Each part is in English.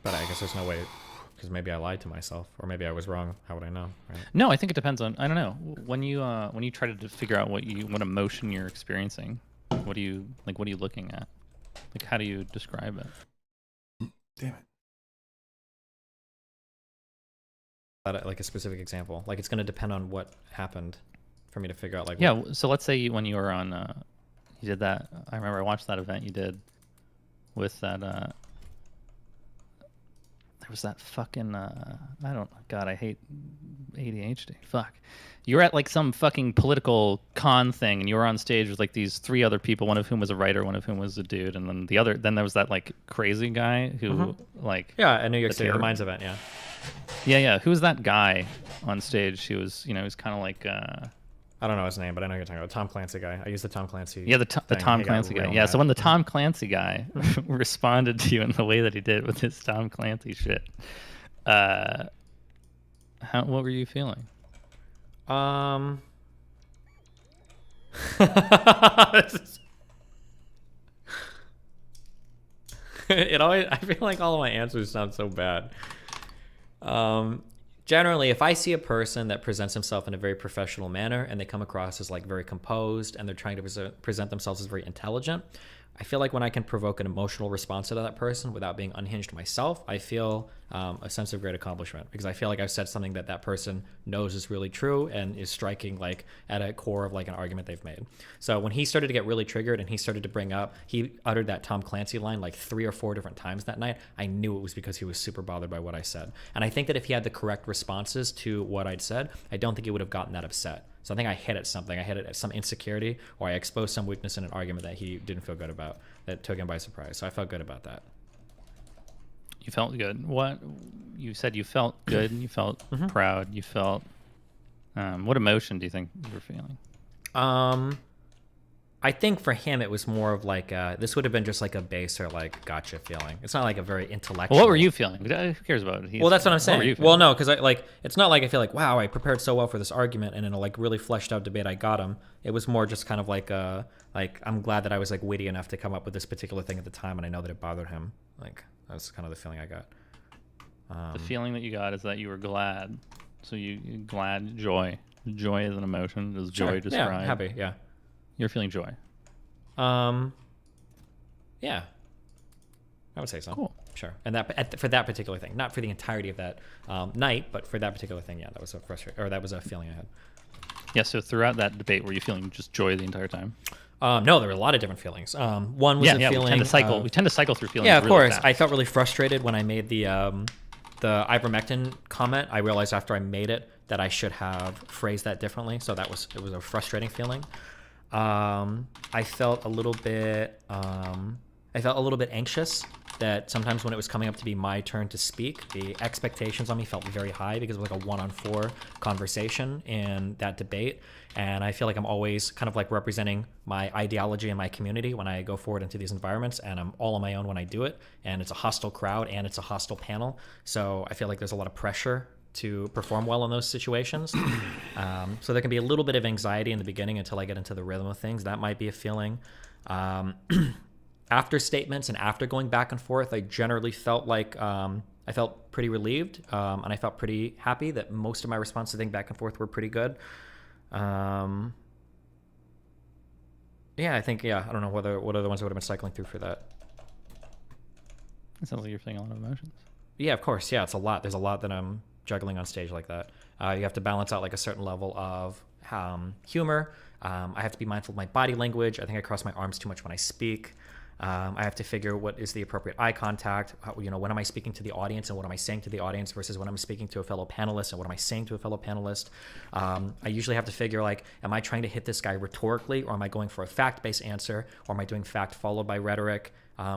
But I guess there's no way, because maybe I lied to myself, or maybe I was wrong. How would I know? Right? No, I think it depends on. I don't know. When you try to figure out what emotion you're experiencing, what are you looking at? Like, how do you describe it? Damn it. Like a specific example. Like, it's going to depend on what happened for me to figure out. Like, yeah. So let's say when you were on, you did that. I remember I watched that event you did with that. There was that fucking. God, I hate ADHD. Fuck. You were at like some fucking political con thing, and you were on stage with like these 3 other people, one of whom was a writer, one of whom was a dude, and then then there was that like crazy guy who like. Yeah, at New York City, the Minds event. Yeah. Yeah. Who's that guy on stage? He was, he was kind of like. I don't know his name, but I know you're talking about Tom Clancy guy. I use the Tom Clancy. Yeah, the Tom Clancy guy. Yeah, so when the Tom Clancy guy responded to you in the way that he did with his Tom Clancy shit, what were you feeling? I feel like all of my answers sound so bad. Generally, if I see a person that presents himself in a very professional manner and they come across as like very composed and they're trying to present themselves as very intelligent, I feel like when I can provoke an emotional response to that person without being unhinged myself, I feel a sense of great accomplishment, because I feel like I've said something that that person knows is really true and is striking like at a core of like an argument they've made. So when he started to get really triggered and he started to bring up, he uttered that Tom Clancy line like 3 or 4 different times that night, I knew it was because he was super bothered by what I said. And I think that if he had the correct responses to what I'd said, I don't think he would have gotten that upset. So I think I hit at something. I hit at some insecurity, or I exposed some weakness in an argument that he didn't feel good about, that took him by surprise. So I felt good about that. You felt good. What you said? You felt good. You felt proud. You felt. What emotion do you think you were feeling? I think for him it was more of like this would have been just like a baser like gotcha feeling. It's not like a very intellectual. Well, what were you feeling? Who cares about it? Well, that's what I'm saying. Well, no, because it's not like I feel like, wow, I prepared so well for this argument, and in a like really fleshed out debate I got him. It was more just kind of like I'm glad that I was like witty enough to come up with this particular thing at the time, and I know that it bothered him. Like, that's kind of the feeling I got. The feeling that you got is that you were glad. So you glad, joy. Joy is an emotion. Does joy describe? Yeah, happy. Yeah. You're feeling joy. Yeah, I would say so. Cool. Sure. And that for that particular thing, not for the entirety of that night, but for that particular thing, yeah, that was a that was a feeling I had. Yeah. So throughout that debate, were you feeling just joy the entire time? No, there were a lot of different feelings. One was a feeling. We tend to cycle through feelings. Yeah, of really course. fast. I felt really frustrated when I made the ivermectin comment. I realized after I made it that I should have phrased that differently. So it was a frustrating feeling. I felt a little bit anxious that sometimes when it was coming up to be my turn to speak, the expectations on me felt very high because it was like a 1-on-4 conversation in that debate. And I feel like I'm always kind of like representing my ideology and my community when I go forward into these environments, and I'm all on my own when I do it. And it's a hostile crowd and it's a hostile panel. So I feel like there's a lot of pressure to perform well in those situations. So there can be a little bit of anxiety in the beginning until I get into the rhythm of things. That might be a feeling. After statements and after going back and forth, I generally felt like I felt pretty relieved, and I felt pretty happy that most of my responses, I think, back and forth were pretty good. Yeah, I think, I don't know what other ones I would have been cycling through for that. It sounds like you're feeling a lot of emotions. Yeah, of course. Yeah, it's a lot. There's a lot that I'm juggling on stage like that. You have to balance out like a certain level of humor. I have to be mindful of my body language. I think I cross my arms too much when I speak. I have to figure what is the appropriate eye contact. When am I speaking to the audience and what am I saying to the audience versus when I'm speaking to a fellow panelist and what am I saying to a fellow panelist. I usually have to figure like, am I trying to hit this guy rhetorically, or am I going for a fact-based answer, or am I doing fact followed by rhetoric?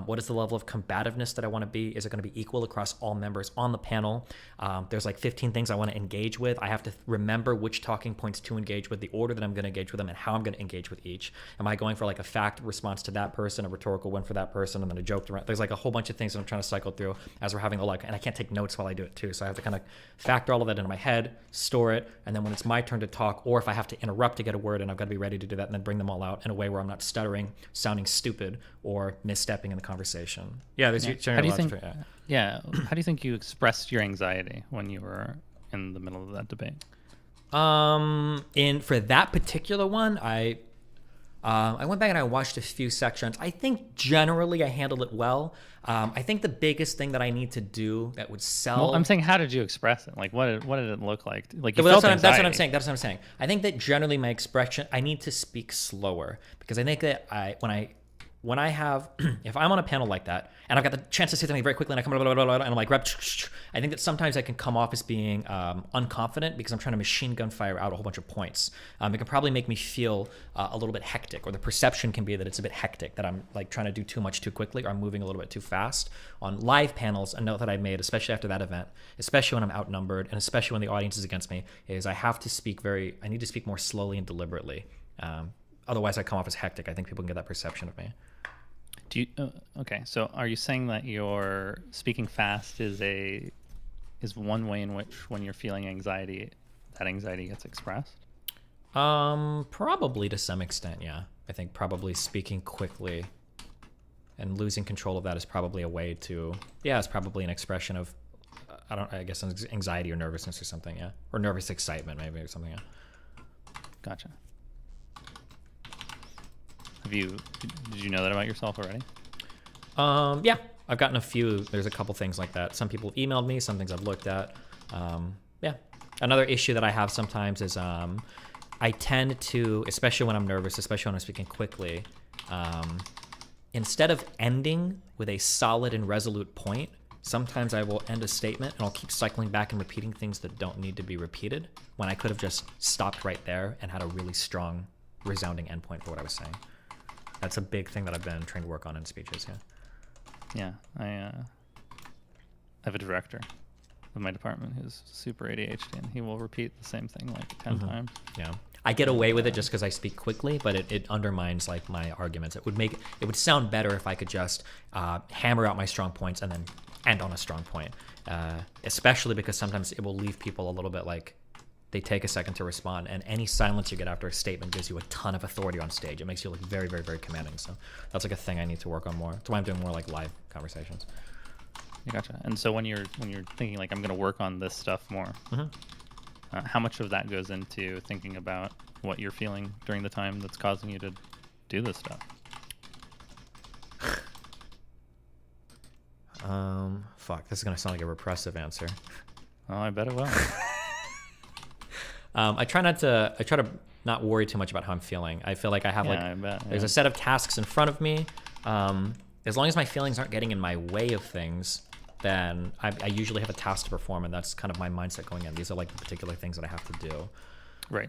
What is the level of combativeness that I want to be? Is it going to be equal across all members on the panel? There's like 15 things I want to engage with. I have to remember which talking points to engage with, the order that I'm going to engage with them, and how I'm going to engage with each. Am I going for like a fact response to that person, a rhetorical one for that person, and then a joke? There's like a whole bunch of things that I'm trying to cycle through as we're having a and I can't take notes while I do it too. So I have to kind of factor all of that into my head, store it, and then when it's my turn to talk, or if I have to interrupt to get a word, and I've got to be ready to do that, and then bring them all out in a way where I'm not stuttering, sounding stupid, or misstepping in the conversation. Yeah, there's Yeah. generally How do you lots of think? different- Yeah. How do you think you expressed your anxiety when you were in the middle of that debate? In for that particular one, I went back and I watched a few sections. I think generally I handled it well. I think the biggest thing that I need to do that would sell. Well, I'm saying, how did you express it? Like, what did it look like? Like, you Well, felt that's what I'm anxiety. saying. That's what I'm saying. I think that generally my expression, I need to speak slower because I think that when I have, if I'm on a panel like that and I've got the chance to say something very quickly and I come blah, blah, blah, blah, and I'm like, I think that sometimes I can come off as being unconfident because I'm trying to machine gun fire out a whole bunch of points. It can probably make me feel a little bit hectic, or the perception can be that it's a bit hectic, that I'm like trying to do too much too quickly, or I'm moving a little bit too fast. On live panels, a note that I made, especially after that event, especially when I'm outnumbered and especially when the audience is against me, is I need to speak more slowly and deliberately. Otherwise I come off as hectic. I think people can get that perception of me. Do you, okay, so are you saying that your speaking fast is one way in which, when you're feeling anxiety, that anxiety gets expressed? Probably to some extent, yeah. I think probably speaking quickly and losing control of that is probably a way to, it's probably an expression of, I guess anxiety or nervousness or something, yeah. Or nervous excitement maybe or something, yeah. Gotcha. Did you know that about yourself already? Yeah, I've gotten a few. There's a couple things like that. Some people have emailed me, some things I've looked at. Yeah. Another issue that I have sometimes is I tend to, especially when I'm nervous, especially when I'm speaking quickly, instead of ending with a solid and resolute point, sometimes I will end a statement and I'll keep cycling back and repeating things that don't need to be repeated when I could have just stopped right there and had a really strong, resounding endpoint for what I was saying. That's a big thing that I've been trying to work on in speeches, yeah. Yeah, I have a director of my department who's super ADHD, and he will repeat the same thing like 10 times. Yeah. I get away with it just because I speak quickly, but it undermines like my arguments. It would sound better if I could just hammer out my strong points and then end on a strong point, especially because sometimes it will leave people a little bit like they take a second to respond, and any silence you get after a statement gives you a ton of authority on stage. It makes you look very, very, very commanding. So that's like a thing I need to work on more. That's why I'm doing more like live conversations. Yeah, gotcha. And so when you're thinking like, I'm going to work on this stuff more, how much of that goes into thinking about what you're feeling during the time that's causing you to do this stuff? Fuck, this is gonna sound like a repressive answer. Oh, I bet it will. I try to not worry too much about how I'm feeling. I feel like I have there's a set of tasks in front of me. As long as my feelings aren't getting in my way of things, then I usually have a task to perform, and that's kind of my mindset going in. These are like the particular things that I have to do. Right.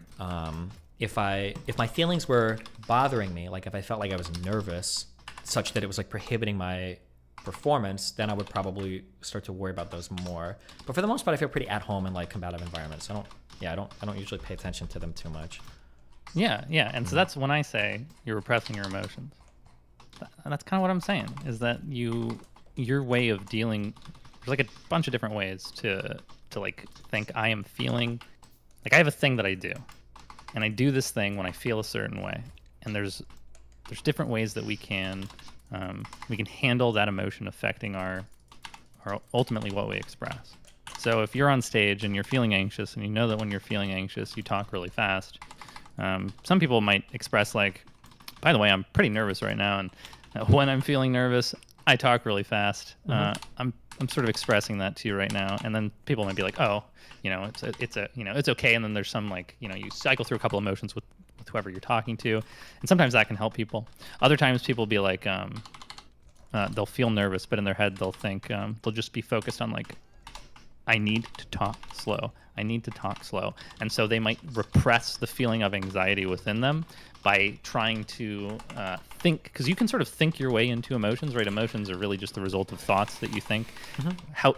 If my feelings were bothering me, like if I felt like I was nervous, such that it was like prohibiting my performance, then I would probably start to worry about those more. But for the most part, I feel pretty at home in like combative environments. I don't usually pay attention to them too much. Yeah. And so that's when I say you're repressing your emotions. That's kind of what I'm saying, is that your way of dealing, there's like a bunch of different ways to like think. I am feeling like I have a thing that I do, and I do this thing when I feel a certain way, and there's different ways that we can handle that emotion affecting our ultimately what we express. So if you're on stage and you're feeling anxious, and you know that when you're feeling anxious, you talk really fast. Some people might express like, by the way, I'm pretty nervous right now, and when I'm feeling nervous, I talk really fast. I'm sort of expressing that to you right now, and then people might be like, oh, it's okay. And then there's some like, you cycle through a couple emotions with whoever you're talking to, and sometimes that can help people. Other times people will be like, they'll feel nervous, but in their head they'll think, they'll just be focused on like, I need to talk slow. And so they might repress the feeling of anxiety within them by trying to think, because you can sort of think your way into emotions, right? Emotions are really just the result of thoughts that you think,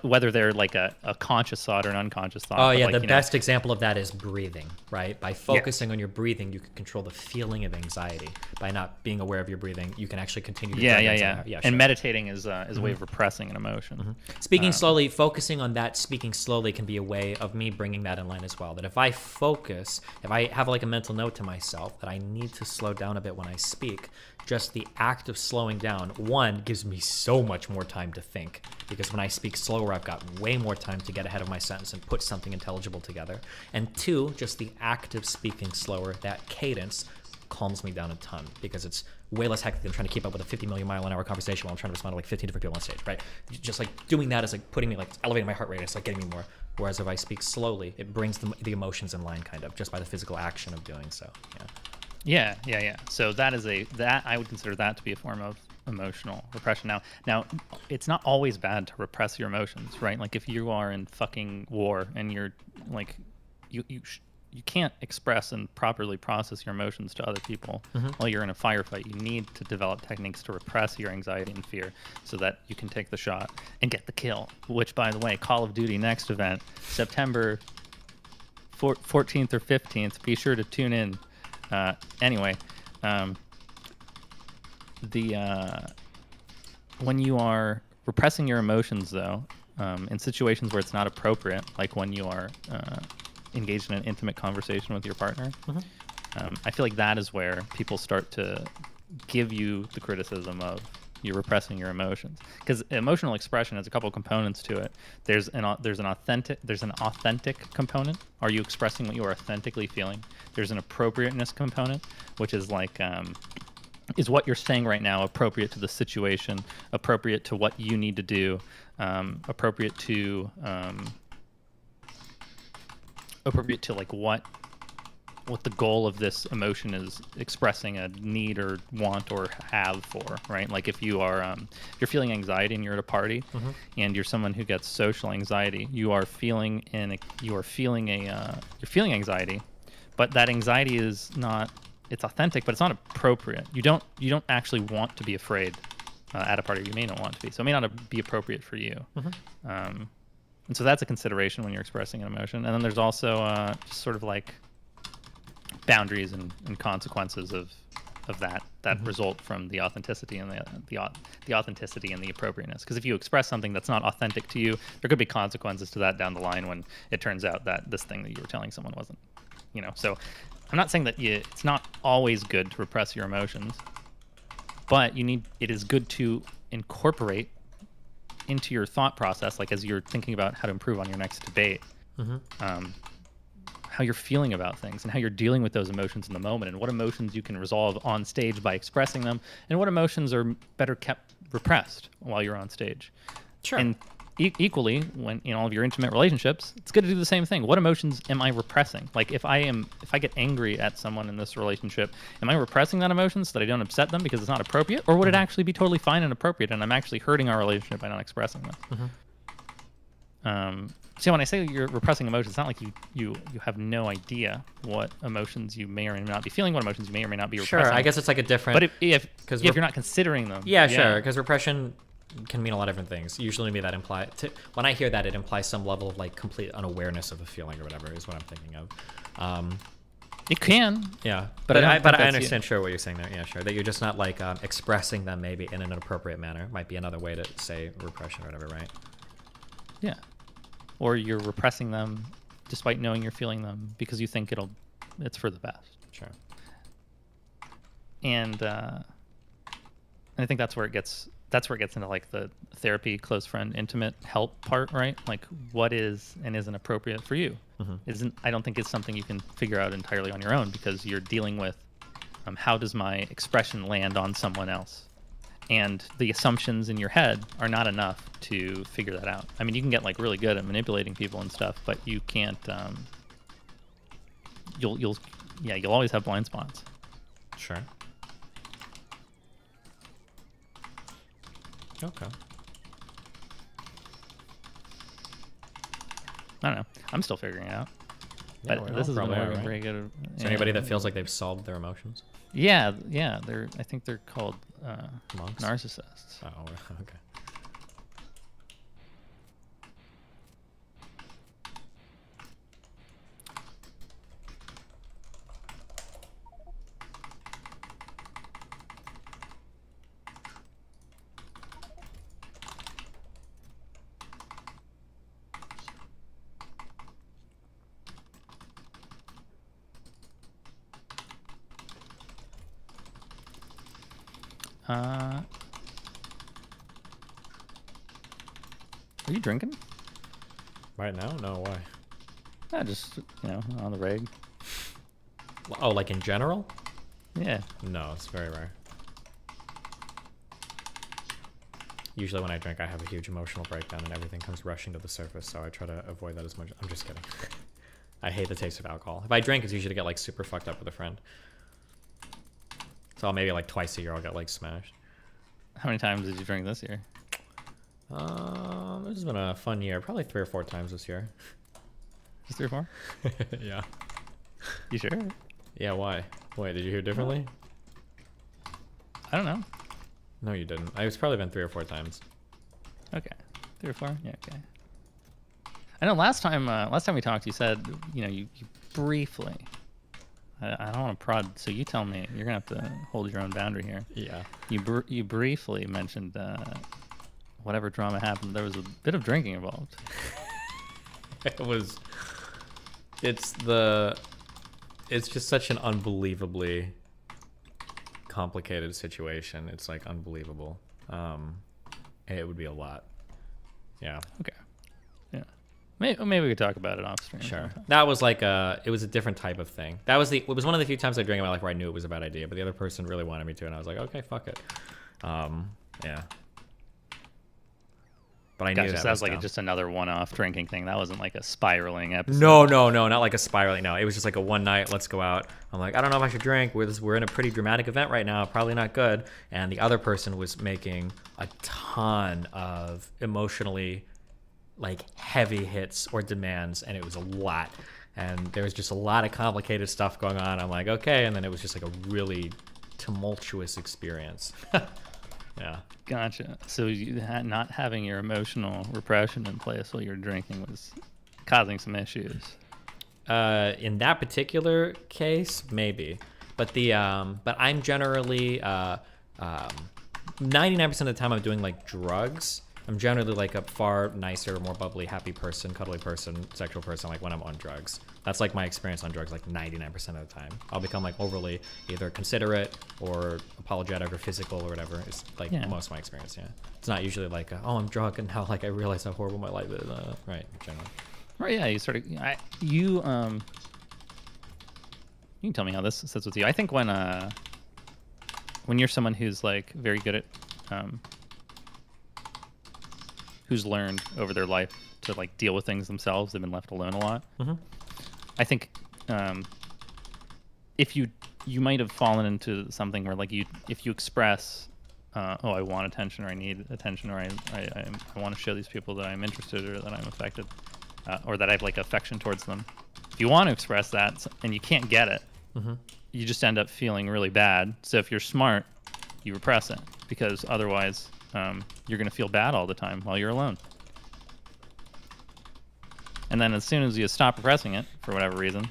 whether they're like a conscious thought or an unconscious thought. Oh, yeah, like, the best example of that is breathing, right? By focusing on your breathing, you can control the feeling of anxiety. By not being aware of your breathing, you can actually continue to Yeah, sure. And meditating is a way of repressing an emotion. Speaking slowly, focusing on that, speaking slowly can be a way of me bringing that in line as well. That if I focus, if I have like a mental note to myself that I need to slow down a bit when I speak, just the act of slowing down, one, gives me so much more time to think, because when I speak slower, I've got way more time to get ahead of my sentence and put something intelligible together. And two, just the act of speaking slower, that cadence, calms me down a ton, because it's way less hectic than trying to keep up with a 50 million mile an hour conversation while I'm trying to respond to like 15 different people on stage, right? Just like doing that is like putting me, like elevating my heart rate. It's like getting me more. Whereas if I speak slowly, it brings the emotions in line, kind of, just by the physical action of doing so. Yeah. So that I would consider that to be a form of emotional repression. Now, it's not always bad to repress your emotions, right? Like if you are in fucking war and you're like, you can't express and properly process your emotions to other people while you're in a firefight. You need to develop techniques to repress your anxiety and fear so that you can take the shot and get the kill. Which, by the way, Call of Duty next event, September 14th or 15th. Be sure to tune in. When you are repressing your emotions, though, in situations where it's not appropriate, like when you are engaged in an intimate conversation with your partner, I feel like that is where people start to give you the criticism of you're repressing your emotions, because emotional expression has a couple components to it. There's an authentic component. Are you expressing what you are authentically feeling? There's an appropriateness component, which is like is what you're saying right now appropriate to the situation, appropriate to what you need to do, appropriate to like what the goal of this emotion is expressing a need or want or have for, right? Like if you are if you're feeling anxiety and you're at a party and you're someone who gets social anxiety, you're feeling anxiety, but that anxiety is not, it's authentic, but it's not appropriate. You don't actually want to be afraid at a party. You may not want to be, so it may not be appropriate for you. And so that's a consideration when you're expressing an emotion. And then there's also just sort of like boundaries and consequences of that result from the authenticity and the authenticity and the appropriateness. Because if you express something that's not authentic to you, there could be consequences to that down the line when it turns out that this thing that you were telling someone wasn't, So I'm not saying that it's not always good to repress your emotions, but it is good to incorporate into your thought process, like as you're thinking about how to improve on your next debate, how you're feeling about things and how you're dealing with those emotions in the moment, and what emotions you can resolve on stage by expressing them, and what emotions are better kept repressed while you're on stage. Sure. And equally, when in all of your intimate relationships, it's good to do the same thing. What emotions am I repressing? Like if I get angry at someone in this relationship, am I repressing that emotion so that I don't upset them because it's not appropriate, or would it actually be totally fine and appropriate, and I'm actually hurting our relationship by not expressing them? So when I say you're repressing emotions, it's not like you have no idea what emotions you may or may not be feeling, what emotions you may or may not be repressing. Sure, I guess it's like a different... But if you're not considering them... Yeah, sure, because repression can mean a lot of different things. Usually to me when I hear that, it implies some level of like complete unawareness of a feeling or whatever is what I'm thinking of. It can. Yeah, but I understand sure what you're saying there. Yeah, sure. That you're just not like expressing them maybe in an appropriate manner. Might be another way to say repression or whatever, right? Yeah. Or you're repressing them despite knowing you're feeling them because you think it's for the best. Sure. And I think that's where it gets into like the therapy, close friend, intimate help part, right? Like what is and isn't appropriate for you. I don't think it's something you can figure out entirely on your own, because you're dealing with how does my expression land on someone else? And the assumptions in your head are not enough to figure that out. I mean, you can get like really good at manipulating people and stuff, but you can't. You'll always have blind spots. Sure. Okay. I don't know. I'm still figuring it out. Yeah, but this is right. very good. Is there anybody that feels like they've solved their emotions? Yeah. I think they're called Monks? narcissists. Oh, okay. Are you drinking? Right now? No, why? Yeah, just on the reg. Oh, like in general? Yeah. No, it's very rare. Usually when I drink, I have a huge emotional breakdown and everything comes rushing to the surface, so I try to avoid that as much. I'm just kidding. I hate the taste of alcohol. If I drink, it's usually to get like super fucked up with a friend. So maybe like twice a year I'll get like smashed. How many times did you drink this year? This has been a fun year. Probably 3 or 4 times this year. Just 3 or 4? Yeah. You sure? Yeah, why? Wait, did you hear differently? I don't know. No, you didn't. It's probably been 3 or 4 times. Okay. 3 or 4? Yeah, okay. I know last time we talked, you said, you briefly, I don't want to prod, so you tell me. You're going to have to hold your own boundary here. Yeah. You briefly mentioned whatever drama happened, there was a bit of drinking involved. It's just such an unbelievably complicated situation. It's like unbelievable. It would be a lot. Yeah. Okay. Yeah. Maybe we could talk about it off stream. Sure. That was like it was a different type of thing. It was one of the few times I drank in my life where I knew it was a bad idea, but the other person really wanted me to, and I was like, okay, fuck it. Yeah. But I knew that was like just another one-off drinking thing. That wasn't like a spiraling episode. No, not like a spiraling. No, it was just like a one night. Let's go out. I'm like, I don't know if I should drink. We're in a pretty dramatic event right now. Probably not good. And the other person was making a ton of emotionally like heavy hits or demands, and it was a lot. And there was just a lot of complicated stuff going on. I'm like, okay. And then it was just like a really tumultuous experience. Yeah. Gotcha. So not having your emotional repression in place while you're drinking was causing some issues. In that particular case, maybe. But but I'm generally 99% of the time I'm doing like drugs. I'm generally like a far nicer, more bubbly, happy person, cuddly person, sexual person, like when I'm on drugs. That's like my experience on drugs like 99% of the time. I'll become like overly either considerate or apologetic or physical or whatever. It's like most of my experience, yeah. It's not usually like, oh, I'm drunk and now like I realize how horrible my life is. Right, generally. Right, yeah, you sort of, you can tell me how this sits with you. I think when you're someone who's like very good at, who's learned over their life to like deal with things themselves, they've been left alone a lot. Mm-hmm. I think if you might have fallen into something where like if you express, oh, I want attention or I need attention or I want to show these people that I'm interested or that I'm affected or that I have like affection towards them. If you want to express that and you can't get it, mm-hmm. you just end up feeling really bad. So if you're smart, you repress it because otherwise you're going to feel bad all the time while you're alone. And then as soon as you stop repressing it for whatever reason,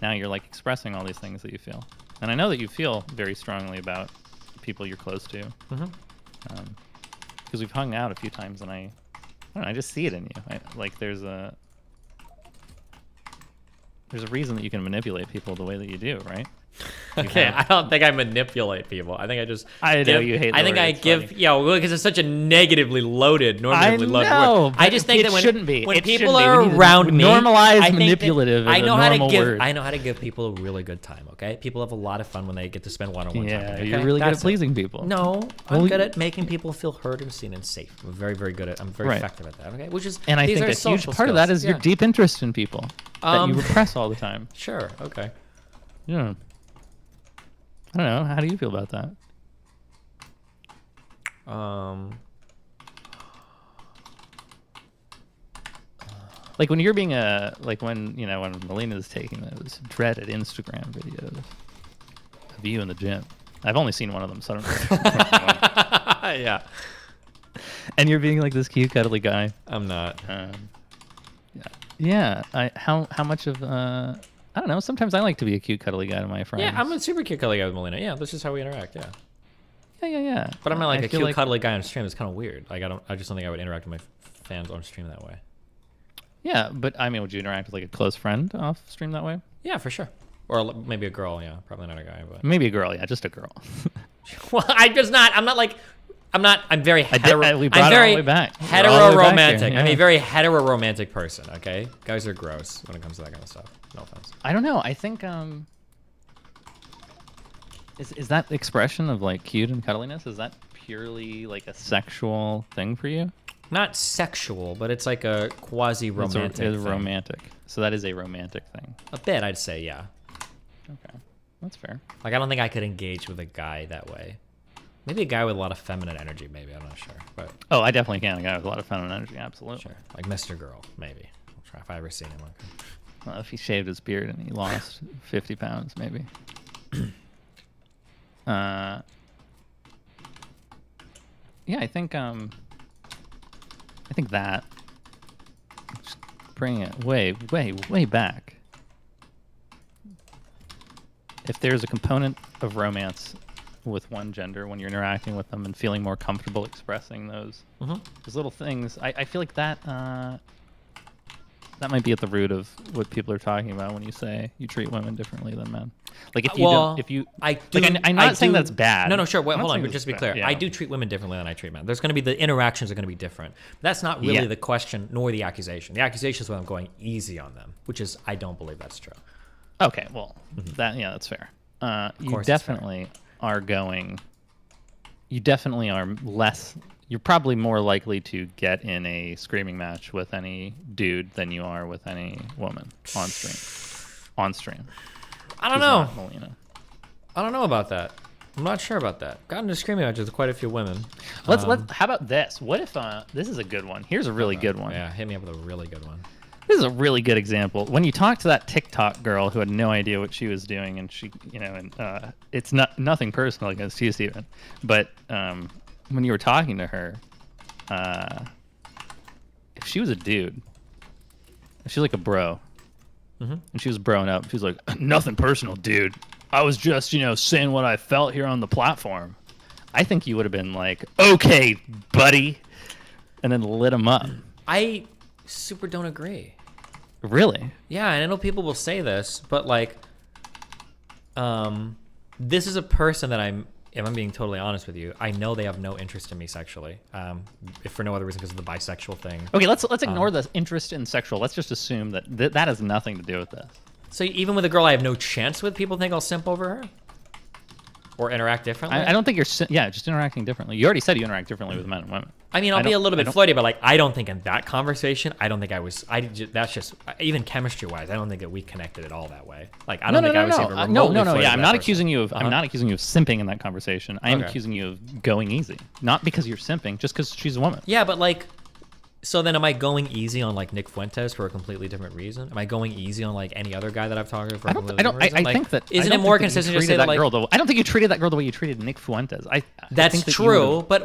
now you're like expressing all these things that you feel. And I know that you feel very strongly about people you're close to. Mm-hmm. Because we've hung out a few times and I don't know, I just see it in you. Like there's a reason that you can manipulate people the way that you do, right? Okay, I don't think I manipulate people. I think I just. I know you hate. I think I give. Yeah, well, because it's such a negatively loaded, normatively loaded word. I just think that when people are around me, normalize manipulative. I know how to give. Word. I know how to give people a really good time. Okay, people have a lot of fun when they get to spend one-on-one time. Okay? You're really good at pleasing people. No, I'm good at making people feel heard and seen and safe. I'm very, very good at. I'm very effective at that. Okay, which is. And I think a huge part of that is your deep interest in people that you repress all the time. Sure. Okay. Yeah. I don't know. How do you feel about that? Like when you're being when Melina's taking those dreaded Instagram videos of you in the gym. I've only seen one of them, so I don't know. Yeah. And you're being like this cute, cuddly guy. I'm not. Yeah. How much of I don't know. Sometimes I like to be a cute, cuddly guy to my friends. Yeah, I'm a super cute, cuddly guy with Melina. Yeah, this is how we interact. Yeah. Yeah. But I'm not like a cute, cuddly guy on stream. It's kind of weird. Like I just don't think I would interact with my fans on stream that way. Yeah, but I mean, would you interact with like a close friend off stream that way? Yeah, for sure. Or maybe a girl. Yeah, probably not a guy, but maybe a girl. Yeah, just a girl. Well, I'm just not. I'm not like. I'm very hetero. We brought I'm it all very the way back. hetero-romantic. Yeah. I'm a very hetero-romantic person. Okay, guys are gross when it comes to that kind of stuff. No offense. I don't know. I think is that expression of like cute and cuddliness? Is that purely like a sexual thing for you? Not sexual, but it's like a quasi-romantic. It's romantic. So that is a romantic thing. A bit, I'd say, yeah. Okay, that's fair. Like, I don't think I could engage with a guy that way. Maybe a guy with a lot of feminine energy, maybe. I'm not sure. But Oh, I definitely can. A guy with a lot of feminine energy, absolutely. sure. Like Mr. Girl, maybe. I'll try if I ever seen him. Well, if he shaved his beard and he lost 50 pounds, maybe. Yeah, I think that. Just bring it way back. If there's a component of romance with one gender when you're interacting with them and feeling more comfortable expressing those little things, I feel like that that might be at the root of what people are talking about when you say you treat women differently than men. Like if you don't, if you, I do, like, I'm not saying that's bad. No, sure. Wait, I'm not hold on. saying But just to be that's clear, bad, yeah. I do treat women differently than I treat men. There's going to be the interactions are going to be different. But that's not really the question, nor the accusation. The accusation is when I'm going easy on them, which is I don't believe that's true. Okay, well, that's fair. You definitely are going. You definitely are less. You're probably more likely to get in a screaming match with any dude than you are with any woman on stream. I don't know. Not Melina. I don't know about that. I'm not sure about that. Got into screaming matches with quite a few women. Let's. How about this? What if this is a good one? Here's a really good one. Yeah, hit me up with a really good one. This is a really good example. When you talk to that TikTok girl who had no idea what she was doing, and she, and it's nothing personal against you, Steven, but when you were talking to her, if she was a dude, if she's like a bro, and she was broing up, she's like, nothing personal, dude. I was just, saying what I felt here on the platform. I think you would have been like, okay, buddy, and then lit him up. I super don't agree. Really? Yeah, and I know people will say this, but like, this is a person that if I'm being totally honest with you, I know they have no interest in me sexually, if for no other reason because of the bisexual thing. Okay, let's ignore the interest in sexual. Let's just assume that that has nothing to do with this. So even with a girl I have no chance with, people think I'll simp over her? Or interact differently? I don't think you're... just interacting differently. You already said you interact differently with men and women. I mean, I'll be a little bit flirty, but like, I don't think in that conversation, I don't think I was... that's just... Even chemistry-wise, I don't think that we connected at all that way. Like, I don't think I was even remotely flirty Yeah, with I'm that not person. accusing you of... I'm not accusing you of simping in that conversation. I am Okay. accusing you of going easy. Not because you're simping, just because she's a woman. Yeah, but like... So then am I going easy on like Nick Fuentes for a completely different reason? Am I going easy on like any other guy that I've talked to for a completely different reason? I think that... Isn't it more consistent to say that like... I don't think you treated that girl the way you treated Nick Fuentes. That's true, but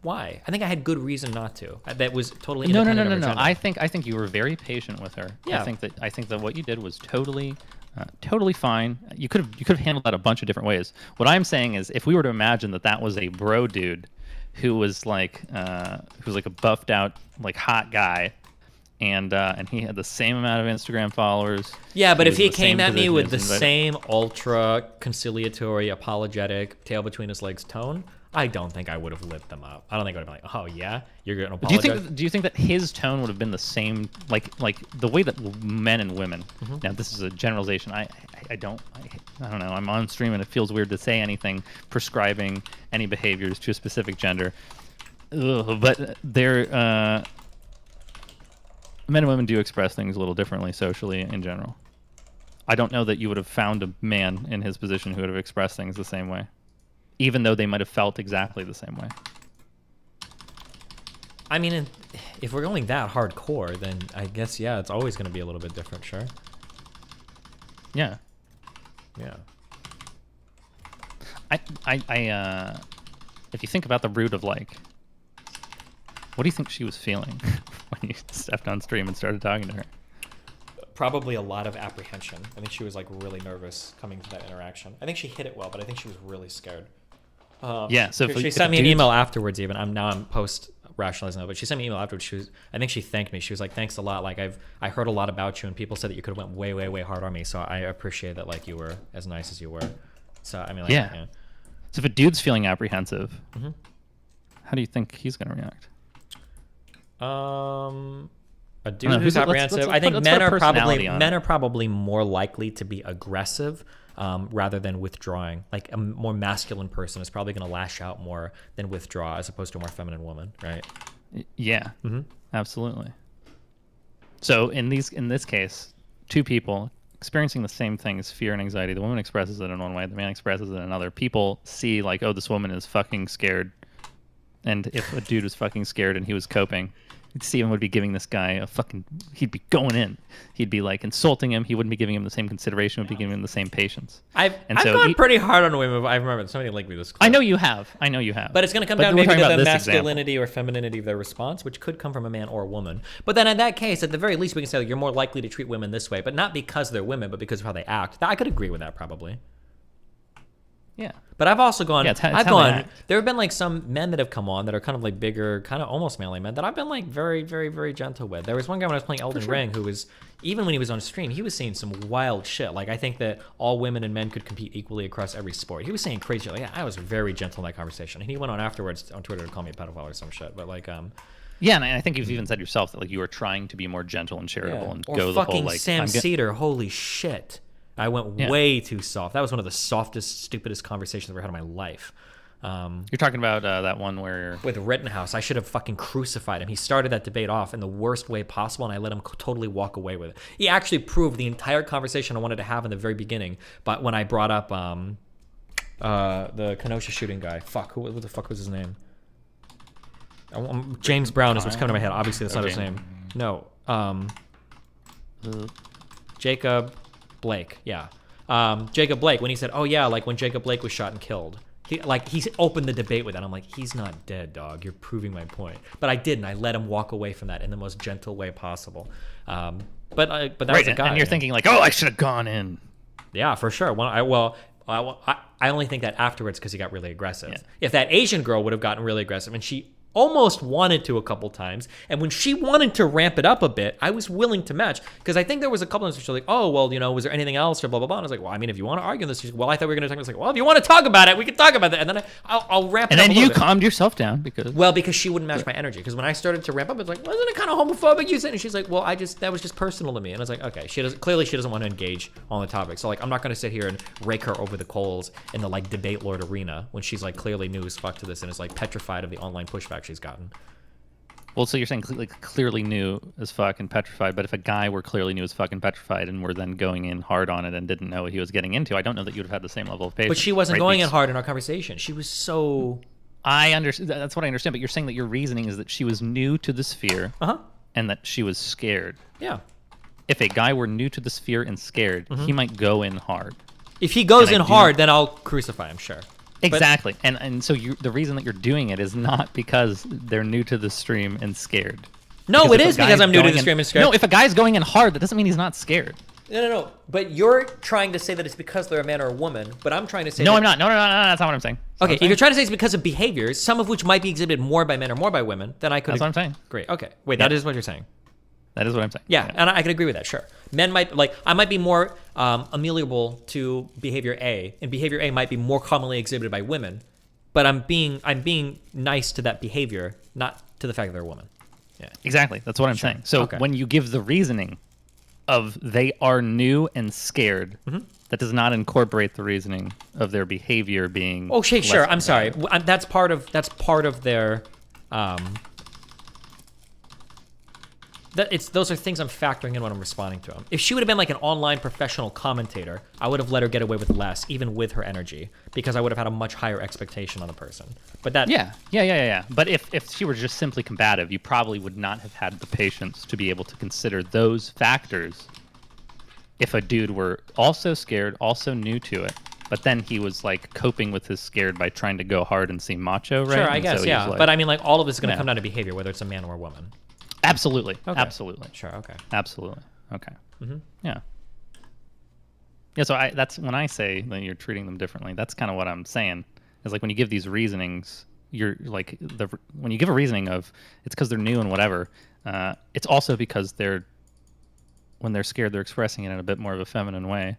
why? I think I had good reason not to. That was totally independent of her gender. I think you were very patient with her. Yeah. I think that what you did was totally fine. You could have handled that a bunch of different ways. What I'm saying is, if we were to imagine that was a bro dude who was like a buffed out like hot guy, and he had the same amount of Instagram followers. Yeah, but if he was the came same at me with the position, same ultra conciliatory, apologetic, tail between his legs tone, I don't think I would have lit them up. I don't think I would have been like, oh yeah, you're gonna apologize. Do you think that his tone would have been the same, like the way that men and women? Now this is a generalization. I don't know. I'm on stream and it feels weird to say anything prescribing any behaviors to a specific gender. But they're men and women do express things a little differently socially in general. I don't know that you would have found a man in his position who would have expressed things the same way, even though they might have felt exactly the same way. I mean, if we're going that hardcore, then I guess, yeah, it's always going to be a little bit different, sure. Yeah. Yeah. If you think about the root of like, what do you think she was feeling when you stepped on stream and started talking to her? Probably a lot of apprehension. I think she was like really nervous coming to that interaction. I think she hit it well, but I think she was really scared. Yeah, so she sent me an email afterwards. Even I'm post rationalizing that, but she sent me an email afterwards. I think she thanked me. She was like, "Thanks a lot. Like I heard a lot about you, and people said that you could have went way hard on me. So I appreciate that. Like you were as nice as you were. So I mean, like, yeah. So if a dude's feeling apprehensive, Mm-hmm. how do you think he's going to react? A dude who's apprehensive. I think men are probably more likely to be aggressive rather than withdrawing. Like a more masculine person is probably going to lash out more than withdraw, as opposed to a more feminine woman, right? Yeah, Mm-hmm. absolutely. So in this case, two people experiencing the same things, fear and anxiety. The woman expresses it in one way, the man expresses it in another. People see like, oh, this woman is fucking scared. And if a dude was fucking scared and he was coping, Steven would be giving this guy he'd be going in. He'd be like insulting him. He wouldn't be giving him the same consideration, would be giving him the same patience. I've gone pretty hard on women. I remember somebody linked me this clip. I know you have. But it's going to come down maybe to the masculinity or femininity of their response, which could come from a man or a woman. But then in that case, at the very least, we can say like, you're more likely to treat women this way, but not because they're women, but because of how they act. I could agree with that probably. Yeah. But I've also gone, there have been like some men that have come on that are kind of like bigger, kind of almost manly men that I've been like very, very, very gentle with. There was one guy when I was playing Elden Ring who was, even when he was on stream, he was saying some wild shit. Like, I think that all women and men could compete equally across every sport. He was saying crazy shit. Like, I was very gentle in that conversation. And he went on afterwards on Twitter to call me a pedophile or some shit. But like, yeah, and I think you've even said yourself that like you were trying to be more gentle and charitable and go the whole like. Sam Cedar, holy shit. I went way too soft. That was one of the softest, stupidest conversations I've ever had in my life. You're talking about that one where... With Rittenhouse. I should have fucking crucified him. He started that debate off in the worst way possible, and I let him totally walk away with it. He actually proved the entire conversation I wanted to have in the very beginning, but when I brought up the Kenosha shooting guy. Fuck, who the fuck was his name? James Brown is what's coming to my head. Obviously, that's not his name. No. Jacob... Blake, yeah. Jacob Blake, when he said, oh yeah, like when Jacob Blake was shot and killed, he opened the debate with that. I'm like, he's not dead, dog. You're proving my point. But I didn't. I let him walk away from that in the most gentle way possible. But that was a guy. And you're thinking like, oh, I should have gone in. Yeah, for sure. I only think that afterwards because he got really aggressive. Yeah. If that Asian girl would have gotten really aggressive, and she almost wanted to a couple times, and when she wanted to ramp it up a bit, I was willing to match, because I think there was a couple of times where she was like, oh, well, was there anything else, or blah, blah, blah, and I was like, well, I mean, if you want to argue this, she's like, well, I thought we were going to talk about this. I was like, well, if you want to talk about it, we can talk about that, and then I'll ramp it up. And then you calmed yourself down because she wouldn't match my energy, because when I started to ramp up, it's like, wasn't it kind of homophobic you said? And she's like, well, that was just personal to me, and I was like, okay, she doesn't want to engage on the topic, so like, I'm not going to sit here and rake her over the coals in the like debate lord arena when she's like clearly new as fuck to this and is like petrified of the online pushback she's gotten. Well, so you're saying clearly new as fuck and petrified, but if a guy were clearly new as fuck and petrified and were then going in hard on it and didn't know what he was getting into, I don't know that you would have had the same level of patience. But she wasn't going in hard in our conversation. She was so... I understand. That's what I understand, but you're saying that your reasoning is that she was new to the sphere and that she was scared. Yeah. If a guy were new to the sphere and scared, he might go in hard. If he goes in hard, then I'll crucify him, sure. Exactly. And so the reason that you're doing it is not because they're new to the stream and scared. No, it is because I'm new to the stream and scared. No, if a guy's going in hard, that doesn't mean he's not scared. No. But you're trying to say that it's because they're a man or a woman, but I'm trying to say... No, I'm not. No, that's not what I'm saying. Okay, if you're trying to say it's because of behaviors, some of which might be exhibited more by men or more by women, then I could... That's what I'm saying. Great, okay. Wait, that is what you're saying. That is what I'm saying. Yeah, and I can agree with that, sure. Men might, I might be more amenable to behavior A, and behavior A might be more commonly exhibited by women, but I'm being nice to that behavior, not to the fact that they're a woman. Yeah. Exactly. That's what I'm saying. So when you give the reasoning of they are new and scared, that does not incorporate the reasoning of their behavior being... Oh, sure. I'm sorry. That's part of their... Those are things I'm factoring in when I'm responding to them. If she would have been like an online professional commentator, I would have let her get away with less, even with her energy, because I would have had a much higher expectation on the person. But that... Yeah. But if she were just simply combative, you probably would not have had the patience to be able to consider those factors if a dude were also scared, also new to it, but then he was like coping with his scared by trying to go hard and seem macho, right? Sure, I guess, yeah. Like, but I mean, like, all of this is going to come down to behavior, whether it's a man or a woman. Absolutely. Okay. Absolutely. Sure. Okay. Absolutely. Okay. Yeah. Yeah. So that's when I say that you're treating them differently. That's kind of what I'm saying. Is like when you give these reasonings, you're like when you give a reasoning of it's because they're new and whatever. It's also because when they're scared, they're expressing it in a bit more of a feminine way.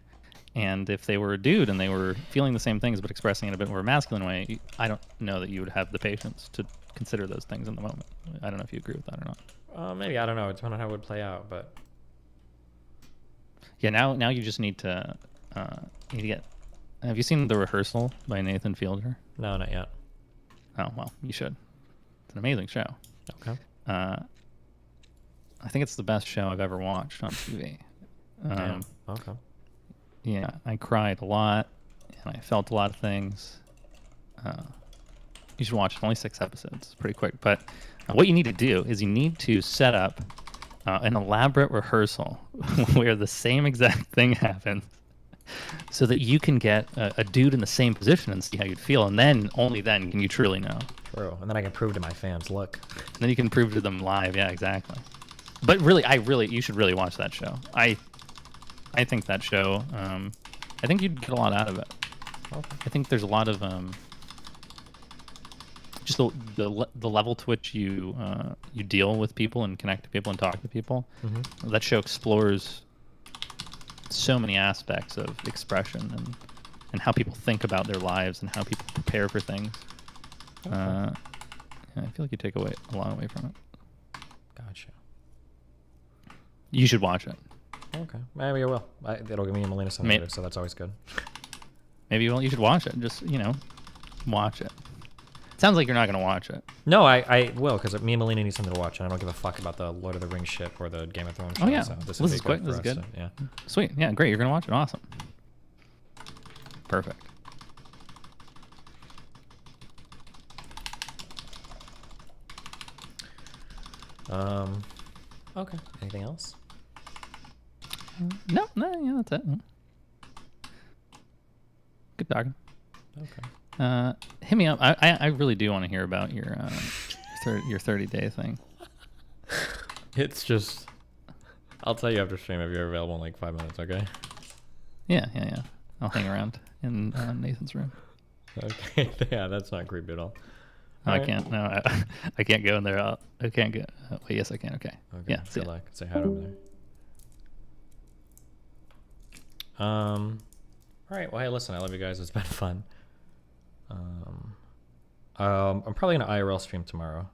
And if they were a dude and they were feeling the same things but expressing it in a bit more masculine way, I don't know that you would have the patience to consider those things in the moment. I don't know if you agree with that or not. Maybe, I don't know. It depends on how it would play out, but Yeah, now you just need to get. Have you seen The Rehearsal by Nathan Fielder? no, not yet. Oh well, you should. It's an amazing show. Okay. I think it's the best show I've ever watched on TV. Yeah. Okay. Yeah, I cried a lot, and I felt a lot of things. You should watch it. Only 6 episodes. It's pretty quick. But what you need to do is you need to set up an elaborate rehearsal where the same exact thing happens, so that you can get a dude in the same position and see how you'd feel, and then only then can you truly know. True. And then I can prove to my fans, look. And then you can prove to them live. Yeah, exactly. But really, you should really watch that show. I think that show. I think you'd get a lot out of it. Okay. I think there's a lot of just the level to which you deal with people and connect to people and talk to people. Mm-hmm. That show explores so many aspects of expression and how people think about their lives and how people prepare for things. Okay. Yeah, I feel like you take a lot away from it. Gotcha. You should watch it. Okay. Maybe I will. It'll give me a Melina something to do, so that's always good. Maybe you should watch it. Just, watch it. Sounds like you're not going to watch it. No, I will, because me and Melina need something to watch, and I don't give a fuck about the Lord of the Rings shit or the Game of Thrones show. Oh, yeah. So This is quick. This is good. Yeah. Sweet. Yeah, great. You're going to watch it. Awesome. Perfect. Okay. Anything else? No, yeah, that's it. Good talking. Okay. Hit me up. I really do want to hear about your 30-day thing. It's just, I'll tell you after stream if you're available in like 5 minutes, okay? Yeah. I'll hang around in Nathan's room. Okay. Yeah, that's not creepy at all. No, All I can't. No, I can't go in there. I can't go. Wait, yes, I can. Okay. Okay. Yeah. Good luck. Say hi over there. All right. Well, hey, listen, I love you guys. It's been fun. I'm probably gonna IRL stream tomorrow,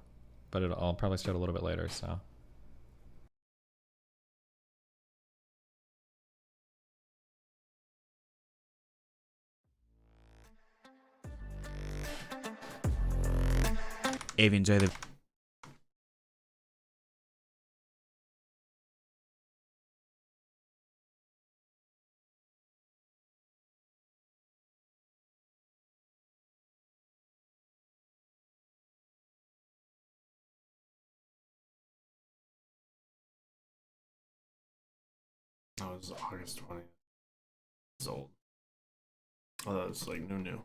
but I'll probably start a little bit later. So. Avi, enjoy the Oh, it was August 20th. It's old. Oh, that was like new.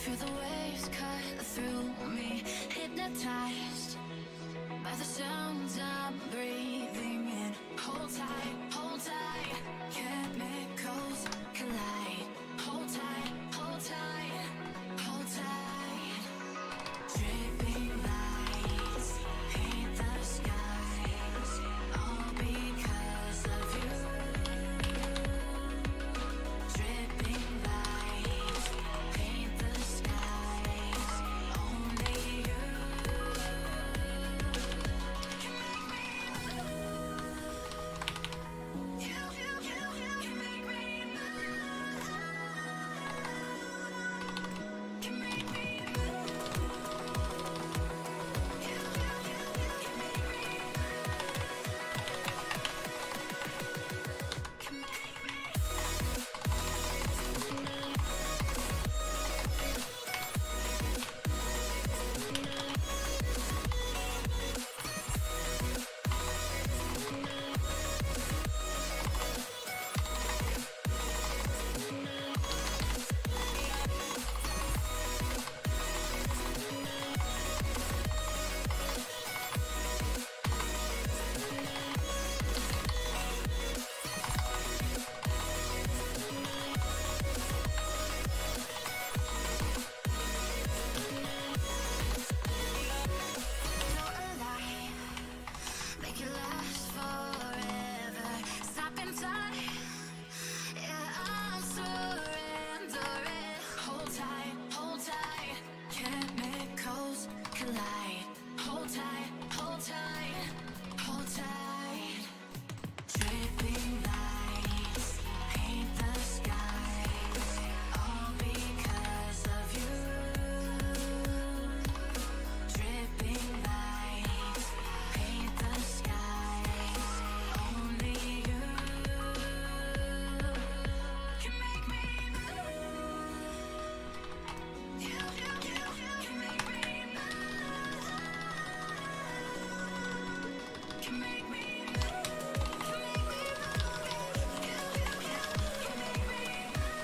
Feel the waves cut through me, hypnotized by the sounds I'm breathing in. Hold tight, chemicals collide. Hold tight, hold tight, hold tight. Dripping lights paint the skies, all because of you. Dripping lights paint the skies, only you can make me move. You can make me move. Can make me move. You can make me move. Can make me. Make it last forever. Stop in time. Yeah, I'm surrendering. Hold tight. Chemicals collide. Hold tight, hold tight, hold tight. Dripping lights paint the skies, all because of you. Dripping lights paint the skies, only you can make me move. You can make me move. Can make me move. Can make me move. You can make me move.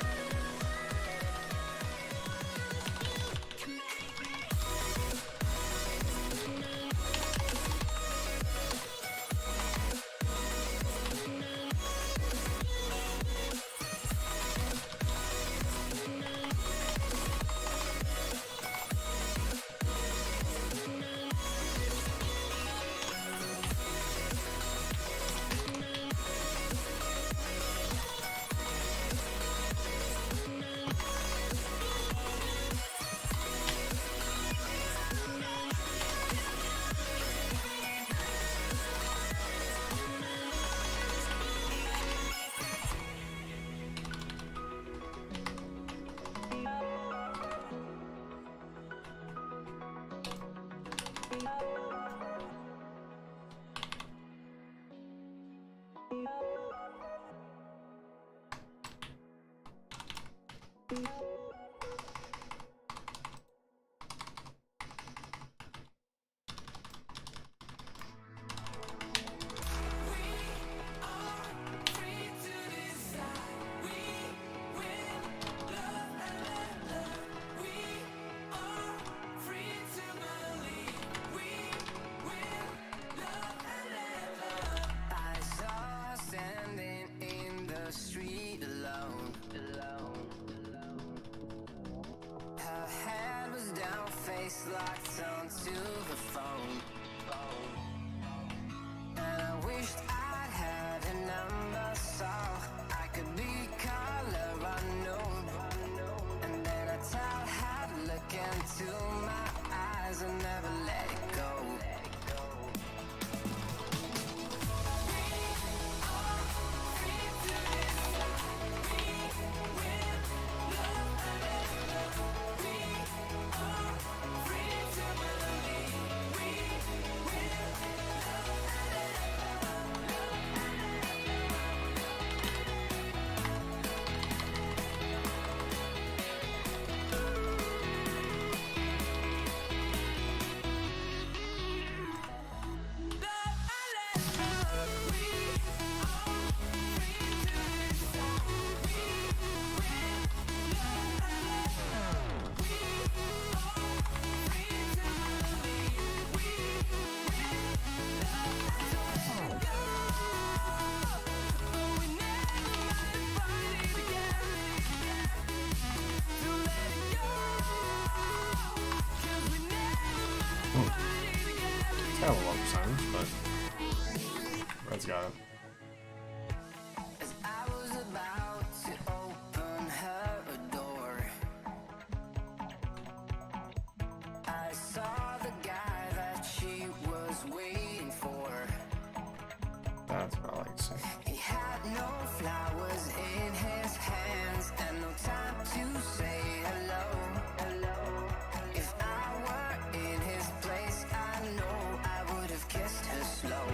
Can make me. I saw her standing in the street alone. Her head was down, face locked onto the phone. And I wished I'd had a number so I could be color unknown. And then I tell her to look into my eyes and never let it go. kind of a low percentage, but Red's got it. As I was about to open her door, I saw the guy that she was waiting for. That's what I like to see. He had no flowers in his hands and no time to say hello. If I were in his place, I know I would have kissed her slow.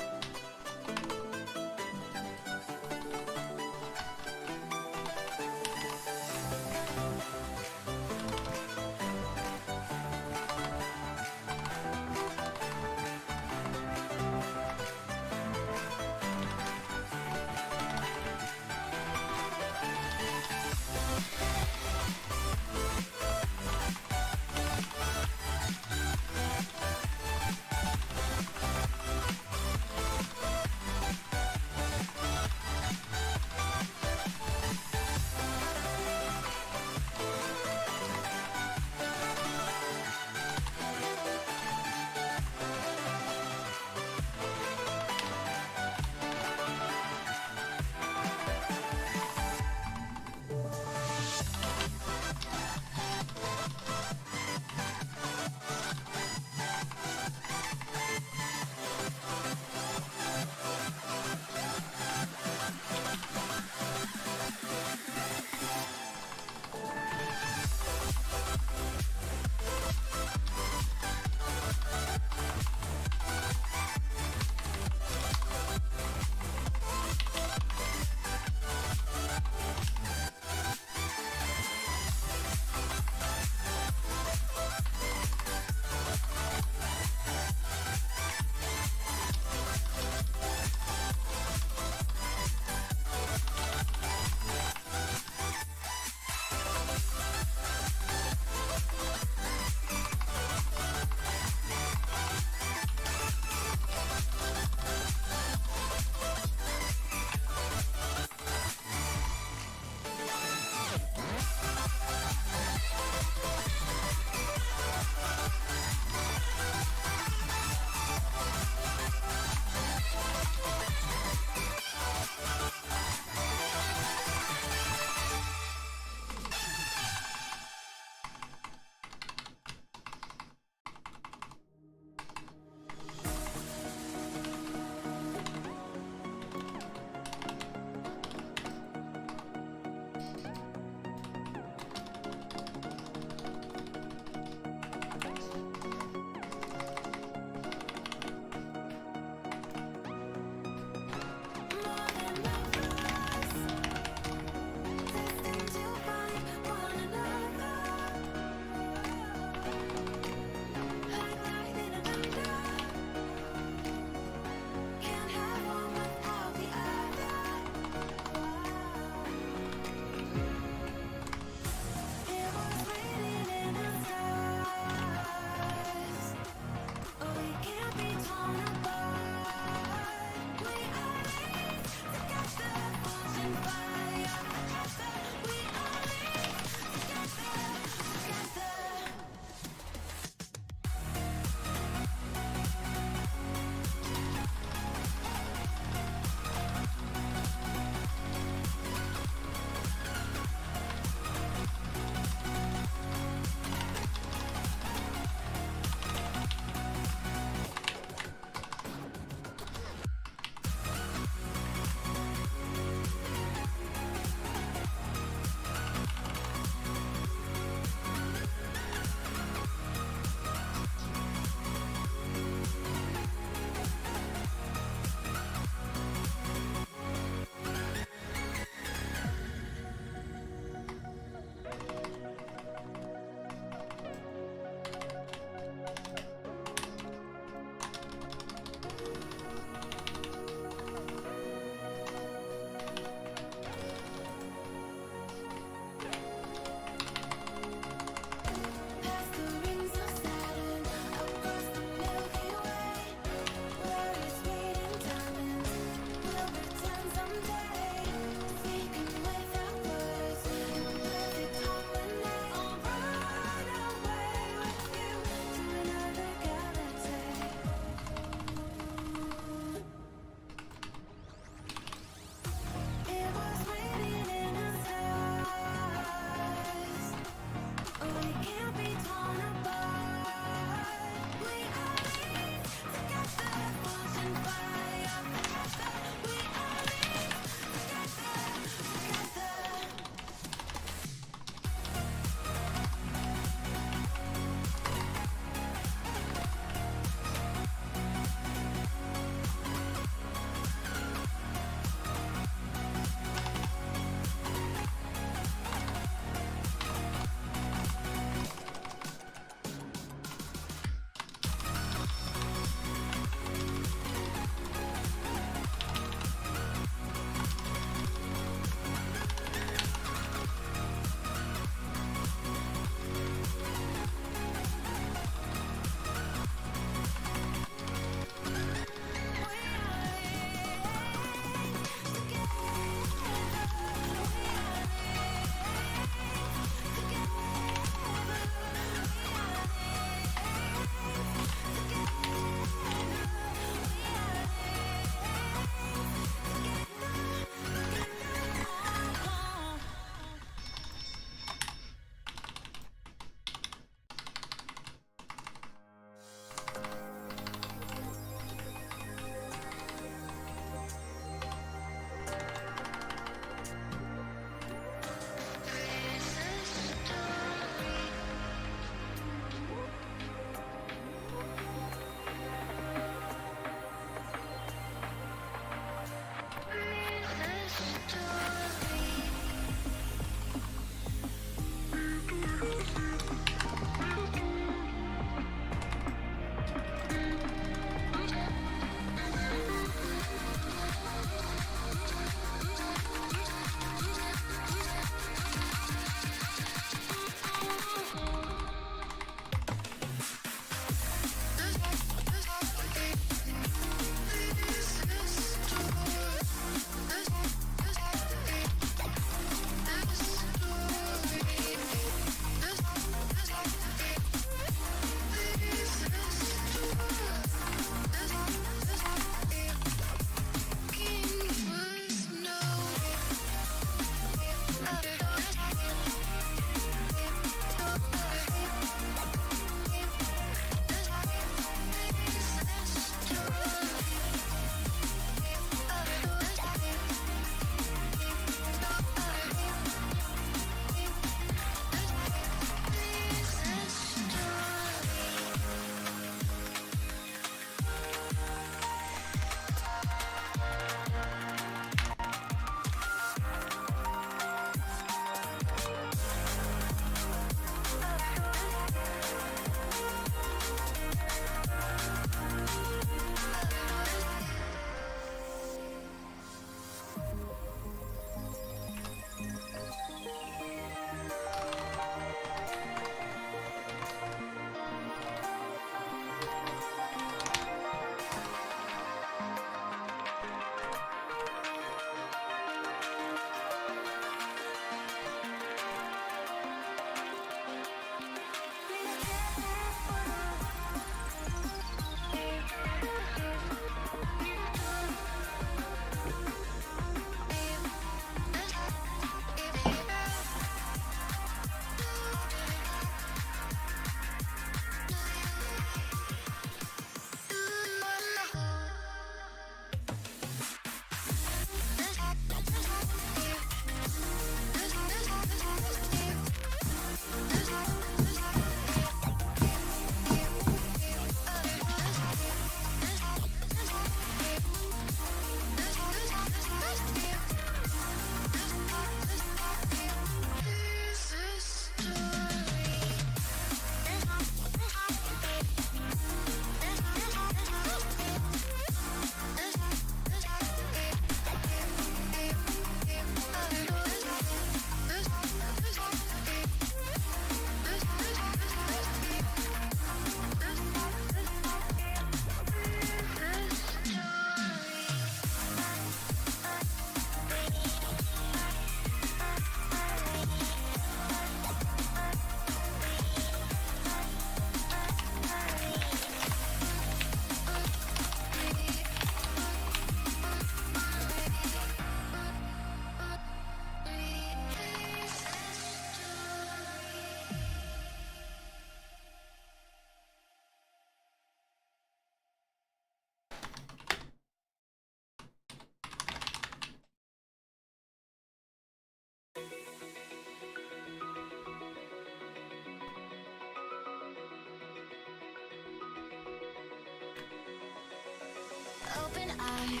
Open eye,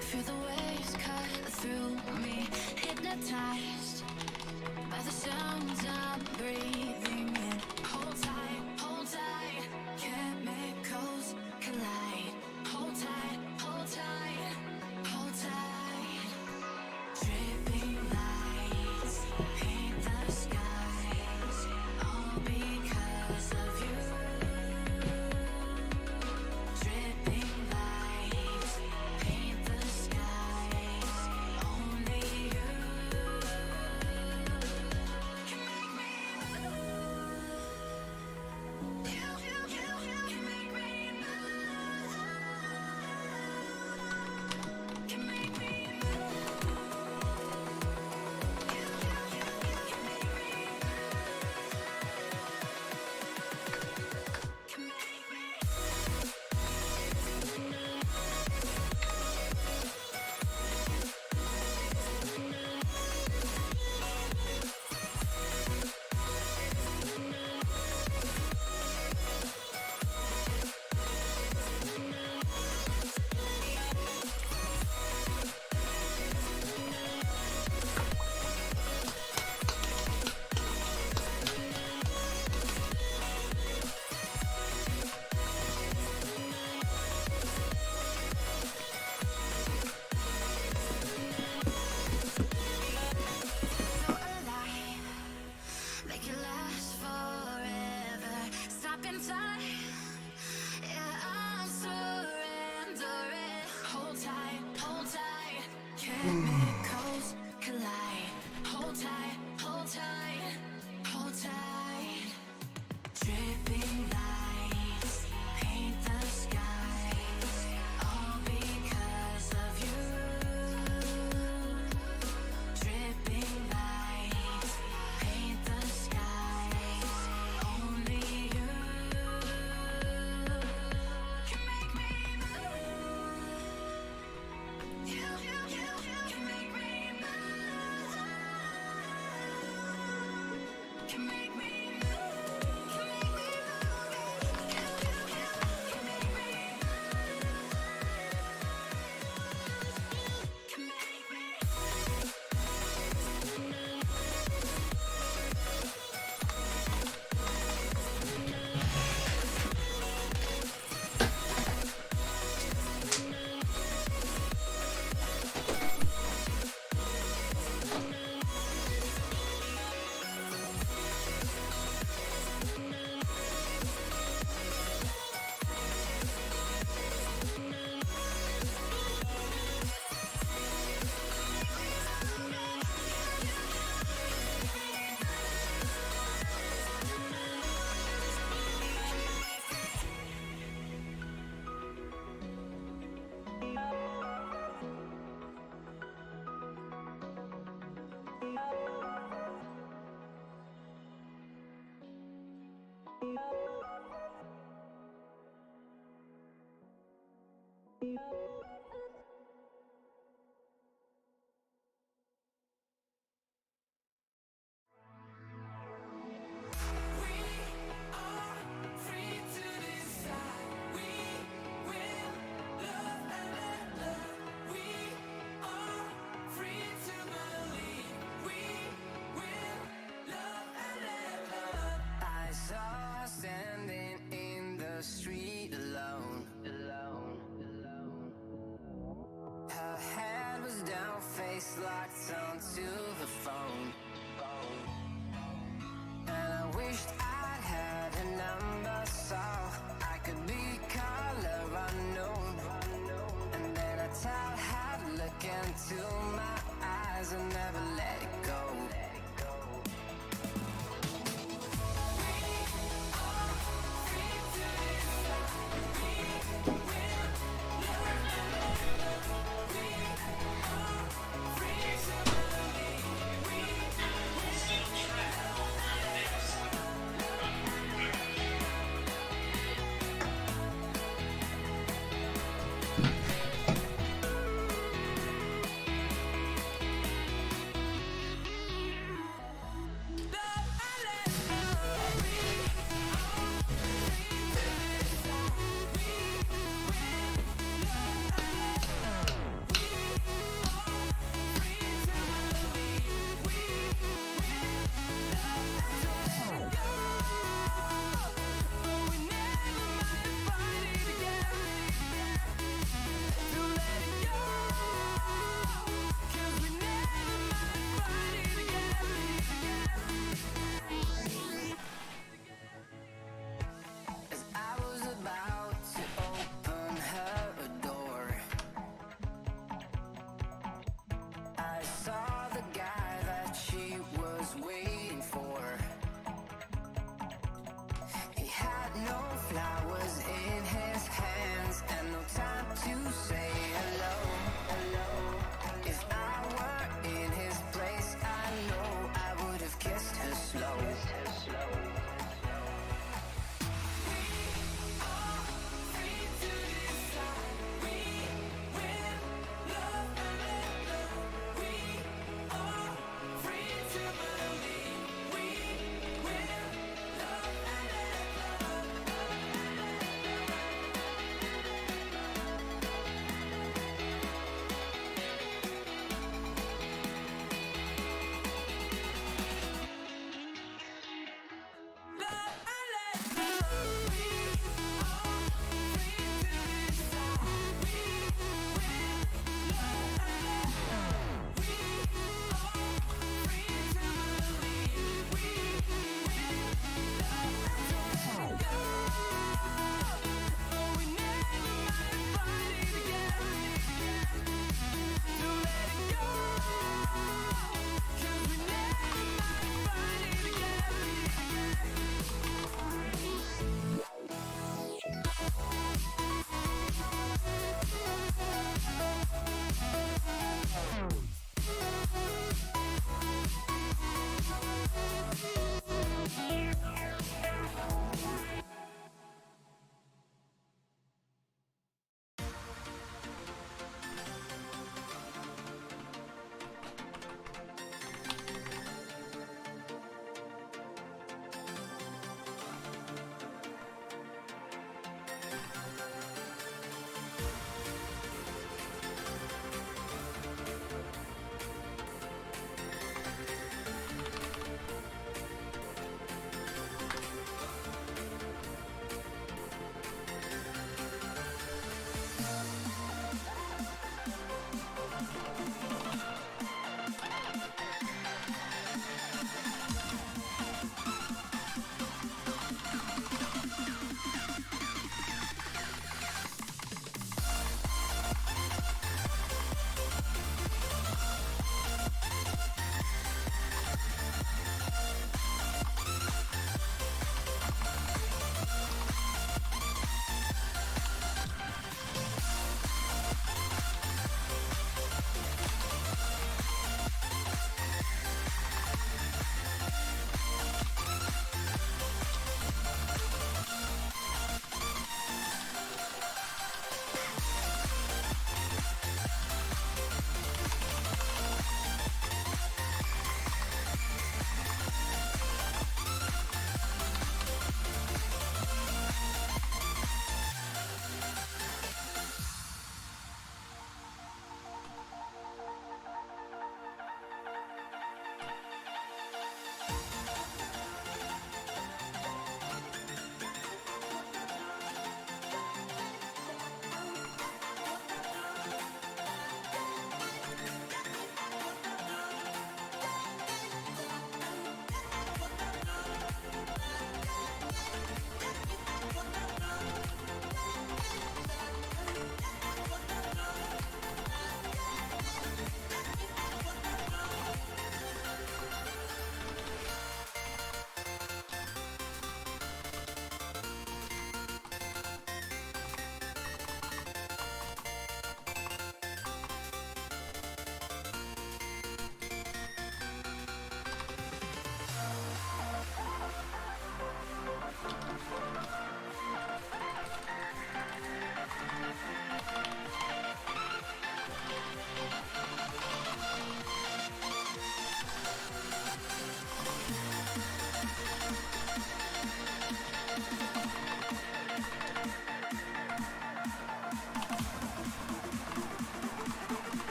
feel the waves cut through me. Hypnotized by the sounds I'm breathing in. Hold tight, chemicals collide. Hold tight, hold tight, hold tight. Dripping lights paint the skies, all because of you. Dripping lights paint the skies, only you can make me move. You can make me move. Can make me move. You can make me move. Can make me. So alive, make it last forever. Stop in time, yeah, I'm surrendering. Hold tight, chemicals collide. Hold tight, hold tight, hold tight. Dripping lights paint the skies, all because of you. Dripping lights paint the skies, only you can make me move. You can make me move. Can make me move. Can make me move. Can make me move. Can make me. I saw standing in the street alone.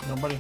Nobody.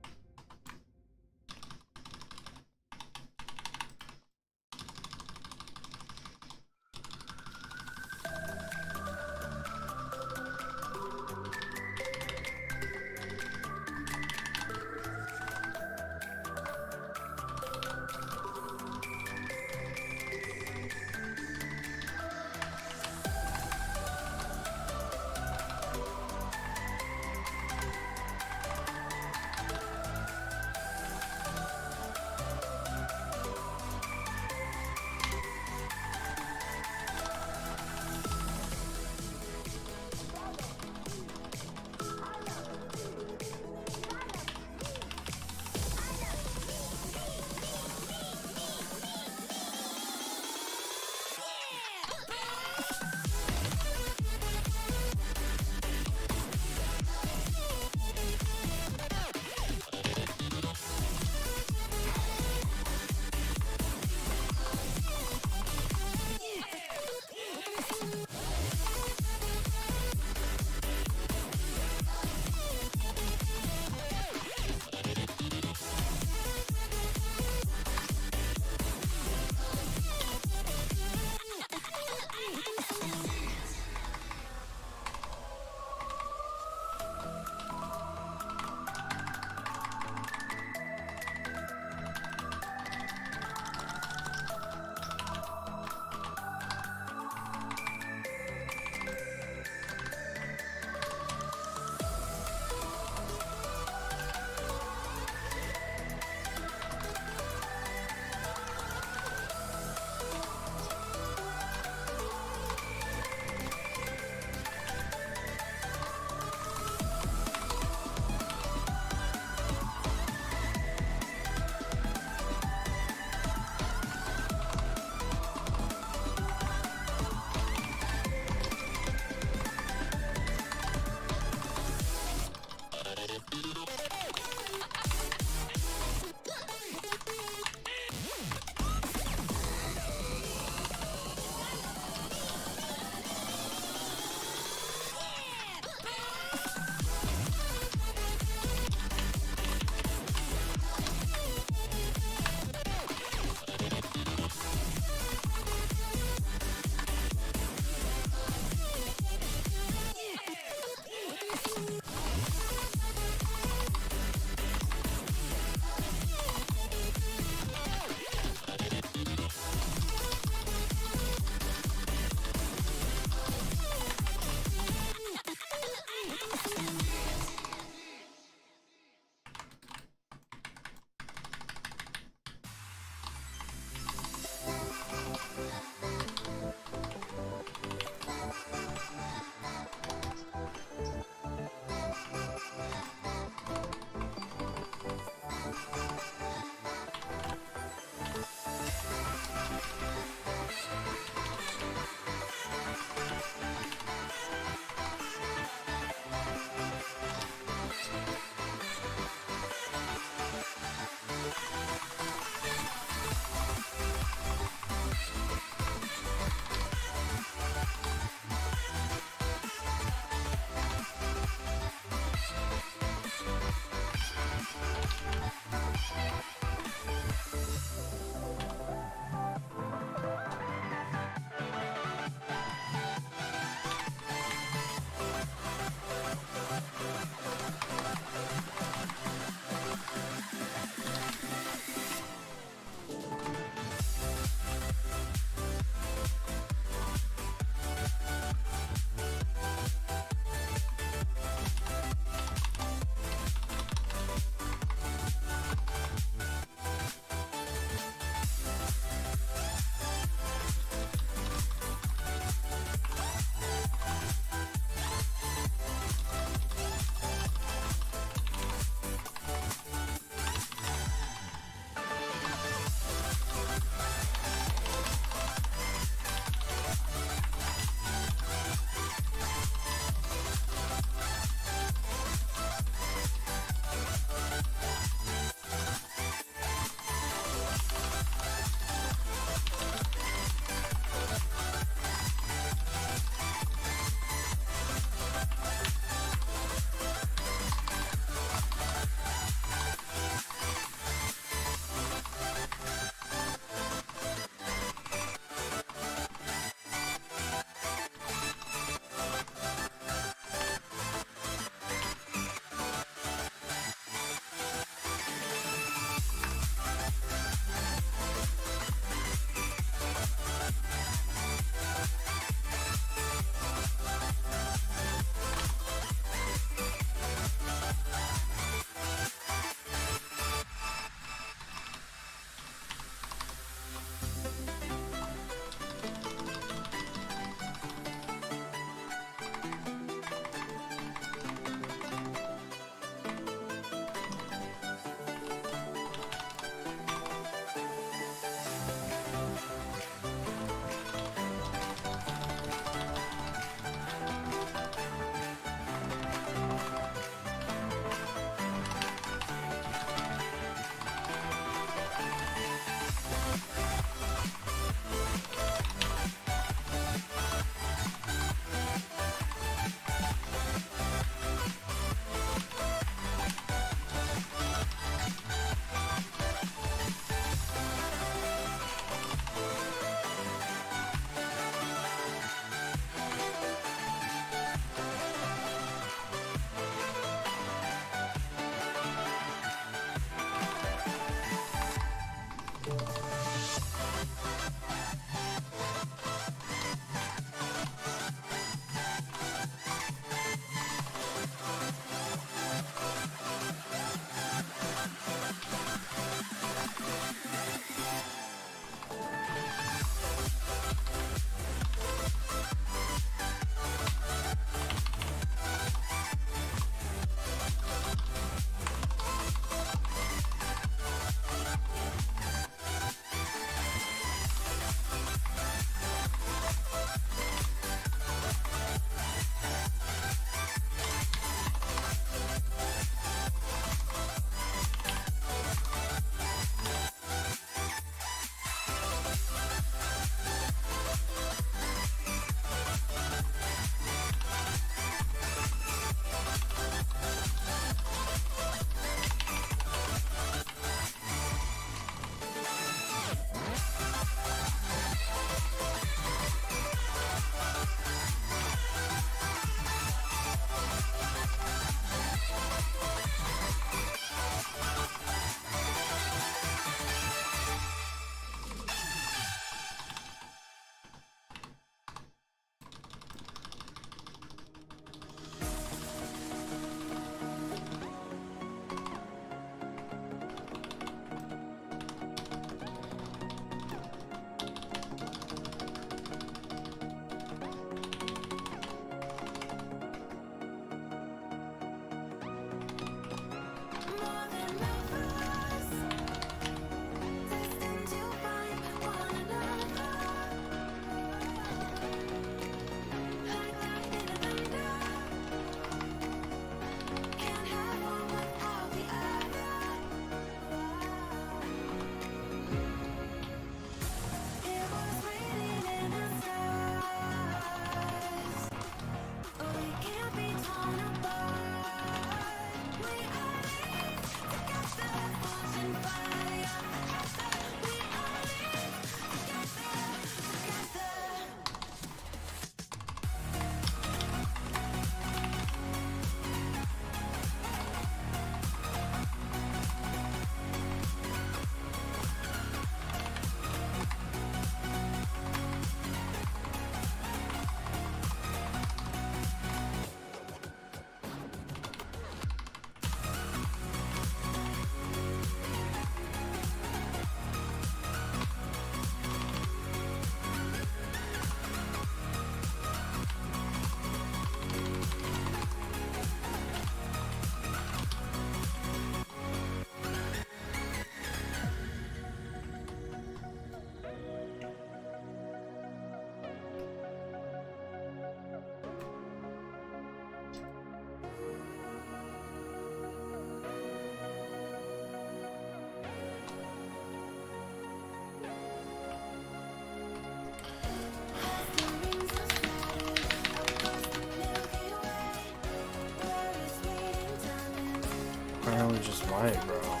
Apparently just white, bro.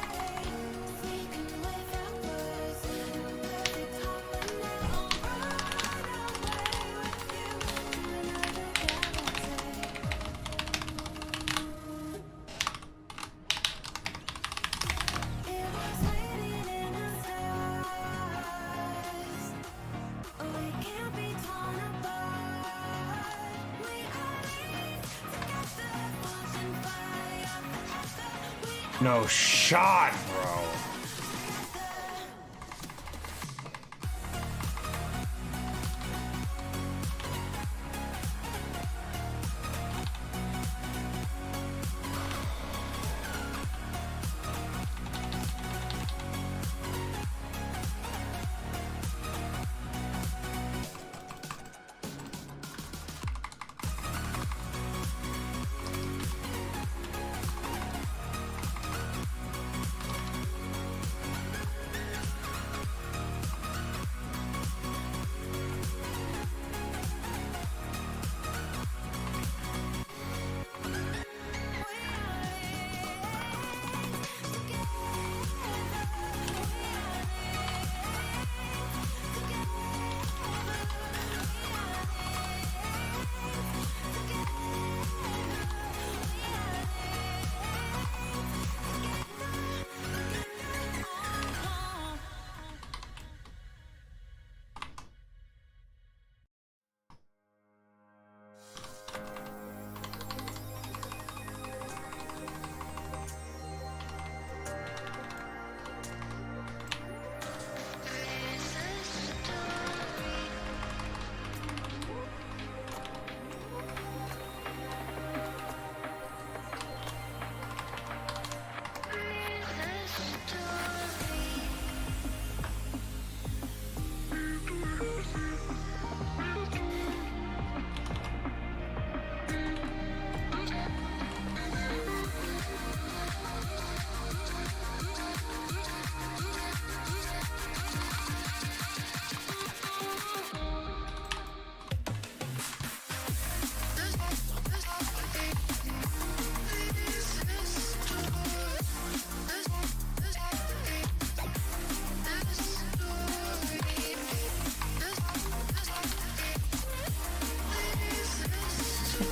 No shot, bro.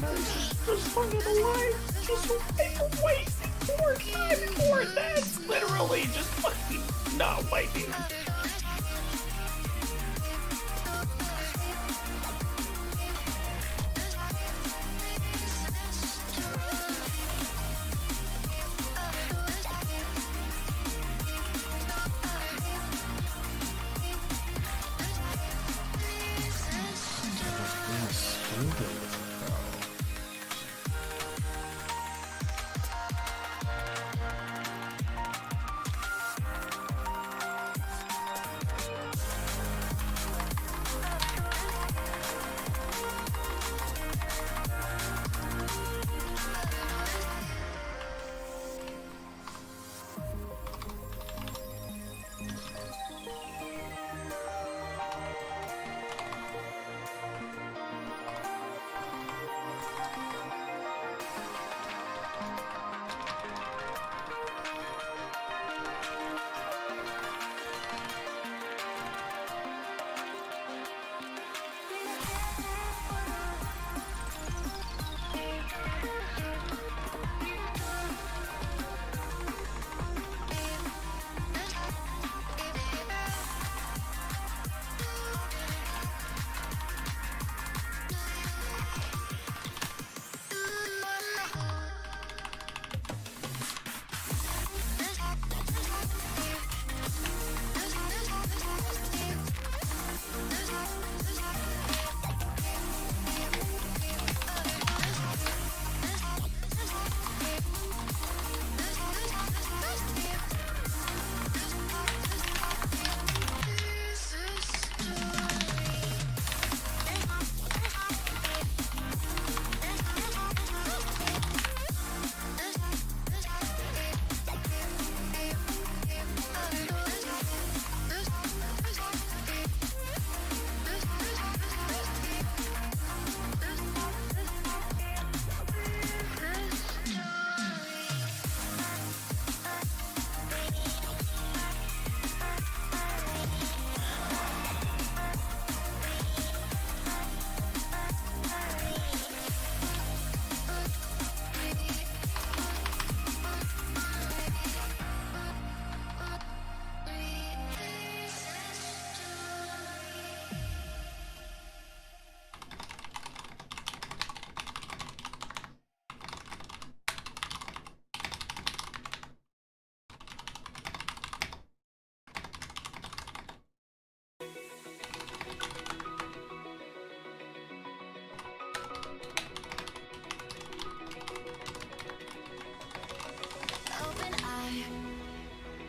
Just fucking alive. Just wait for it. Time for it. That's literally just fucking not waiting.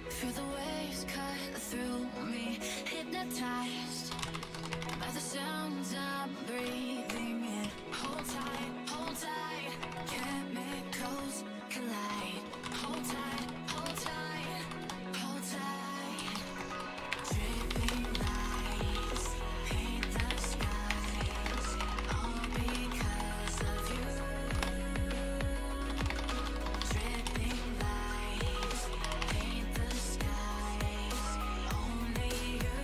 Feel the waves cut through me, hypnotized by the sounds I'm breathing in. Hold tight, chemicals collide. Hold tight, hold tight, hold tight. Dripping lights paint the skies, all because of you. Dripping lights paint the skies, only you.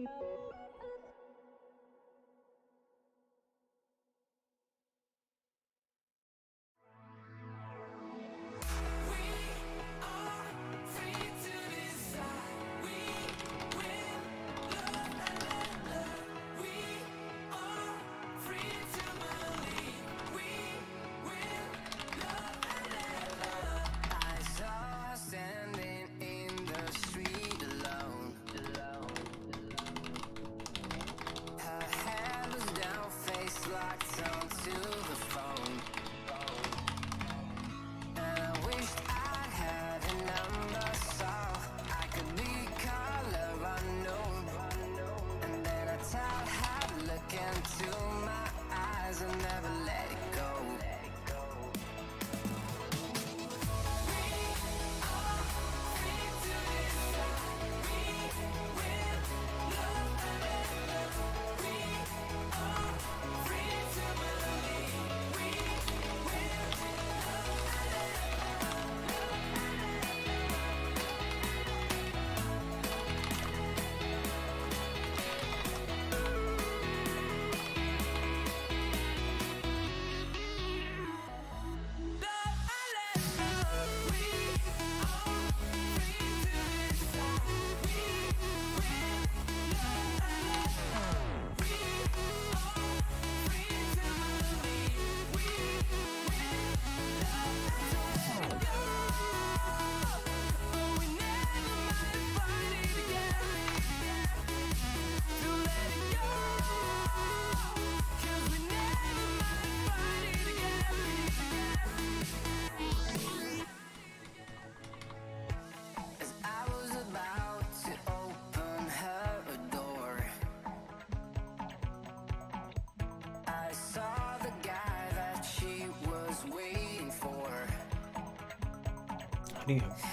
How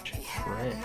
do you crit?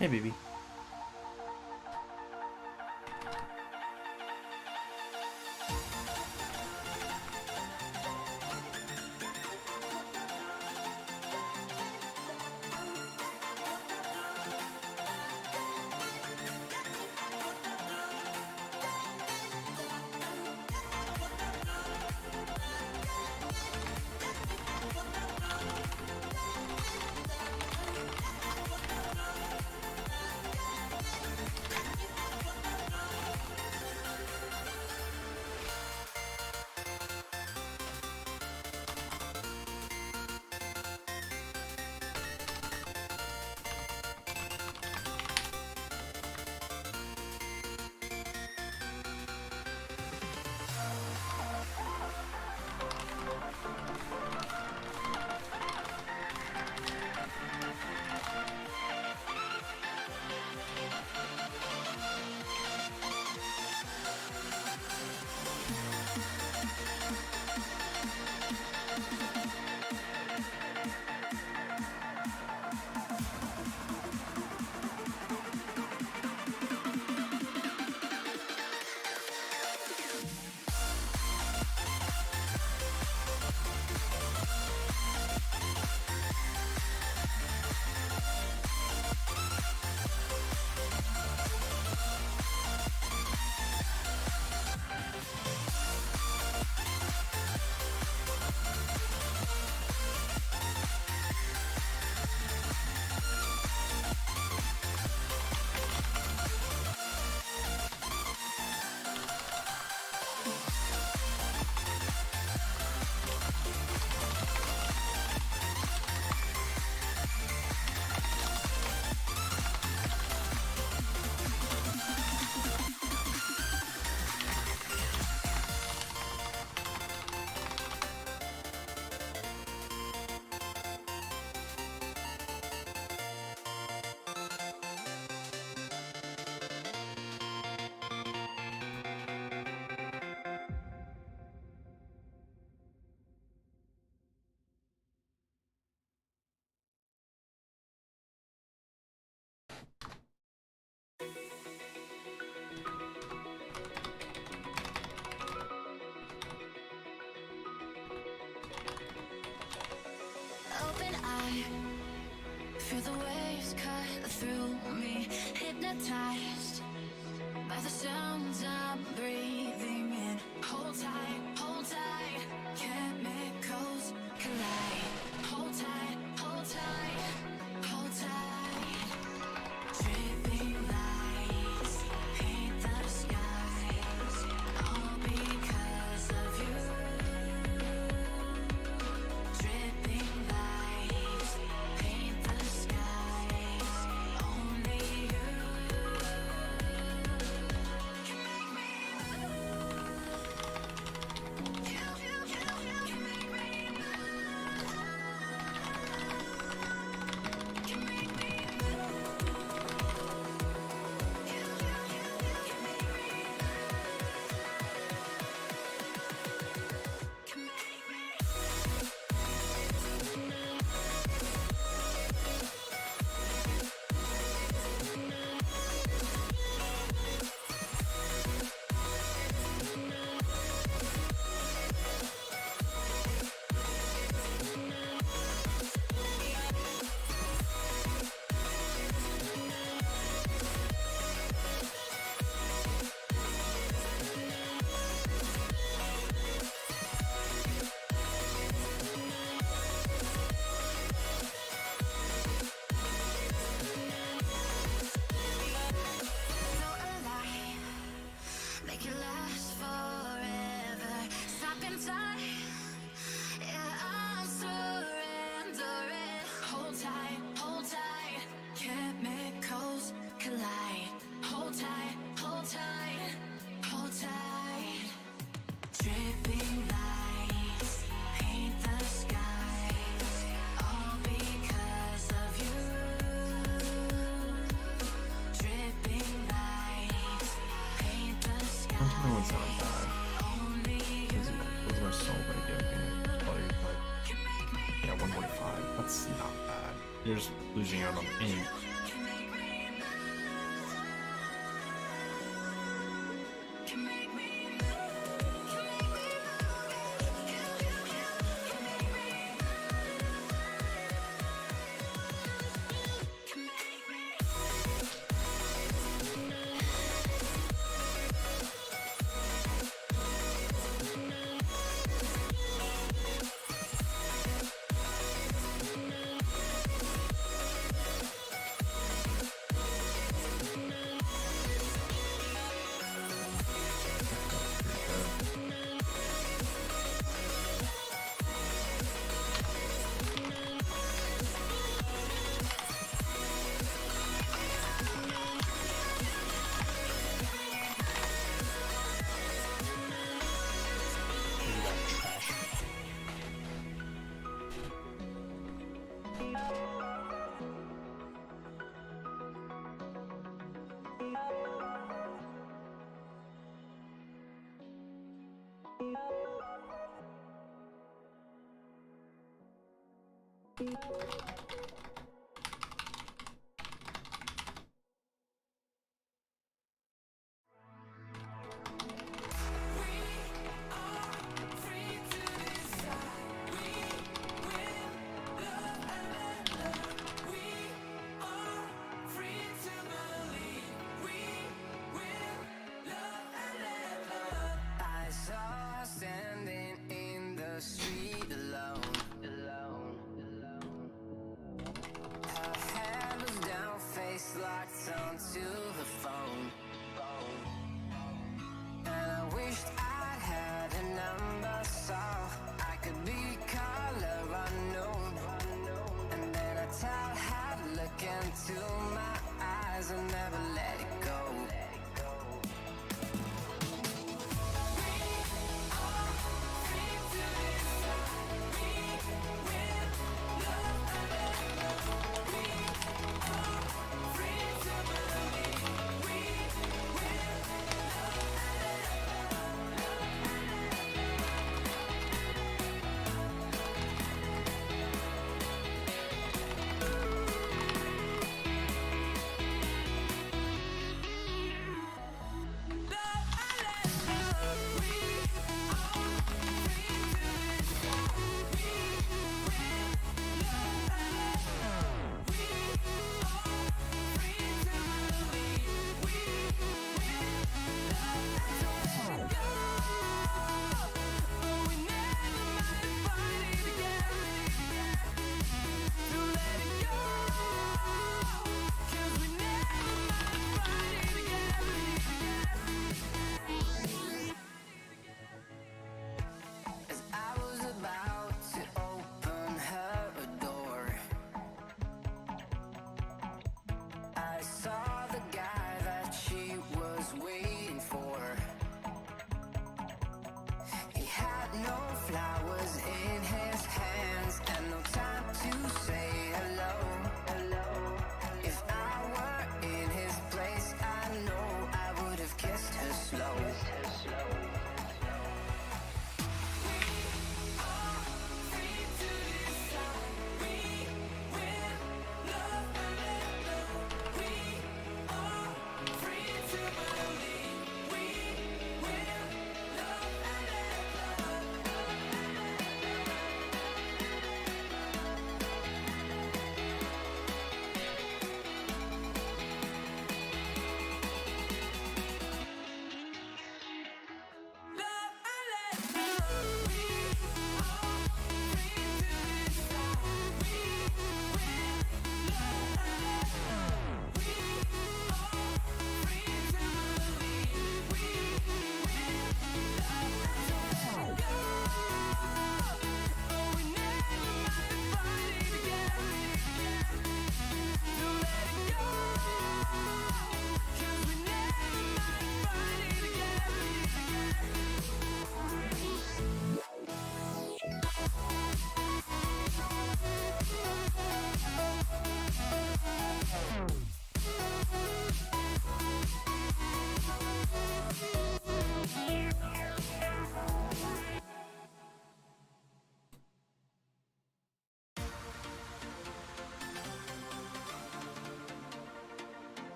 Hey, baby. Open eye, feel the waves cut through me, hypnotized by the sounds I'm breathing in. Hold tight, chemicals collide. Hold tight, hold tight, hold tight. Dripping lights paint the skies, all because of you. Dripping lights paint the skies, only you can make me move. You can make me move. Can make me move. Can make me. Feel alive, make it last forever. Stop in time, yeah, I'm surrendering. Hold tight, chemicals collide. Hold tight, hold tight, hold tight. Dripping lights paint the skies, all because of you. Dripping lights paint the skies, No, it's not bad. only you Those are so many good games. can make me. Yeah, 145. That's not bad. You're just losing out on ink. Can make me I saw her standing in the street alone, alone, alone.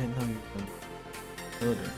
didn't know you could build it.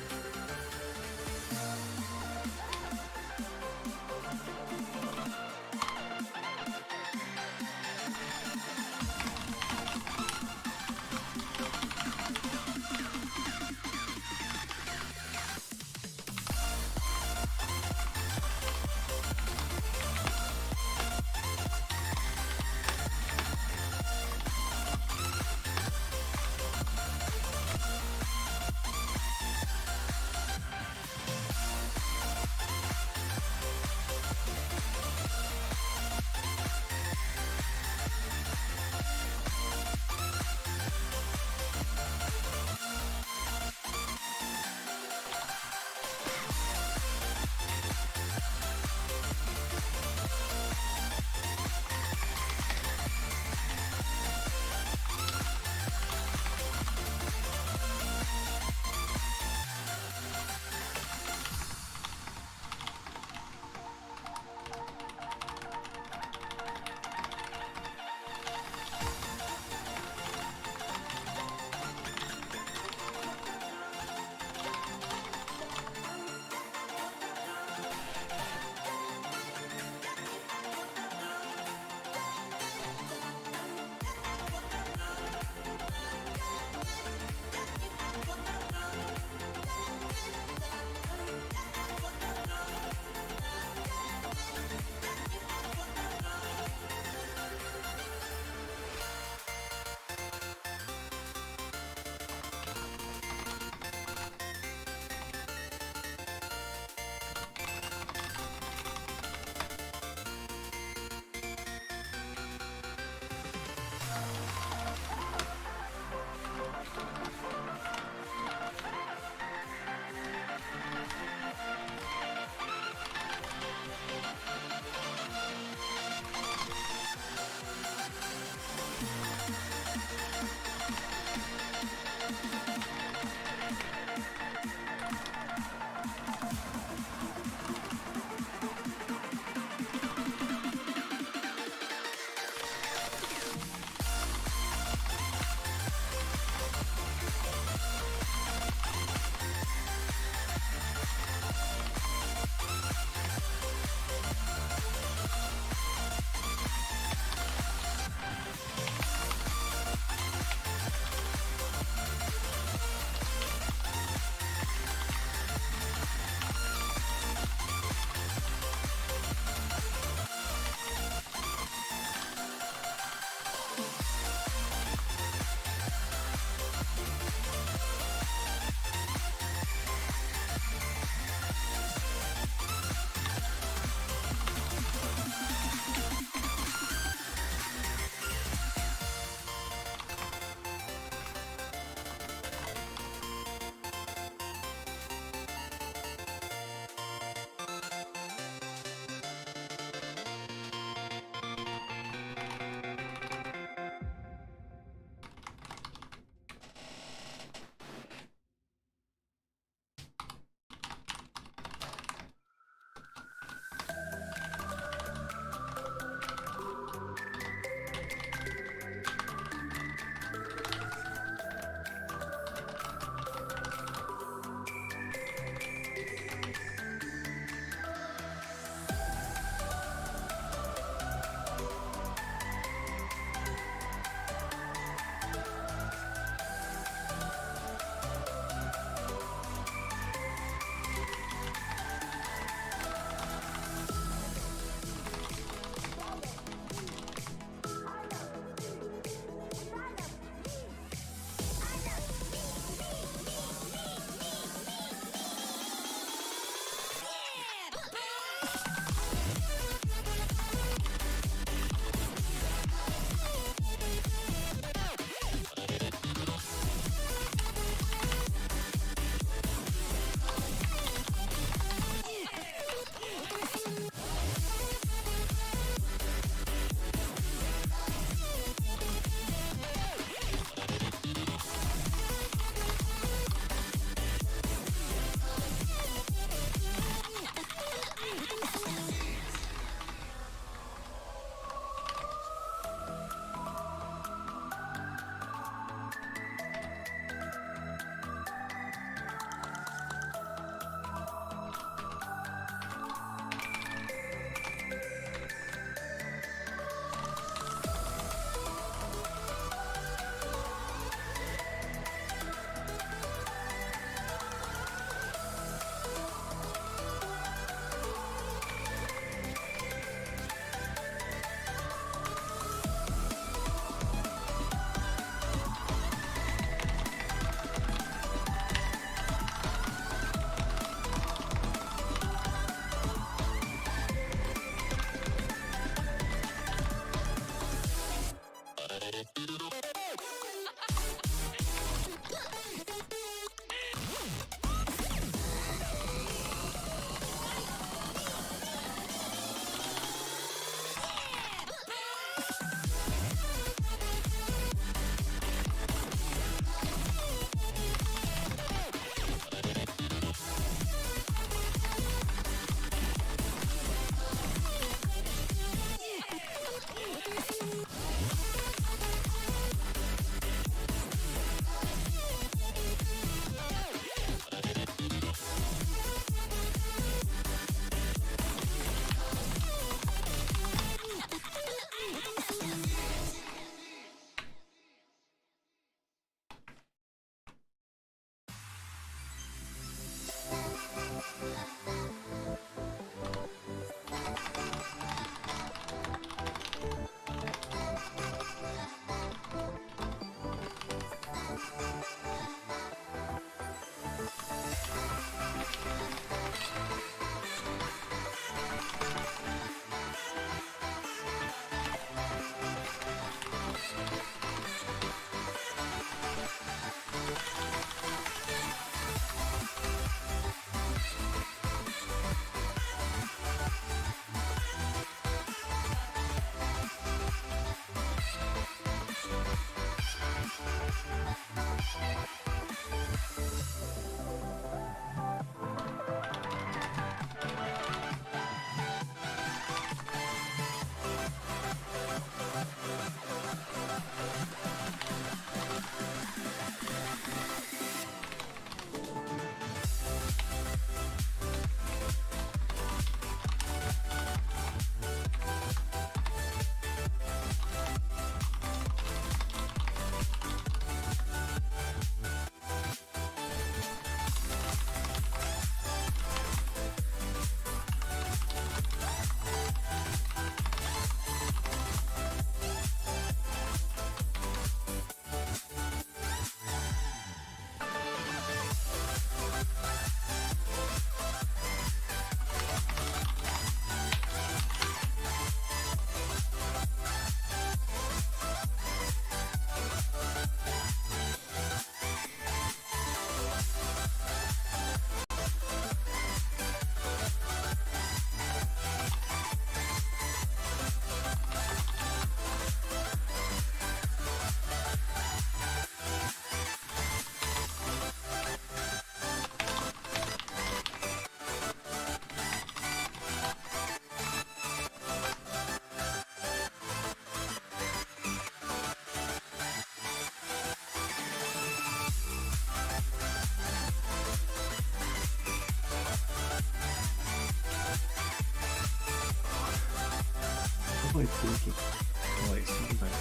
am I thinking? Oh, wait, something like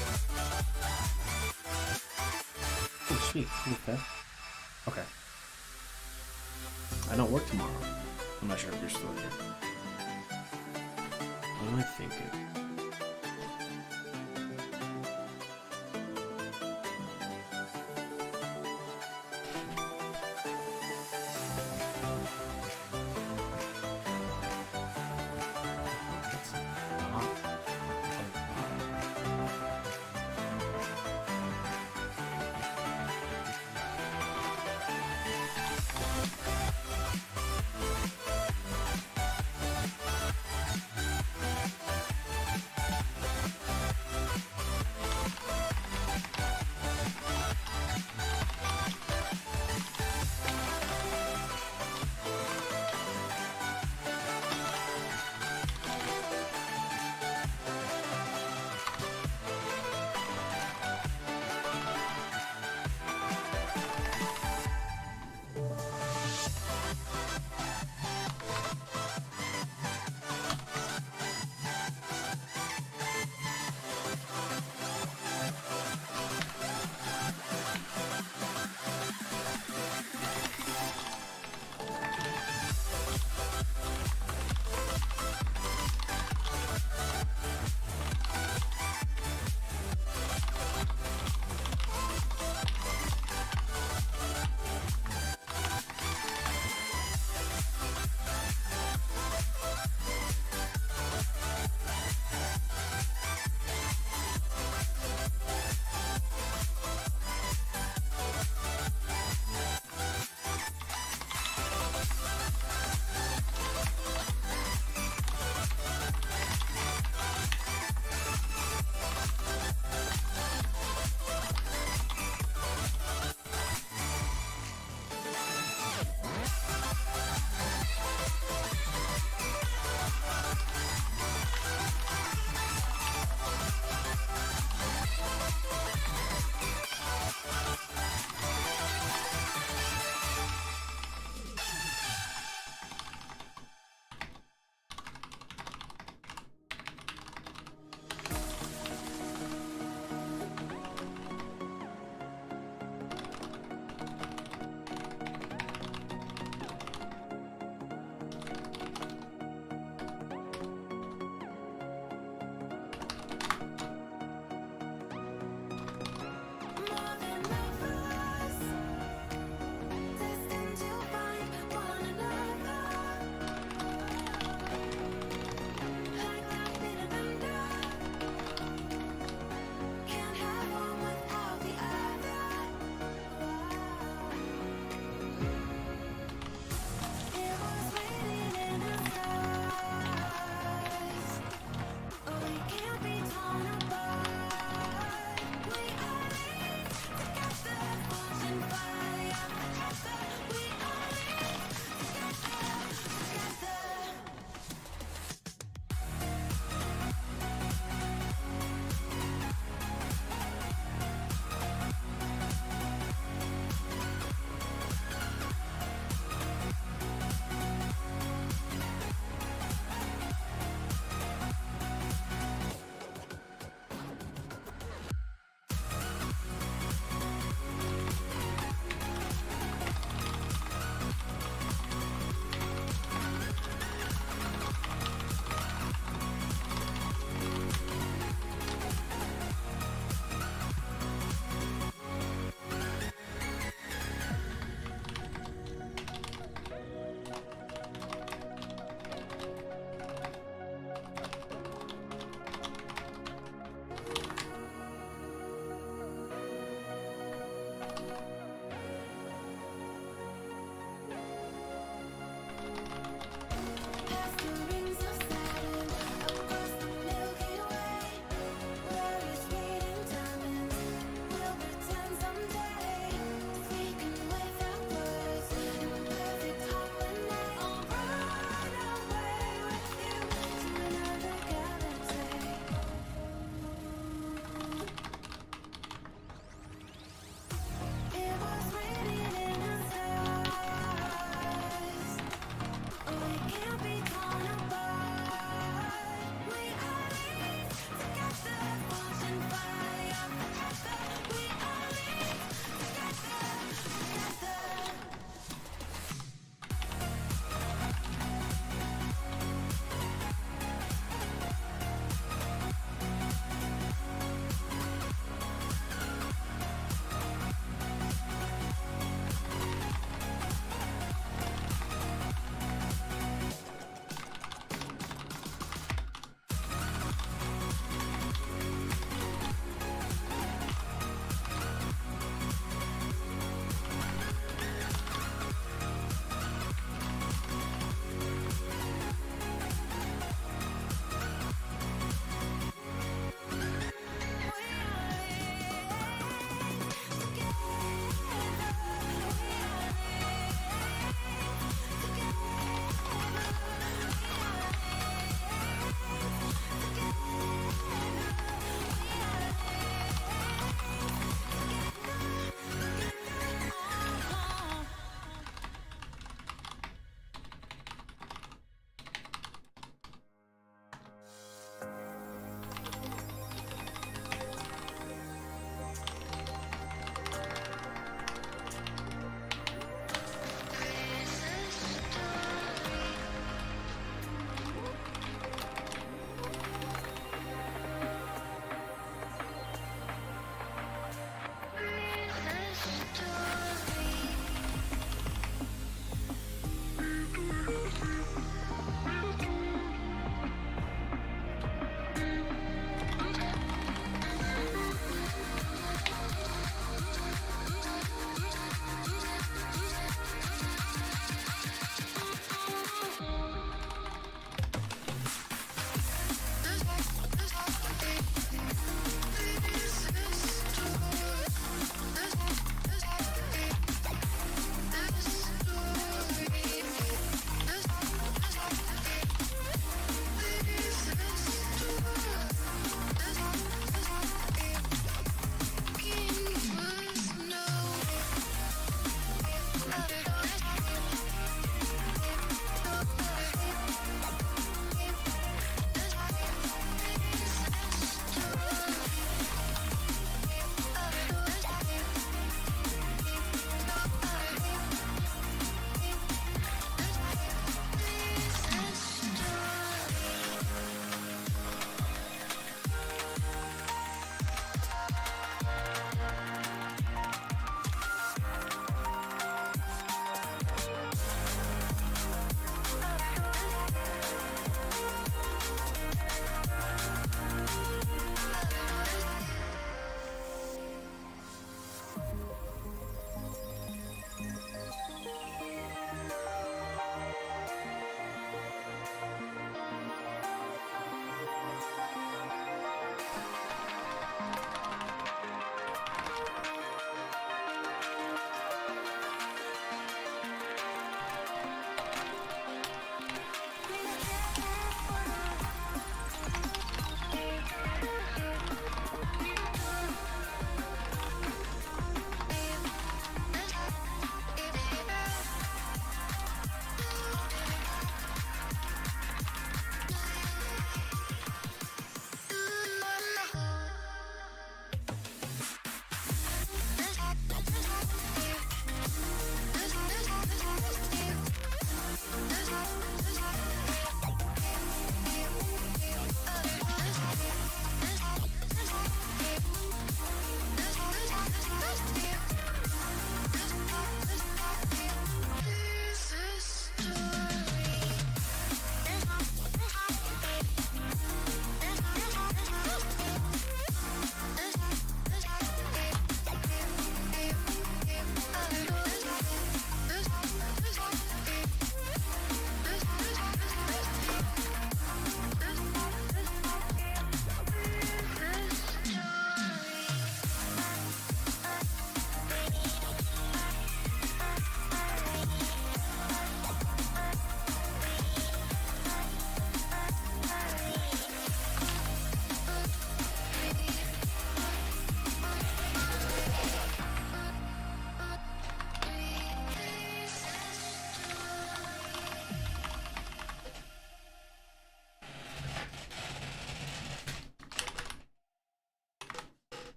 oh, sweet. Okay. Okay. I don't work tomorrow. I'm not sure if you're still here. What am I thinking?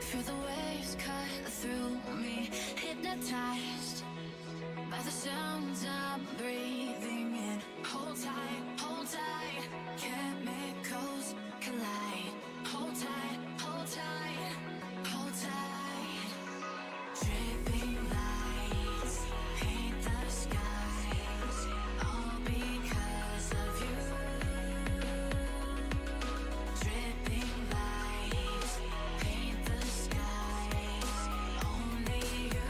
Feel the waves cut through me, hypnotized by the sounds I'm breathing in. Hold tight, chemicals collide. Hold tight, hold tight, hold tight. Dripping lights paint the skies, all because of you. Dripping lights paint the skies, only you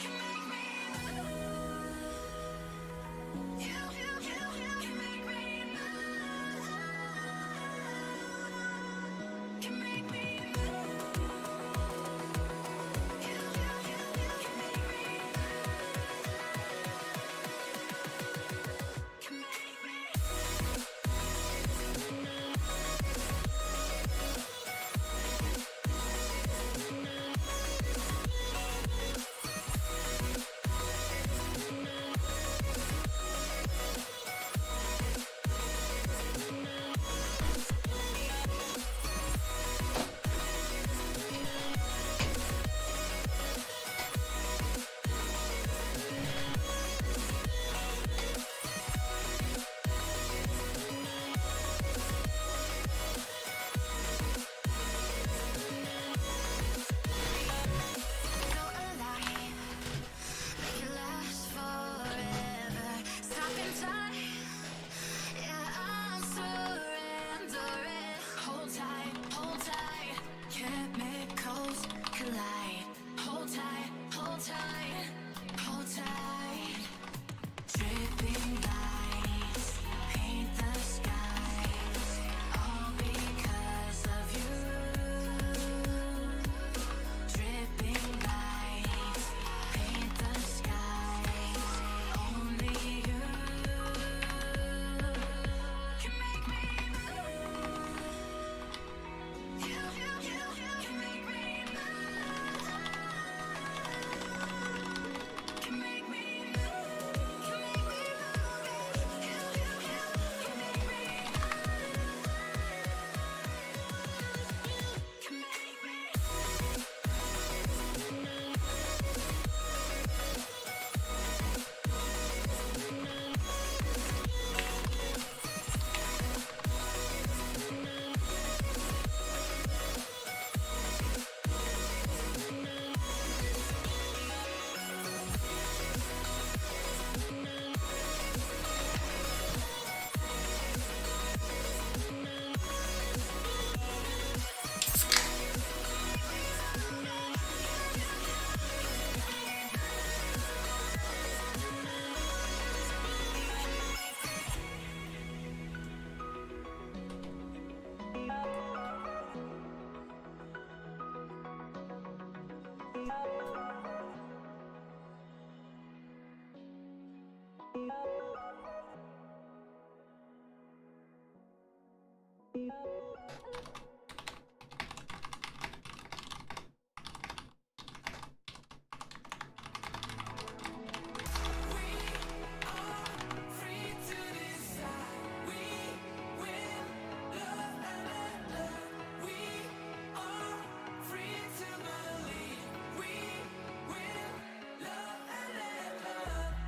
can make me move. You can make me move. Can make me move. You can make me move. Can make me. Go alive, make it last forever. Stop in time, yeah, I'm surrendering. Hold tight, chemicals collide. Hold tight, hold tight, hold tight. Dripping lights paint the skies, all because of you. Dripping lights paint the skies, only you can make me move. You can make me move. Can make me move. Can make me move. You can make me move. Can make me.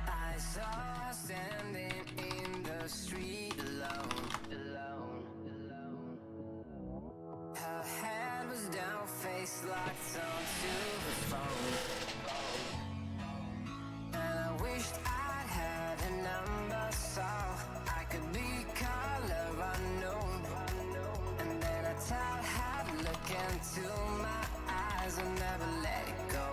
I saw her standing in the street alone. Her head was down, face locked onto the phone. And I wished I'd had a number so I could be color unknown. And then I tell her to look into my eyes and never let it go.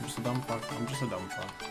just a dumb fuck. I'm just a dumb fuck.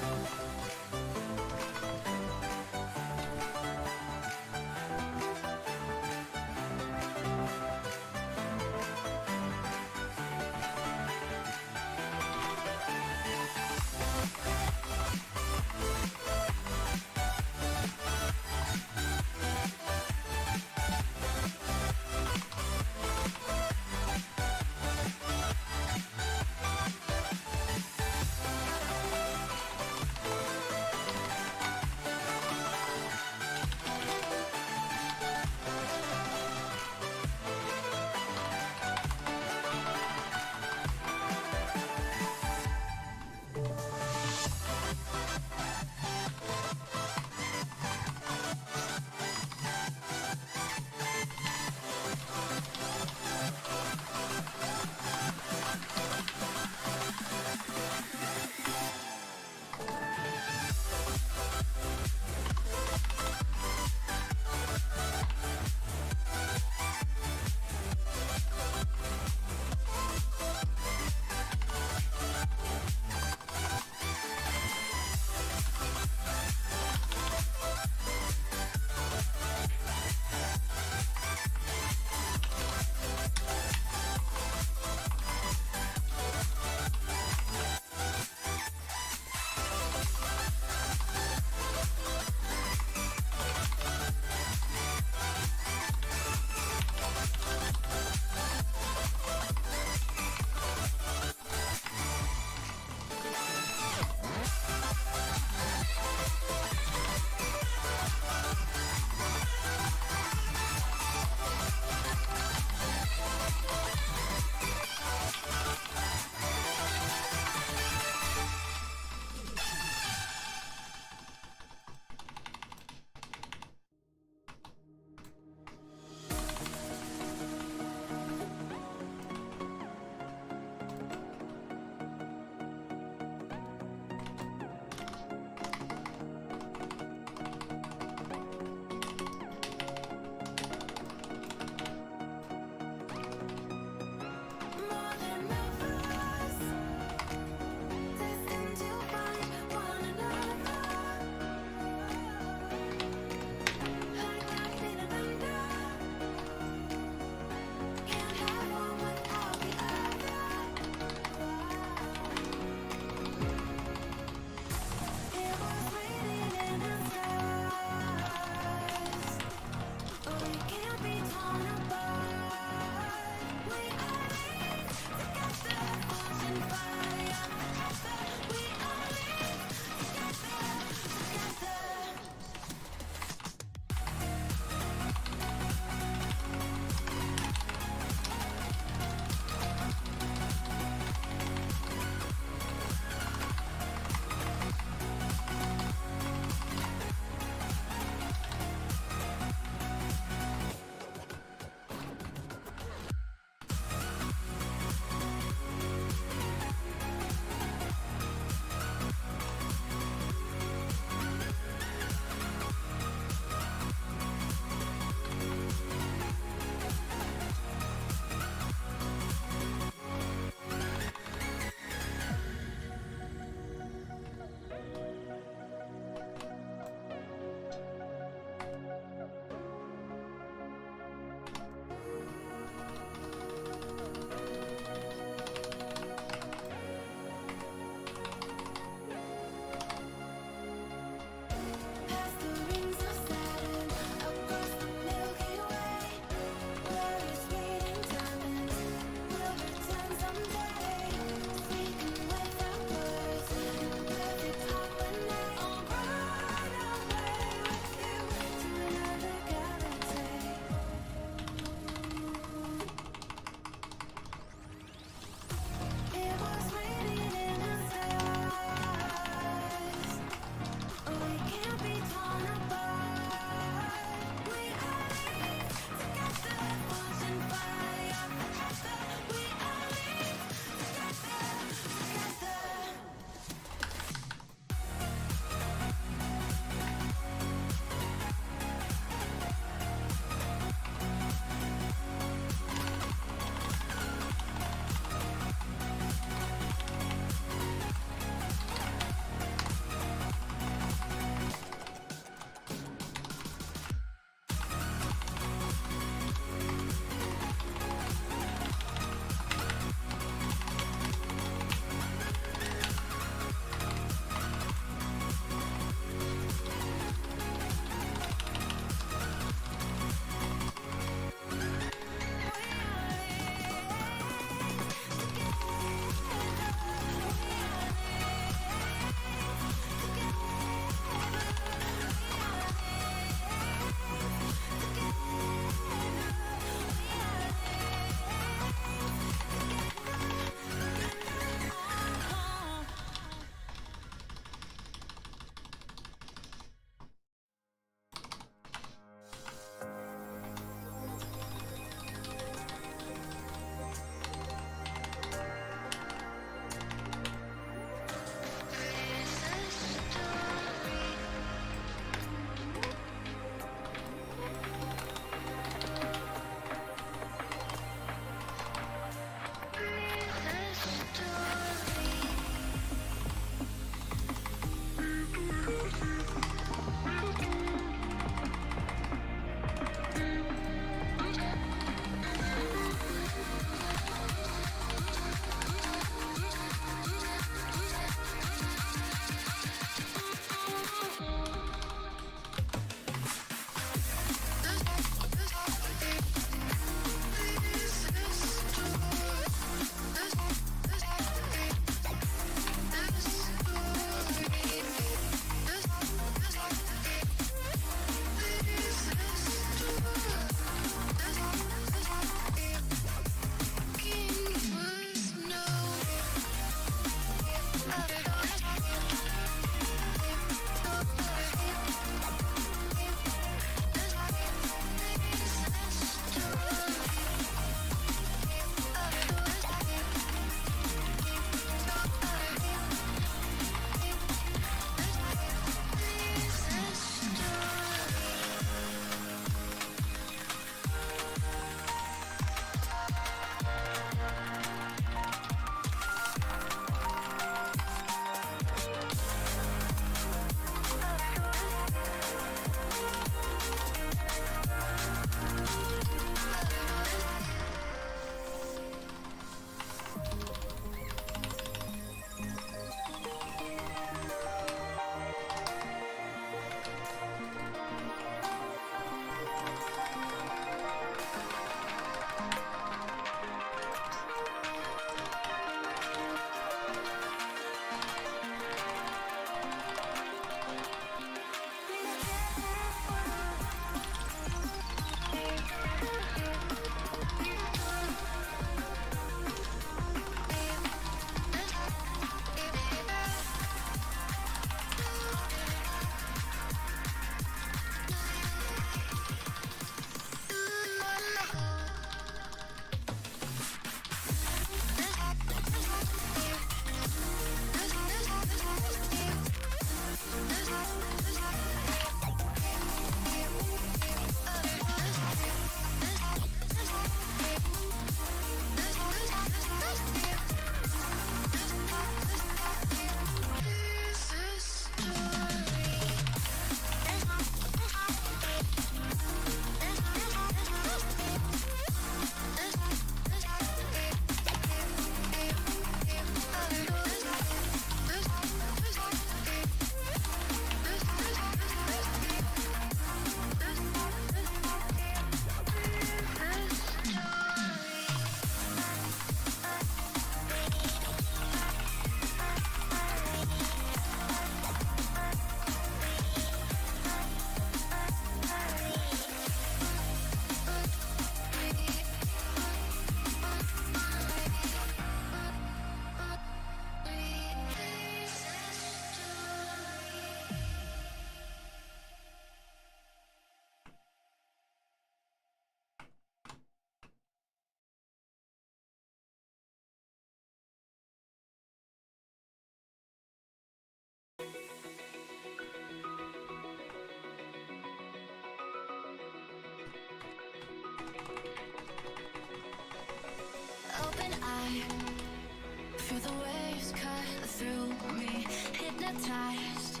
hypnotized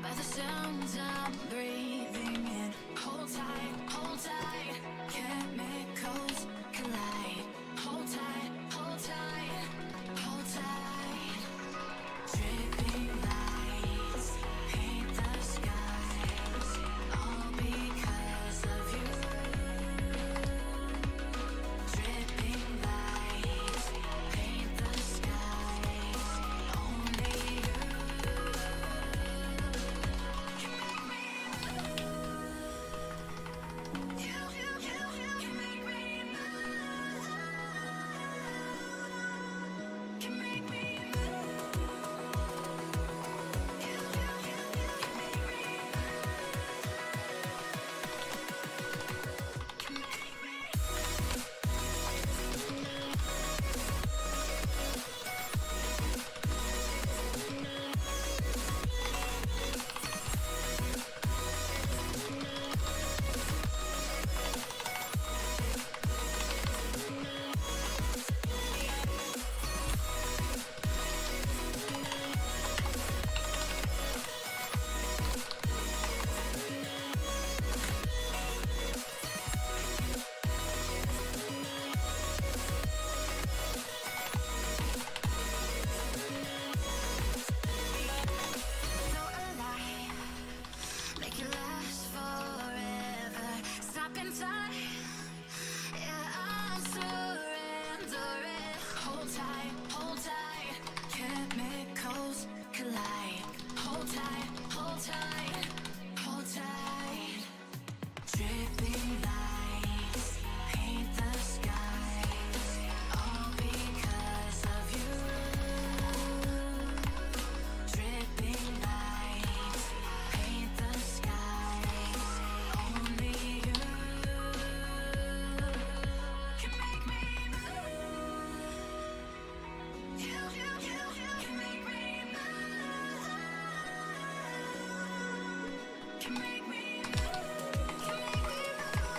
by the sounds I'm breathing in. Hold tight, chemicals collide. Hold tight, hold tight, hold tight. Dripping lights paint the skies, all because of you. Dripping lights paint the skies, only you can make me move. You can make me move. Can make me move. You can make me so alive, make it last forever. Stop in time, yeah, I'm surrendering. Hold tight, chemicals collide. Hold tight, hold tight, hold tight. Dripping lights paint the skies, all because of you. Dripping lights paint the skies, only you can make me move. You can make me move. Can make me move. Can make me move.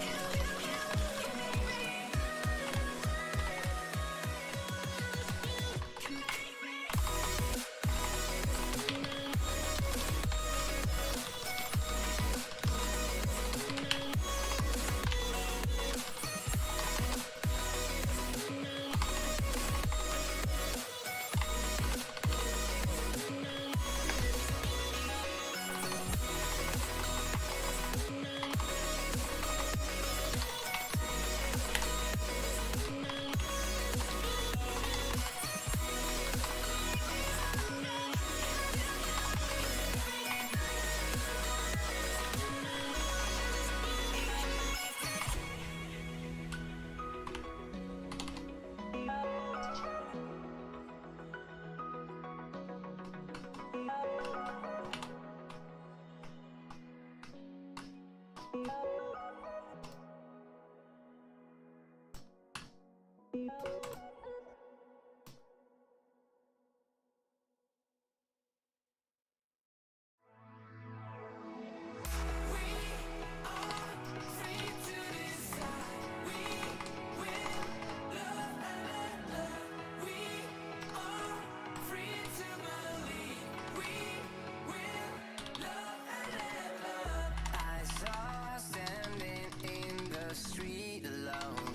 You can make me move. Can make me. I saw standing in the street alone.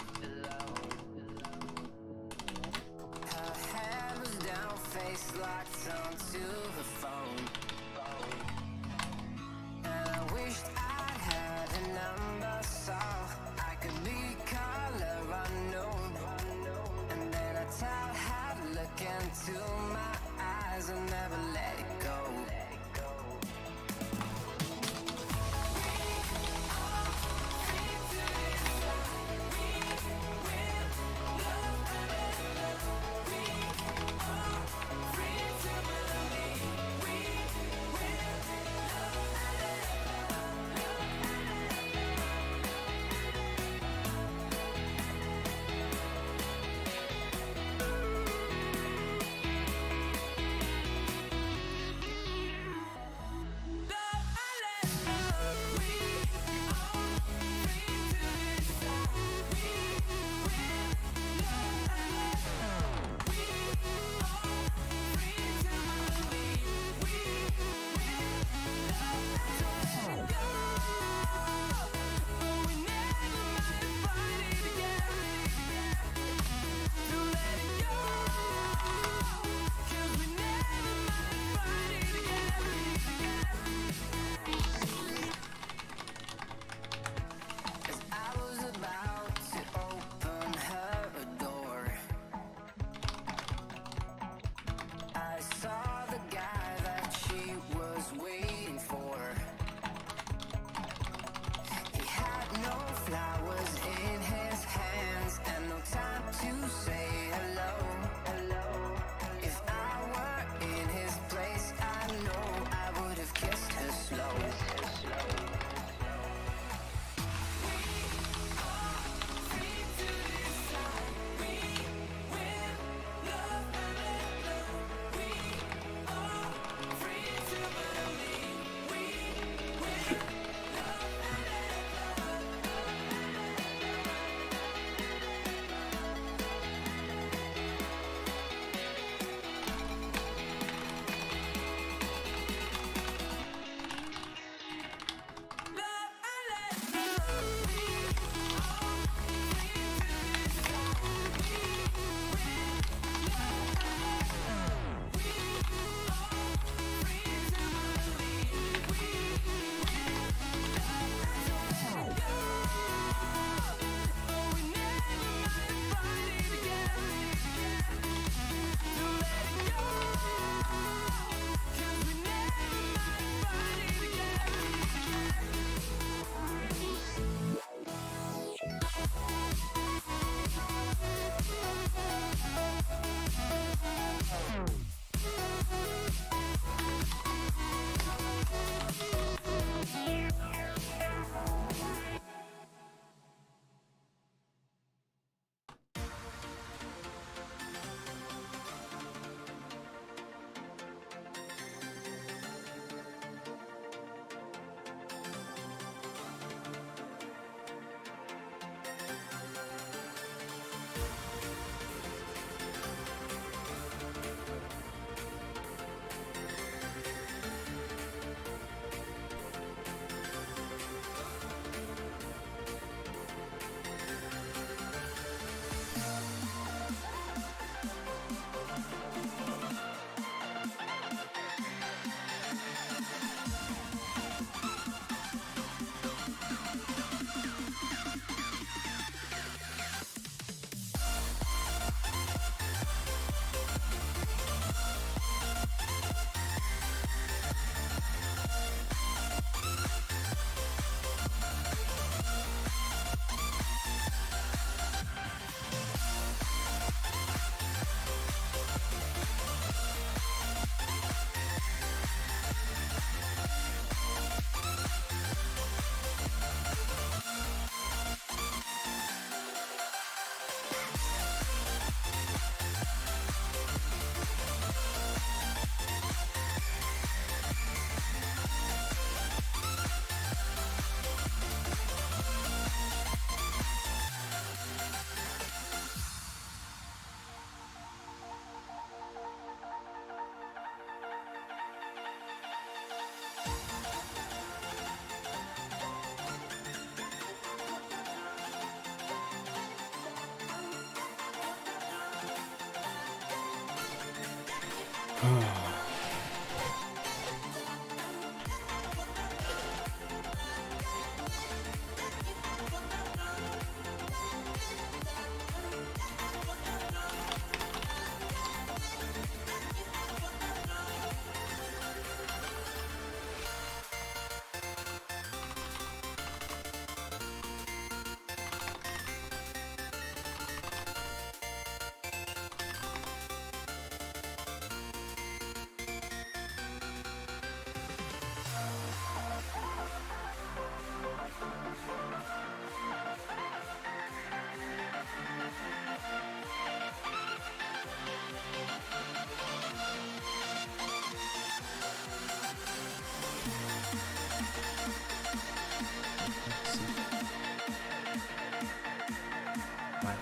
My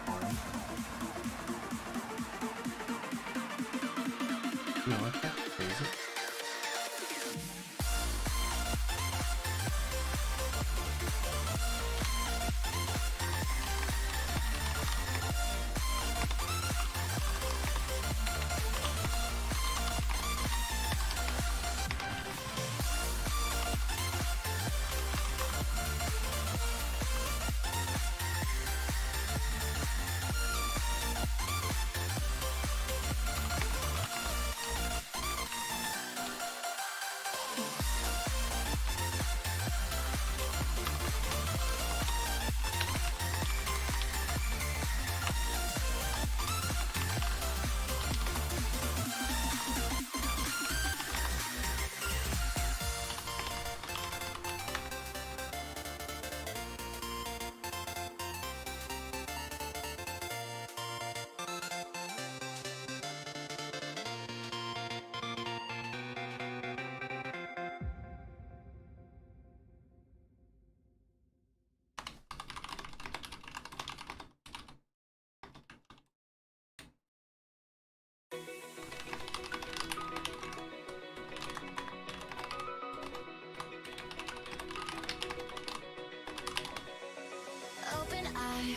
arm. You know what? That's crazy. Open eye,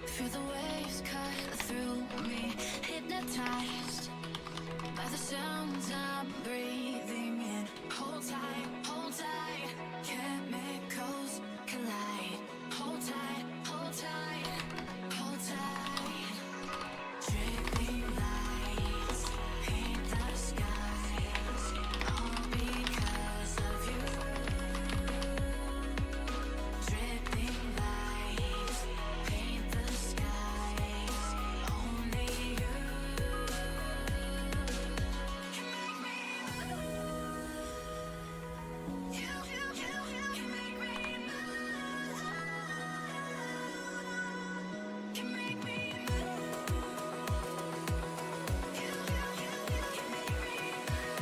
feel the waves cut through me, hypnotized by the sounds I'm breathing in. Hold tight, chemicals collide. Hold tight, hold tight, hold tight. Dripping lights paint the skies, all because of you. Dripping lights paint the skies, only you can make me move. You can make me move. Can make me move. You can make me move.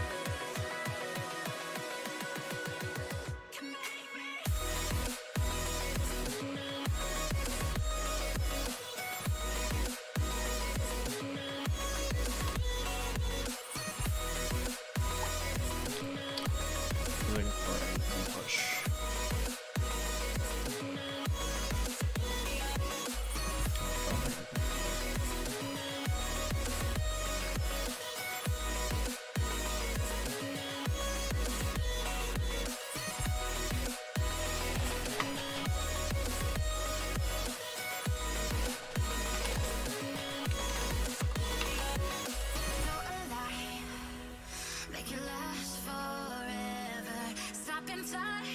Can make me. Looking for a push. Make it last forever. Stop in time.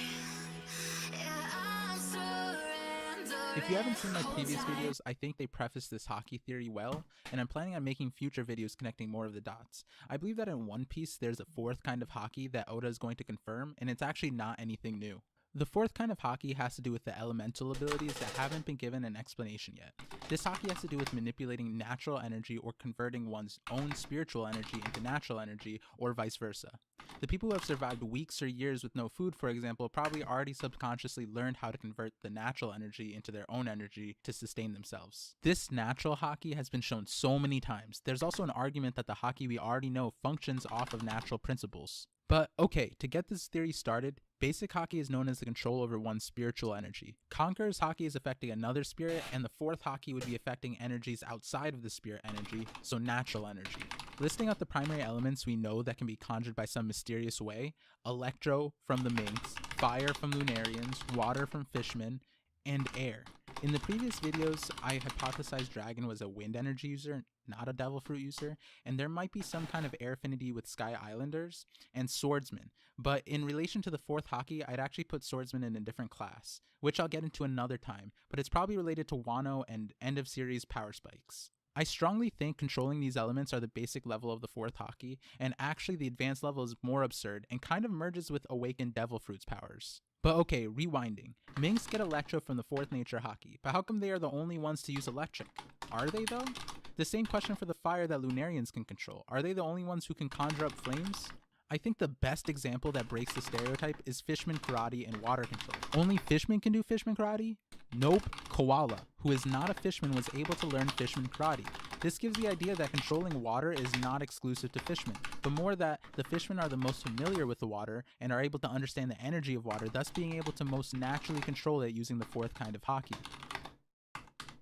Yeah, I'm surrendering. If you haven't seen my Hold previous tight. videos, I think they preface this hockey theory well, and I'm planning on making future videos connecting more of the dots. I believe that in One Piece there's a fourth kind of hockey that Oda is going to confirm, and it's actually not anything new. The fourth kind of hockey has to do with the elemental abilities that haven't been given an explanation yet. This hockey has to do with manipulating natural energy or converting one's own spiritual energy into natural energy, or vice versa. The people who have survived weeks or years with no food, for example, probably already subconsciously learned how to convert the natural energy into their own energy to sustain themselves. This natural hockey has been shown so many times. There's also an argument that the hockey we already know functions off of natural principles. But okay, to get this theory started, basic hockey is known as the control over one's spiritual energy. Conqueror's hockey is affecting another spirit, and the fourth hockey would be affecting energies outside of the spirit energy, so natural energy. Listing out the primary elements we know that can be conjured by some mysterious way: electro from the Minks, fire from Lunarians, water from Fishmen, and air. In the previous videos, I hypothesized Dragon was a wind energy user, not a Devil Fruit user, and there might be some kind of air affinity with Sky Islanders and Swordsman, but in relation to the 4th Haki, I'd actually put Swordsman in a different class, which I'll get into another time, but it's probably related to Wano and end of series power spikes. I strongly think controlling these elements are the basic level of the 4th Haki, and actually the advanced level is more absurd and kind of merges with Awakened Devil Fruit's powers. But okay, rewinding. Minks get Electro from the 4th Nature Haki, but how come they are the only ones to use Electric? Are they though? The same question for the fire that Lunarians can control. Are they the only ones who can conjure up flames? I think the best example that breaks the stereotype is Fishman Karate and water control. Only Fishmen can do Fishman Karate? Nope, Koala, who is not a Fishman, was able to learn Fishman Karate. This gives the idea that controlling water is not exclusive to Fishmen, but more that the Fishmen are the most familiar with the water and are able to understand the energy of water, thus being able to most naturally control it using the 4th kind of Haki.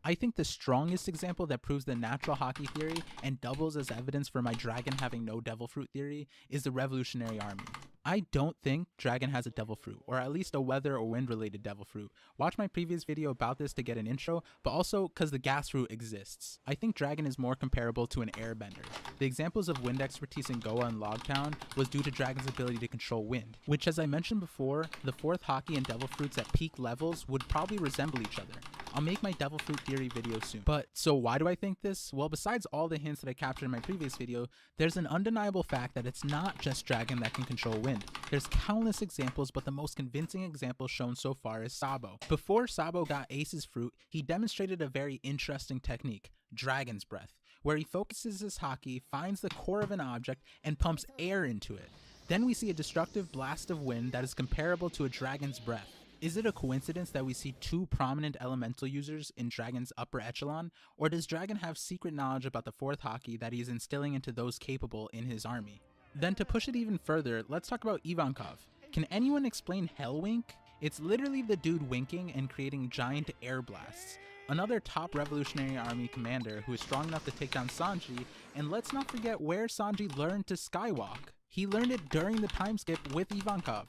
I think the strongest example that proves the natural Haki theory and doubles as evidence for my Dragon having no Devil Fruit theory is the Revolutionary Army. I don't think Dragon has a Devil Fruit, or at least a weather or wind related Devil Fruit. Watch my previous video about this to get an intro, but also because the Gas Fruit exists. I think Dragon is more comparable to an airbender. The examples of wind expertise in Goa and Logtown was due to Dragon's ability to control wind, which, as I mentioned before, the 4th Haki and Devil Fruits at peak levels would probably resemble each other. I'll make my Devil Fruit theory video soon. But so why do I think this? Well, besides all the hints that I captured in my previous video, there's an undeniable fact that it's not just Dragon that can control wind. There's countless examples, but the most convincing example shown so far is Sabo. Before Sabo got Ace's fruit, he demonstrated a very interesting technique, Dragon's Breath, where he focuses his Haki, finds the core of an object, and pumps air into it. Then we see a destructive blast of wind that is comparable to a dragon's breath. Is it a coincidence that we see two prominent elemental users in Dragon's upper echelon, or does Dragon have secret knowledge about the 4th Haki that he is instilling into those capable in his army? Then to push it even further, let's talk about Ivankov. Can anyone explain Hellwink? It's literally the dude winking and creating giant air blasts. Another top Revolutionary Army commander who is strong enough to take down Sanji, and let's not forget where Sanji learned to skywalk. He learned it during the time skip with Ivankov.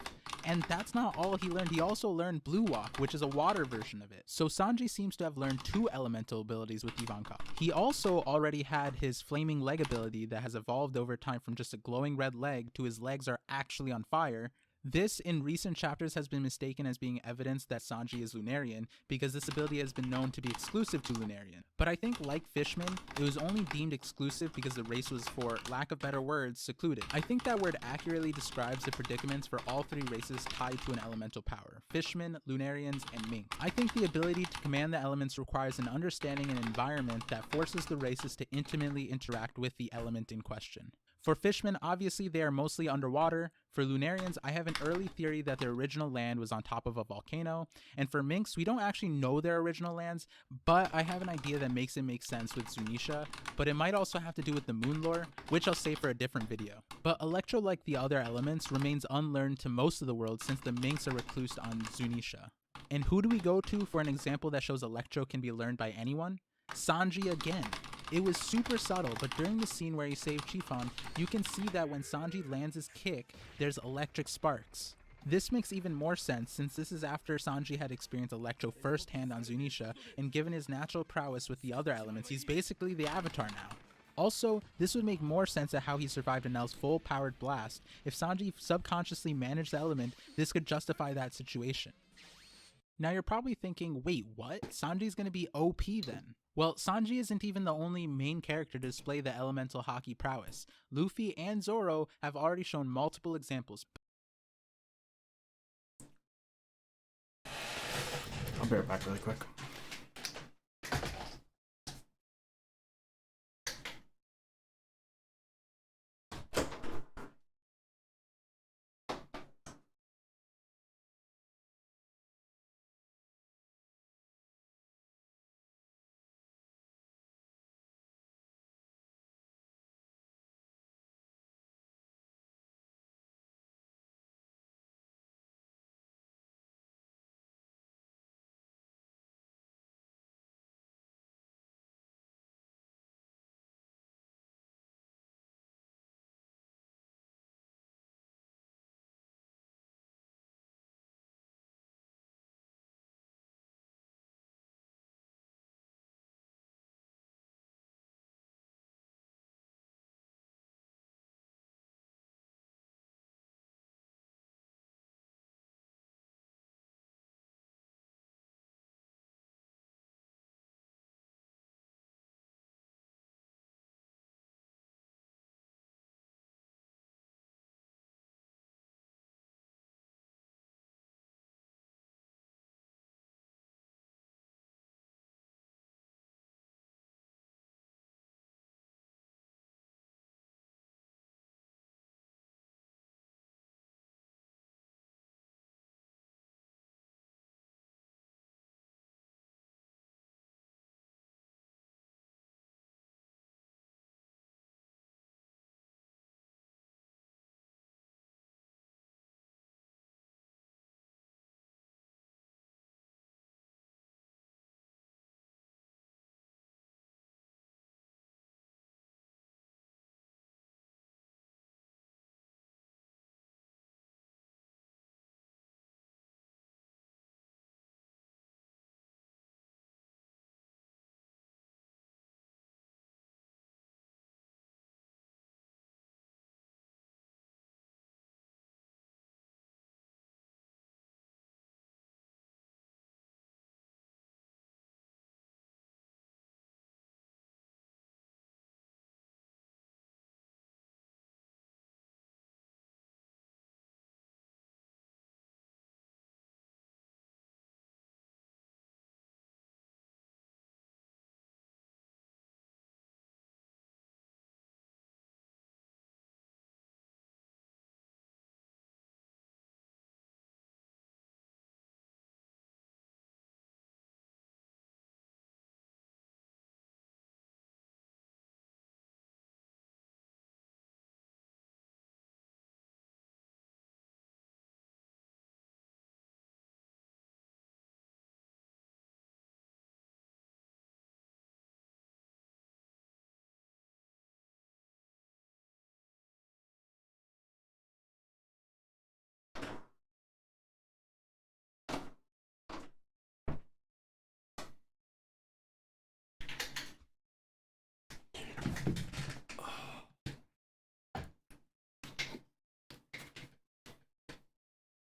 And that's not all he learned, he also learned Blue Walk, which is a water version of it. So Sanji seems to have learned 2 elemental abilities with Ivankov. He also already had his flaming leg ability that has evolved over time from just a glowing red leg to his legs are actually on fire. This, in recent chapters, has been mistaken as being evidence that Sanji is Lunarian, because this ability has been known to be exclusive to Lunarian. But I think, like Fishman, it was only deemed exclusive because the race was, for lack of better words, secluded. I think that word accurately describes the predicaments for all 3 races tied to an elemental power: Fishmen, Lunarians, and Mink. I think the ability to command the elements requires an understanding and environment that forces the races to intimately interact with the element in question. For Fishmen, obviously they are mostly underwater. For Lunarians, I have an early theory that their original land was on top of a volcano. And for Minks, we don't actually know their original lands, but I have an idea that makes it make sense with Zunisha, but it might also have to do with the moon lore, which I'll save for a different video. But Electro, like the other elements, remains unlearned to most of the world since the Minks are reclused on Zunisha. And who do we go to for an example that shows Electro can be learned by anyone? Sanji again. It was super subtle, but during the scene where he saved Chiffon, you can see that when Sanji lands his kick, there's electric sparks. This makes even more sense since this is after Sanji had experienced Electro firsthand on Zunisha, and given his natural prowess with the other elements, he's basically the Avatar now. Also, this would make more sense at how he survived Enel's full-powered blast. If Sanji subconsciously managed the element, this could justify that situation. Now you're probably thinking, wait, what? Sanji's gonna be OP then? Well, Sanji isn't even the only main character to display the elemental Haki prowess. Luffy and Zoro have already shown multiple examples. I'll be right back really quick.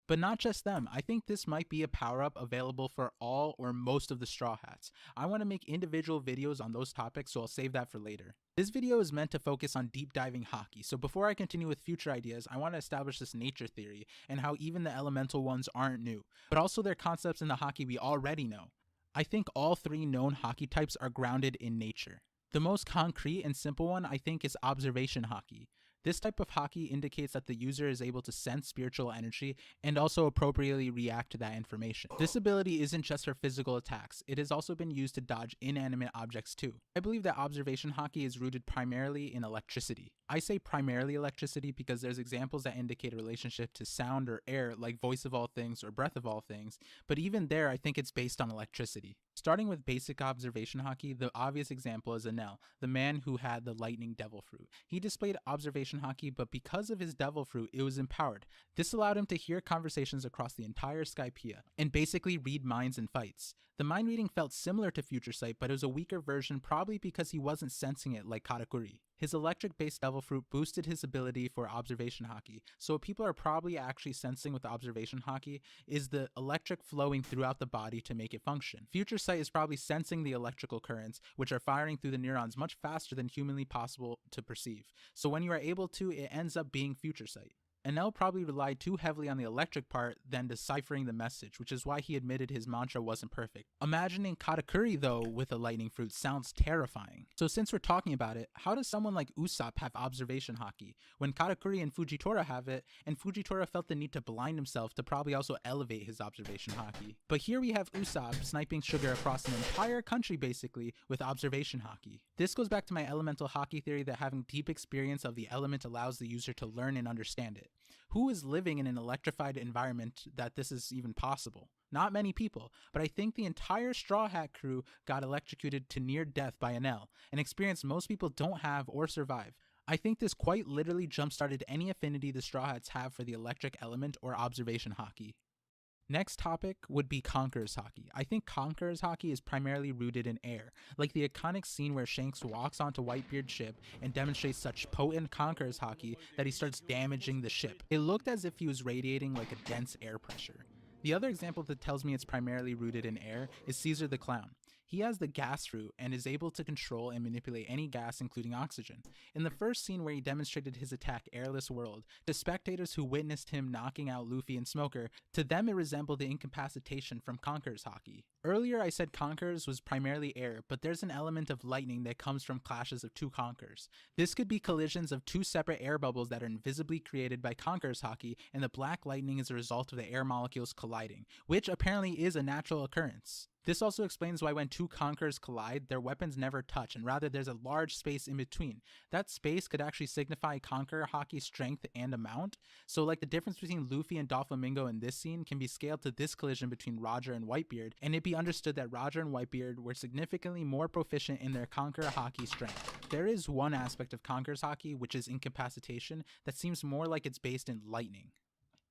But not just them, I think this might be a power-up available for all or most of the Straw Hats. I want to make individual videos on those topics, so I'll save that for later. This video is meant to focus on deep diving Haki, so before I continue with future ideas, I want to establish this nature theory and how even the elemental ones aren't new, but also their concepts in the Haki we already know. I think all 3 known Haki types are grounded in nature. The most concrete and simple one I think is observation Haki. This type of Haki indicates that the user is able to sense spiritual energy and also appropriately react to that information. This ability isn't just for physical attacks, it has also been used to dodge inanimate objects too. I believe that observation Haki is rooted primarily in electricity. I say primarily electricity because there's examples that indicate a relationship to sound or air like voice of all things or breath of all things, but even there I think it's based on electricity. Starting with basic observation Haki, the obvious example is Enel, the man who had the lightning devil fruit. He displayed observation Haki, but because of his devil fruit, it was empowered. This allowed him to hear conversations across the entire Skypiea, and basically read minds in fights. The mind reading felt similar to Future Sight, but it was a weaker version probably because he wasn't sensing it like Katakuri. His electric-based devil fruit boosted his ability for observation Haki, so what people are probably actually sensing with observation Haki is the electric flowing throughout the body to make it function. Future Sight is probably sensing the electrical currents, which are firing through the neurons much faster than humanly possible to perceive. So when you are able to, it ends up being Future Sight. Enel probably relied too heavily on the electric part than deciphering the message, which is why he admitted his mantra wasn't perfect. Imagining Katakuri though with a lightning fruit sounds terrifying. So since we're talking about it, how does someone like Usopp have observation Haki, when Katakuri and Fujitora have it, and Fujitora felt the need to blind himself to probably also elevate his observation Haki? But here we have Usopp sniping sugar across an entire country basically with observation Haki. This goes back to my elemental Haki theory that having deep experience of the element allows the user to learn and understand it. Who is living in an electrified environment that this is even possible? Not many people, but I think the entire Straw Hat crew got electrocuted to near death by Enel, an experience most people don't have or survive. I think this quite literally jump-started any affinity the Straw Hats have for the electric element or observation Haki. Next topic would be Conqueror's Haki. I think Conqueror's Haki is primarily rooted in air, like the iconic scene where Shanks walks onto Whitebeard's ship and demonstrates such potent Conqueror's Haki that he starts damaging the ship. It looked as if he was radiating like a dense air pressure. The other example that tells me it's primarily rooted in air is Caesar the Clown. He has the gas fruit and is able to control and manipulate any gas including oxygen. In the first scene where he demonstrated his attack Airless World, to spectators who witnessed him knocking out Luffy and Smoker, to them it resembled the incapacitation from Conqueror's Haki. Earlier I said Conqueror's was primarily air, but there's an element of lightning that comes from clashes of 2 Conquerors. This could be collisions of 2 separate air bubbles that are invisibly created by Conqueror's Haki, and the black lightning is a result of the air molecules colliding, which apparently is a natural occurrence. This also explains why when 2 Conquerors collide, their weapons never touch, and rather there's a large space in between. That space could actually signify Conqueror Haki's strength and amount, so like the difference between Luffy and Doflamingo in this scene can be scaled to this collision between Roger and Whitebeard, and it be understood that Roger and Whitebeard were significantly more proficient in their Conqueror Haki strength. There is one aspect of Conqueror's Haki, which is incapacitation, that seems more like it's based in lightning.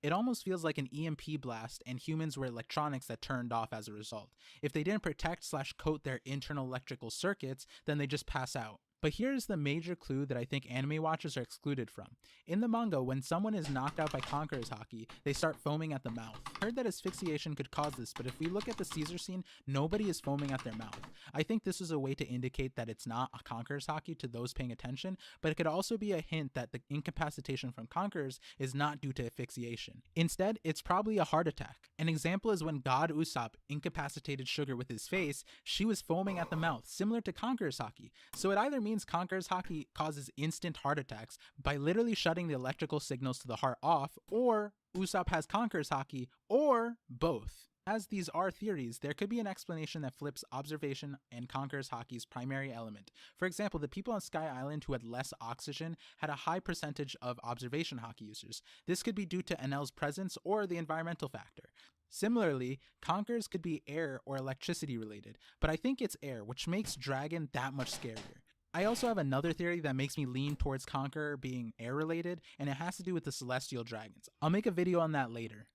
It almost feels like an EMP blast, and humans were electronics that turned off as a result. If they didn't protect/coat their internal electrical circuits, then they just pass out. But here's the major clue that I think anime watchers are excluded from. In the manga, when someone is knocked out by Conqueror's Haki, they start foaming at the mouth. Heard that asphyxiation could cause this, but if we look at the Caesar scene, nobody is foaming at their mouth. I think this is a way to indicate that it's not a Conqueror's Haki to those paying attention, but it could also be a hint that the incapacitation from Conquerors is not due to asphyxiation. Instead, it's probably a heart attack. An example is when God Usopp incapacitated Sugar with his face, she was foaming at the mouth, similar to Conqueror's Haki. So it either means Conqueror's Haki causes instant heart attacks by literally shutting the electrical signals to the heart off, or Usopp has Conqueror's Haki, or both. As these are theories, there could be an explanation that flips observation and Conqueror's Haki's primary element. For example, the people on Sky Island who had less oxygen had a high percentage of observation Haki users. This could be due to Enel's presence or the environmental factor. Similarly, Conquerors could be air or electricity related, but I think it's air, which makes Dragon that much scarier. I also have another theory that makes me lean towards Conqueror being air related, and it has to do with the Celestial Dragons. I'll make a video on that later.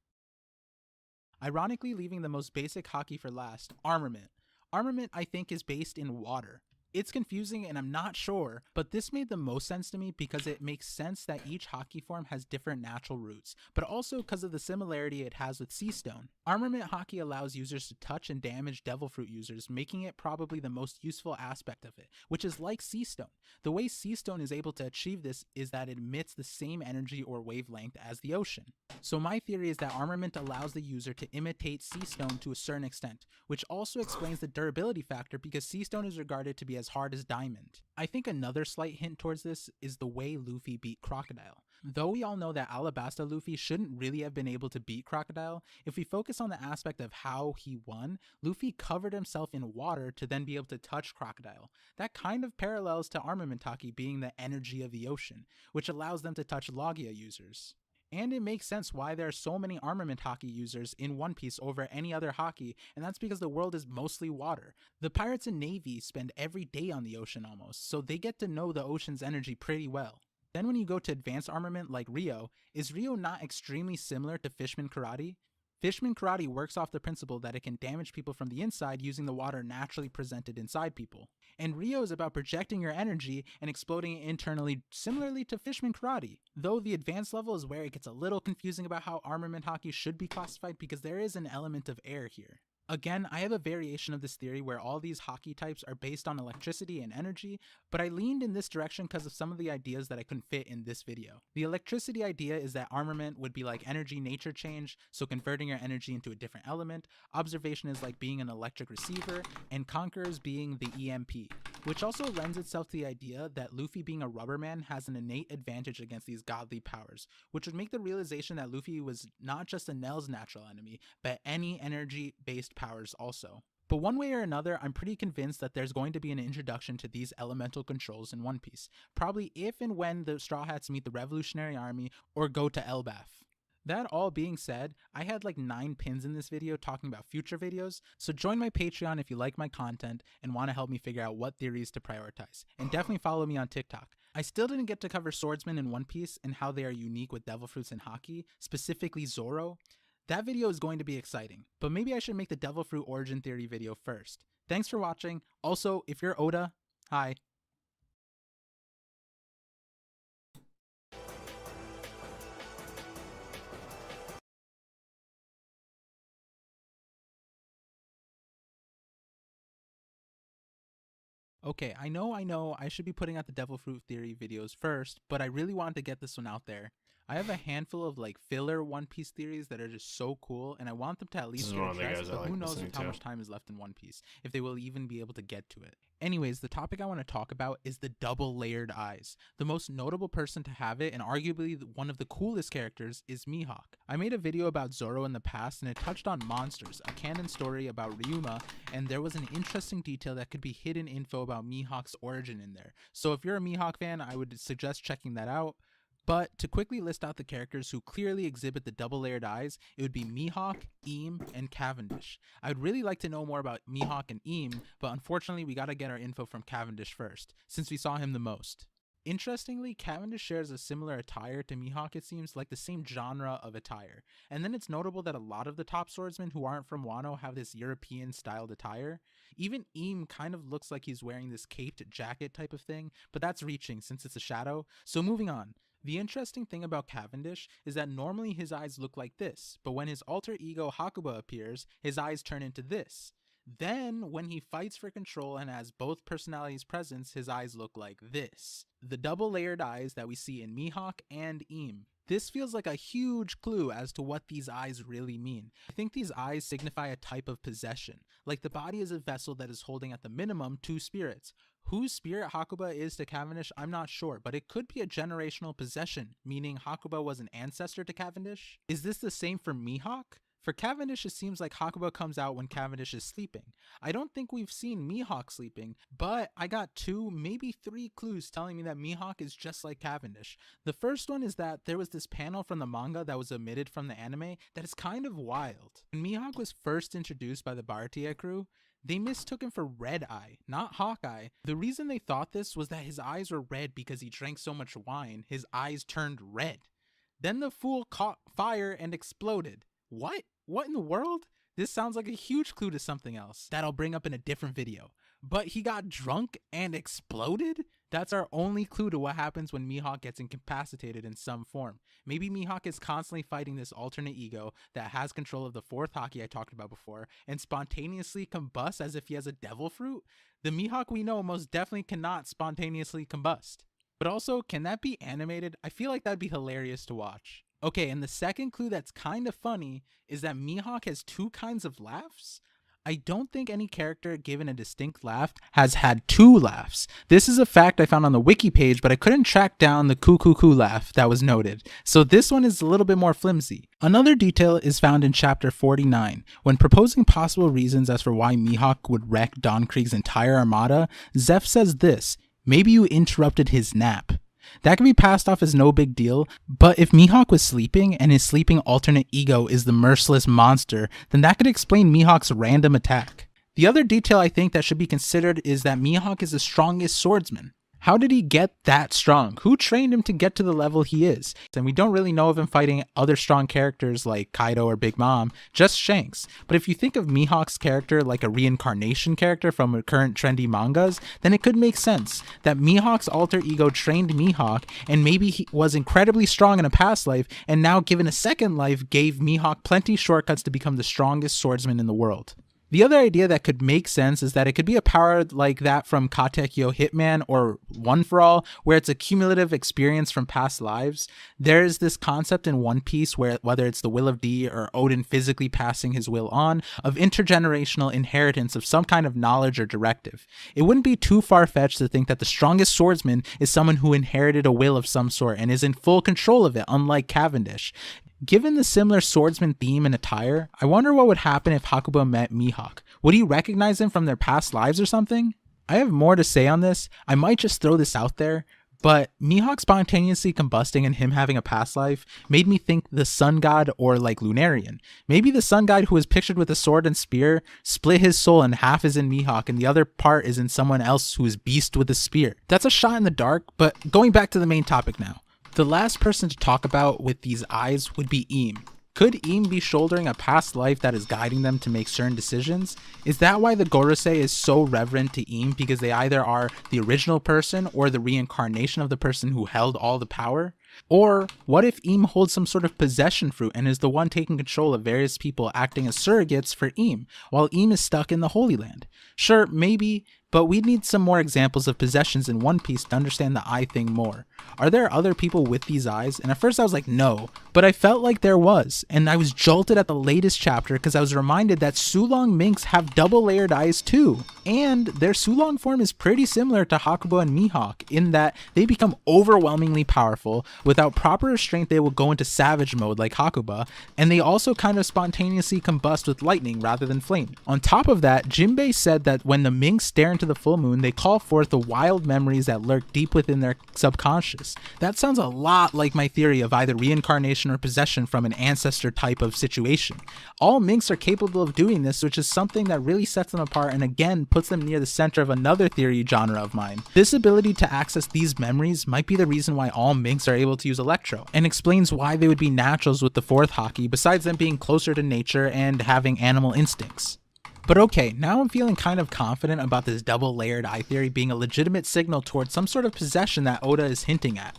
Ironically, leaving the most basic Haki for last, Armament. Armament, I think, is based in water. It's confusing and I'm not sure, but this made the most sense to me because it makes sense that each hockey form has different natural roots, but also because of the similarity it has with Sea Stone. Armament hockey allows users to touch and damage Devil Fruit users, making it probably the most useful aspect of it, which is like Sea Stone. The way Sea Stone is able to achieve this is that it emits the same energy or wavelength as the ocean. So my theory is that Armament allows the user to imitate Sea Stone to a certain extent, which also explains the durability factor because Sea Stone is regarded to be as hard as diamond. I think another slight hint towards this is the way Luffy beat Crocodile. Though we all know that Alabasta Luffy shouldn't really have been able to beat Crocodile, if we focus on the aspect of how he won, Luffy covered himself in water to then be able to touch Crocodile. That kind of parallels to Armament hockey being the energy of the ocean, which allows them to touch Logia users. And it makes sense why there are so many Armament hockey users in One Piece over any other hockey, and that's because the world is mostly water. The pirates and navy spend every day on the ocean almost, so they get to know the ocean's energy pretty well. Then when you go to advanced armament like Rio, is Rio not extremely similar to Fishman Karate? Fishman Karate works off the principle that it can damage people from the inside using the water naturally presented inside people. And Rio is about projecting your energy and exploding it internally, similarly to Fishman Karate. Though the advanced level is where it gets a little confusing about how armament hockey should be classified because there is an element of air here. Again, I have a variation of this theory where all these hockey types are based on electricity and energy, but I leaned in this direction because of some of the ideas that I couldn't fit in this video. The electricity idea is that armament would be like energy nature change, so converting your energy into a different element, observation is like being an electric receiver, and conquerors being the EMP, which also lends itself to the idea that Luffy being a rubber man has an innate advantage against these godly powers, which would make the realization that Luffy was not just Enel's natural enemy, but any energy-based powers also. But one way or another, I'm pretty convinced that there's going to be an introduction to these elemental controls in One Piece, probably if and when the Straw Hats meet the Revolutionary Army or go to Elbaf. That all being said, I had like 9 pins in this video talking about future videos, so join my Patreon if you like my content and want to help me figure out what theories to prioritize, and definitely follow me on TikTok. I still didn't get to cover swordsmen in One Piece and how they are unique with devil fruits and haki, specifically Zoro. That video is going to be exciting, but maybe I should make the devil fruit origin theory video first. Thanks for watching. Also, if you're Oda, hi. Okay, I know I should be putting out the devil fruit theory videos first, but I really wanted to get this one out there. I have a handful of like filler One Piece theories that are just so cool, and I want them to at least This is get one of the addressed, guys I but like who knows listening with how to. much time is left in One Piece, if they will even be able to get to it. Anyways, the topic I want to talk about is the double layered eyes. The most notable person to have it, and arguably one of the coolest characters, is Mihawk. I made a video about Zoro in the past, and it touched on monsters, a canon story about Ryuma, and there was an interesting detail that could be hidden info about Mihawk's origin in there. So if you're a Mihawk fan, I would suggest checking that out. But to quickly list out the characters who clearly exhibit the double layered eyes, it would be Mihawk, Eam, and Cavendish. I would really like to know more about Mihawk and Eam, but unfortunately we gotta get our info from Cavendish first, since we saw him the most. Interestingly, Cavendish shares a similar attire to Mihawk, it seems, like the same genre of attire. And then it's notable that a lot of the top swordsmen who aren't from Wano have this European-styled attire. Even Eam kind of looks like he's wearing this caped jacket type of thing, but that's reaching since it's a shadow. So moving on. The interesting thing about Cavendish is that normally his eyes look like this, but when his alter ego Hakuba appears, his eyes turn into this. Then, when he fights for control and has both personalities present, his eyes look like this. The double layered eyes that we see in Mihawk and Eam. This feels like a huge clue as to what these eyes really mean. I think these eyes signify a type of possession, like the body is a vessel that is holding at the minimum 2 spirits. Whose spirit Hakuba is to Cavendish, I'm not sure, but it could be a generational possession, meaning Hakuba was an ancestor to Cavendish. Is this the same for Mihawk? For Cavendish, it seems like Hakuba comes out when Cavendish is sleeping. I don't think we've seen Mihawk sleeping, but I got 2, maybe 3 clues telling me that Mihawk is just like Cavendish. The first one is that there was this panel from the manga that was omitted from the anime that is kind of wild. When Mihawk was first introduced by the Baratie crew, they mistook him for Red Eye, not Hawkeye. The reason they thought this was that his eyes were red because he drank so much wine, his eyes turned red. Then the fool caught fire and exploded. What? What in the world? This sounds like a huge clue to something else that I'll bring up in a different video. But he got drunk and exploded? That's our only clue to what happens when Mihawk gets incapacitated in some form. Maybe Mihawk is constantly fighting this alternate ego that has control of the fourth Haki I talked about before and spontaneously combusts as if he has a devil fruit? The Mihawk we know most definitely cannot spontaneously combust. But also, can that be animated? I feel like that'd be hilarious to watch. Okay, and the second clue that's kind of funny is that Mihawk has two kinds of laughs. I don't think any character given a distinct laugh has had two laughs. This is a fact I found on the wiki page, but I couldn't track down the coo coo coo laugh that was noted, so this one is a little bit more flimsy. Another detail is found in chapter 49. When proposing possible reasons as for why Mihawk would wreck Don Krieg's entire armada, Zeph says this: maybe you interrupted his nap. That can be passed off as no big deal, but if Mihawk was sleeping and his sleeping alternate ego is the merciless monster, then that could explain Mihawk's random attack. The other detail I think that should be considered is that Mihawk is the strongest swordsman. How did he get that strong? Who trained him to get to the level he is? And we don't really know of him fighting other strong characters like Kaido or Big Mom, just Shanks. But if you think of Mihawk's character like a reincarnation character from current trendy mangas, then it could make sense that Mihawk's alter ego trained Mihawk, and maybe he was incredibly strong in a past life, and now given a second life gave Mihawk plenty shortcuts to become the strongest swordsman in the world. The other idea that could make sense is that it could be a power like that from Katekyo Hitman or One for All, where it's a cumulative experience from past lives. There's this concept in One Piece where, whether it's the will of D or Odin physically passing his will on, of intergenerational inheritance of some kind of knowledge or directive. It wouldn't be too far-fetched to think that the strongest swordsman is someone who inherited a will of some sort and is in full control of it, unlike Cavendish. Given the similar swordsman theme and attire, I wonder what would happen if Hakuba met Mihawk. Would he recognize him from their past lives or something? I have more to say on this. I might just throw this out there, but Mihawk spontaneously combusting and him having a past life made me think the sun god or like Lunarian. Maybe the sun god who is pictured with a sword and spear split his soul and half is in Mihawk and the other part is in someone else who is beast with a spear. That's a shot in the dark, but going back to the main topic now. The last person to talk about with these eyes would be Eam. Could Eam be shouldering a past life that is guiding them to make certain decisions? Is that why the Gorosei is so reverent to Eam, because they either are the original person or the reincarnation of the person who held all the power? Or what if Eam holds some sort of possession fruit and is the one taking control of various people acting as surrogates for Eam, while Eam is stuck in the Holy Land? Sure, maybe, but we need some more examples of possessions in One Piece to understand the eye thing more. Are there other people with these eyes? And at first I was like, no, but I felt like there was, and I was jolted at the latest chapter because I was reminded that Sulong minks have double layered eyes too, and their Sulong form is pretty similar to Hakuba and Mihawk in that they become overwhelmingly powerful. Without proper restraint they will go into savage mode like Hakuba, and they also kind of spontaneously combust with lightning rather than flame. On top of that, Jinbei said that when the minks stare into the full moon, they call forth the wild memories that lurk deep within their subconscious. That sounds a lot like my theory of either reincarnation or possession from an ancestor type of situation. All minks are capable of doing this, which is something that really sets them apart and again puts them near the center of another theory genre of mine. This ability to access these memories might be the reason why all minks are able to use Electro, and explains why they would be naturals with the fourth Haki besides them being closer to nature and having animal instincts. But okay, now I'm feeling kind of confident about this double layered eye theory being a legitimate signal towards some sort of possession that Oda is hinting at.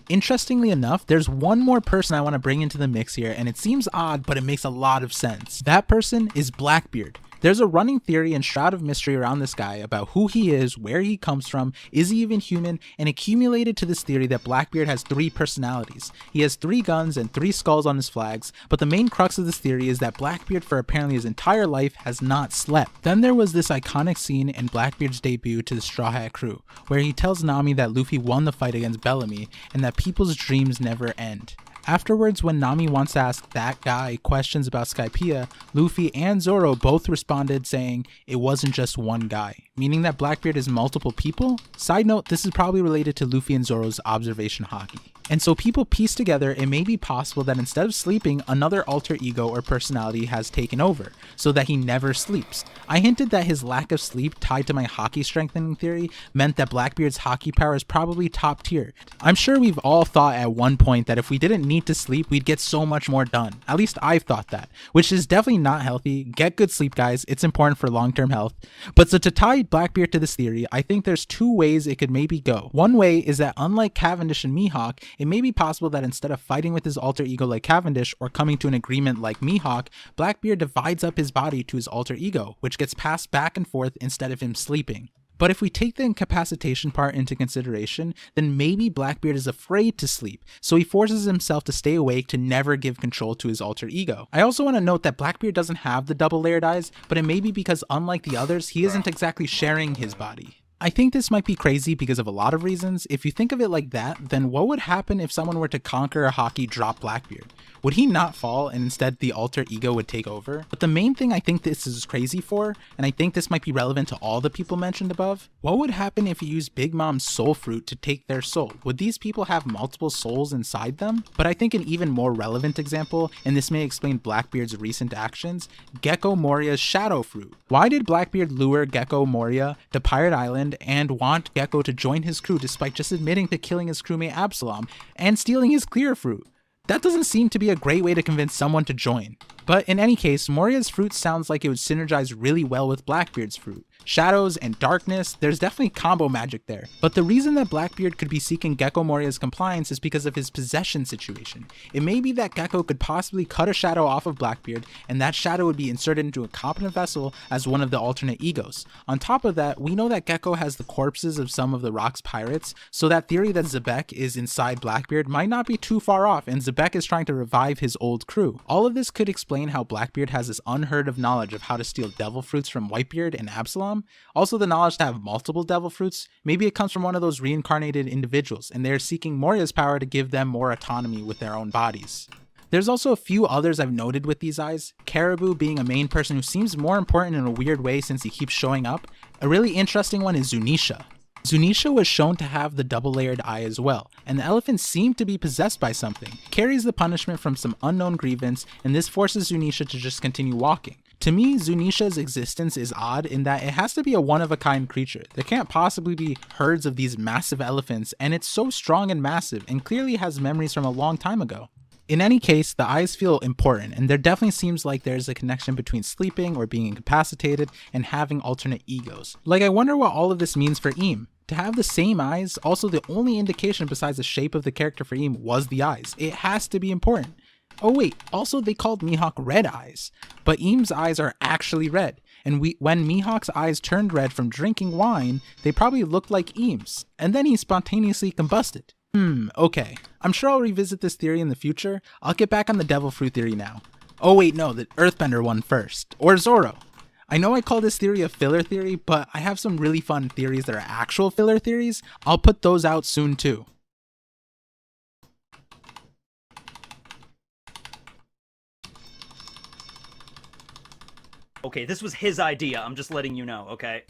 Interestingly enough, there's one more person I want to bring into the mix here, and it seems odd, but it makes a lot of sense. That person is Blackbeard. There's a running theory and shroud of mystery around this guy about who he is, where he comes from, is he even human, and accumulated to this theory that Blackbeard has 3 personalities. He has 3 guns and 3 skulls on his flags, but the main crux of this theory is that Blackbeard for apparently his entire life has not slept. Then there was this iconic scene in Blackbeard's debut to the Straw Hat crew, where he tells Nami that Luffy won the fight against Bellamy, and that people's dreams never end. Afterwards, when Nami wants to ask that guy questions about Skypiea, Luffy and Zoro both responded saying it wasn't just one guy, meaning that Blackbeard is multiple people? Side note, this is probably related to Luffy and Zoro's observation Haki. And so people piece together it may be possible that instead of sleeping, another alter ego or personality has taken over, so that he never sleeps. I hinted that his lack of sleep tied to my hockey strengthening theory meant that Blackbeard's hockey power is probably top tier. I'm sure we've all thought at one point that if we didn't need to sleep, we'd get so much more done. At least I've thought that, which is definitely not healthy. Get good sleep, guys. It's important for long-term health. But so to tie Blackbeard to this theory, I think there's two ways it could maybe go. One way is that unlike Cavendish and Mihawk, it may be possible that instead of fighting with his alter ego like Cavendish or coming to an agreement like Mihawk, Blackbeard divides up his body to his alter ego, which gets passed back and forth instead of him sleeping. But if we take the incapacitation part into consideration, then maybe Blackbeard is afraid to sleep, so he forces himself to stay awake to never give control to his alter ego. I also want to note that Blackbeard doesn't have the double layered eyes, but it may be because unlike the others, he isn't exactly sharing his body. I think this might be crazy because of a lot of reasons. If you think of it like that, then what would happen if someone were to conquer a hockey drop Blackbeard? Would he not fall and instead the alter ego would take over? But the main thing I think this is crazy for, and I think this might be relevant to all the people mentioned above, what would happen if you use Big Mom's soul fruit to take their soul? Would these people have multiple souls inside them? But I think an even more relevant example, and this may explain Blackbeard's recent actions, Gecko Moria's shadow fruit. Why did Blackbeard lure Gecko Moria to Pirate Island and want Gecko to join his crew despite just admitting to killing his crewmate Absalom and stealing his clear fruit? That doesn't seem to be a great way to convince someone to join. But in any case, Moria's fruit sounds like it would synergize really well with Blackbeard's fruit. Shadows and darkness, there's definitely combo magic there. But the reason that Blackbeard could be seeking Gecko Moria's compliance is because of his possession situation. It may be that Gecko could possibly cut a shadow off of Blackbeard, and that shadow would be inserted into a competent vessel as one of the alternate egos. On top of that, we know that Gecko has the corpses of some of the Rock's pirates, so that theory that Zebek is inside Blackbeard might not be too far off, and Zebek is trying to revive his old crew. All of this could explain how Blackbeard has this unheard of knowledge of how to steal devil fruits from Whitebeard and Absalom. Also the knowledge to have multiple devil fruits, maybe it comes from one of those reincarnated individuals, and they're seeking Moria's power to give them more autonomy with their own bodies. There's also a few others I've noted with these eyes, Caribou being a main person who seems more important in a weird way since he keeps showing up. A really interesting one is Zunisha. Zunisha was shown to have the double-layered eye as well, and the elephant seemed to be possessed by something, carries the punishment from some unknown grievance, and this forces Zunisha to just continue walking. To me, Zunisha's existence is odd in that it has to be a one-of-a-kind creature. There can't possibly be herds of these massive elephants, and it's so strong and massive, and clearly has memories from a long time ago. In any case, the eyes feel important, and there definitely seems like there's a connection between sleeping or being incapacitated and having alternate egos. Like, I wonder what all of this means for Eam. To have the same eyes, also the only indication besides the shape of the character for Eam was the eyes. It has to be important. Oh wait, also they called Mihawk Red Eyes, but Eam's eyes are actually red, and when Mihawk's eyes turned red from drinking wine, they probably looked like Eam's, and then he spontaneously combusted. Okay. I'm sure I'll revisit this theory in the future. I'll get back on the Devil Fruit theory now. Oh wait, no, the Earthbender one first. Or Zoro. I know I call this theory a filler theory, but I have some really fun theories that are actual filler theories. I'll put those out soon too. Okay, this was his idea. I'm just letting you know, okay?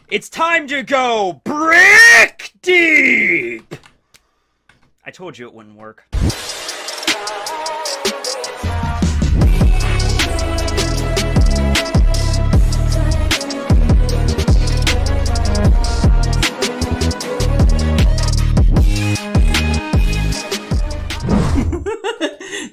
It's time to go brick deep! I told you it wouldn't work.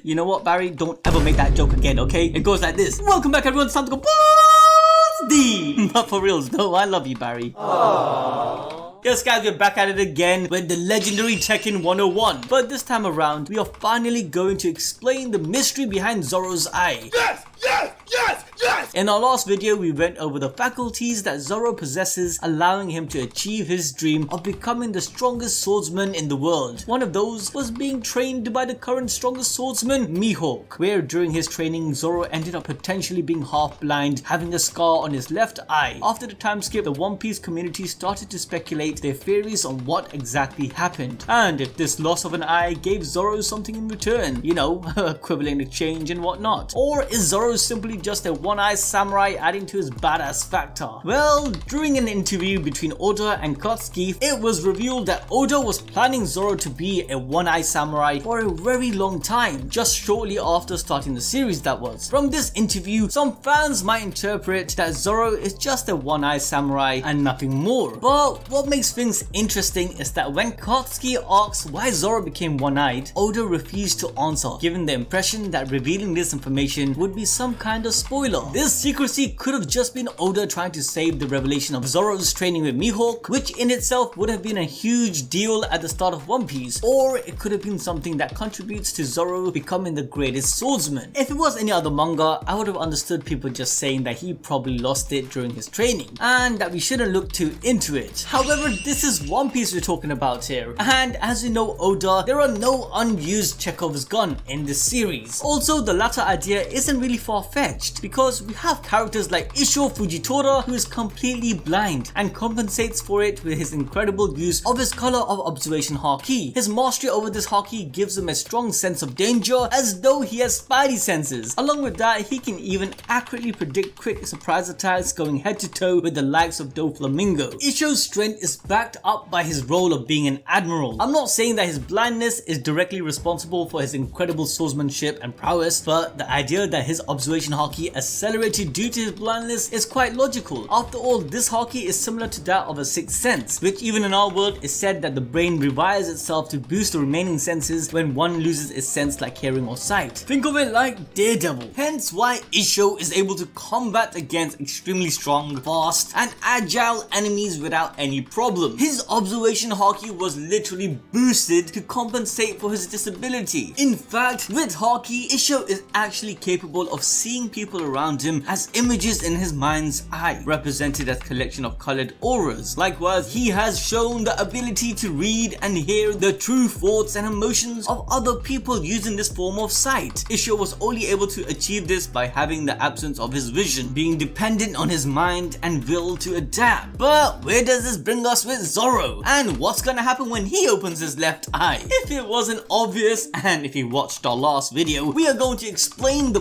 You know what, Barry? Don't ever make that joke again, okay? It goes like this. Welcome back, everyone. It's time to go balls deep. Not for reals, though. I love you, Barry. Aww. Yes, guys, we're back at it again with the legendary Tekken 101. But this time around, we are finally going to explain the mystery behind Zoro's eye. Yes! Yes! Yes! Yes! In our last video, we went over the faculties that Zoro possesses, allowing him to achieve his dream of becoming the strongest swordsman in the world. One of those was being trained by the current strongest swordsman, Mihawk, where during his training, Zoro ended up potentially being half blind, having a scar on his left eye. After the time skip, the One Piece community started to speculate their theories on what exactly happened, and if this loss of an eye gave Zoro something in return, you know, equivalent exchange and whatnot. Or is Zoro simply just a one-eyed samurai adding to his badass factor? Well, during an interview between Oda and Katsuki, it was revealed that Oda was planning Zoro to be a one-eyed samurai for a very long time, just shortly after starting the series that was. From this interview, some fans might interpret that Zoro is just a one-eyed samurai and nothing more. But what makes things interesting is that when Katsuki asks why Zoro became one-eyed, Oda refused to answer, giving the impression that revealing this information would be some kind of spoiler. This secrecy could have just been Oda trying to save the revelation of Zoro's training with Mihawk, which in itself would have been a huge deal at the start of One Piece, or it could have been something that contributes to Zoro becoming the greatest swordsman. If it was any other manga, I would have understood people just saying that he probably lost it during his training, and that we shouldn't look too into it. However, this is One Piece we're talking about here, and as you know Oda, there are no unused Chekhov's gun in this series. Also, the latter idea isn't really far-fetched, because we have characters like Isho Fujitora, who is completely blind and compensates for it with his incredible use of his color of observation haki. His mastery over this haki gives him a strong sense of danger, as though he has spidey senses. Along with that, he can even accurately predict quick surprise attacks, going head to toe with the likes of Doflamingo. Isho's strength is backed up by his role of being an admiral. I'm not saying that his blindness is directly responsible for his incredible swordsmanship and prowess, but the idea that his observation haki accelerated due to his blindness is quite logical. After all, this haki is similar to that of a sixth sense, which even in our world is said that the brain rewires itself to boost the remaining senses when one loses its sense like hearing or sight. Think of it like Daredevil. Hence why Isho is able to combat against extremely strong, fast and agile enemies without any problem. His observation haki was literally boosted to compensate for his disability. In fact, with haki, Isho is actually capable of seeing people around him as images in his mind's eye, represented as collection of colored auras. Likewise, he has shown the ability to read and hear the true thoughts and emotions of other people using this form of sight. Isho was only able to achieve this by having the absence of his vision, being dependent on his mind and will to adapt. But where does this bring us with Zoro? And what's gonna happen when he opens his left eye? If it wasn't obvious, and if you watched our last video, we are going to explain the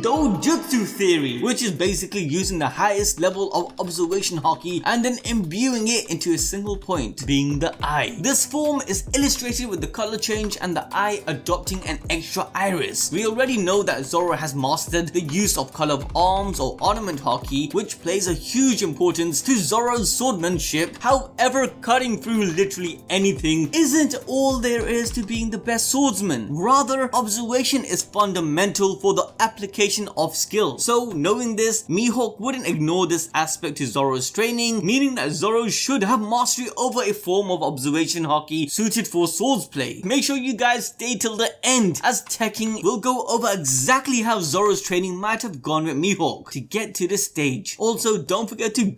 Dojutsu theory, which is basically using the highest level of observation haki and then imbuing it into a single point, being the eye. This form is illustrated with the color change and the eye adopting an extra iris. We already know that Zoro has mastered the use of color of arms or ornament haki, which plays a huge importance to Zoro's swordmanship. However, cutting through literally anything isn't all there is to being the best swordsman. Rather, observation is fundamental for the application of skill. So knowing this, Mihawk wouldn't ignore this aspect to Zoro's training, meaning that Zoro should have mastery over a form of observation haki suited for swordsplay. Make sure you guys stay till the end, as Tekking will go over exactly how Zoro's training might have gone with Mihawk to get to this stage. Also, don't forget to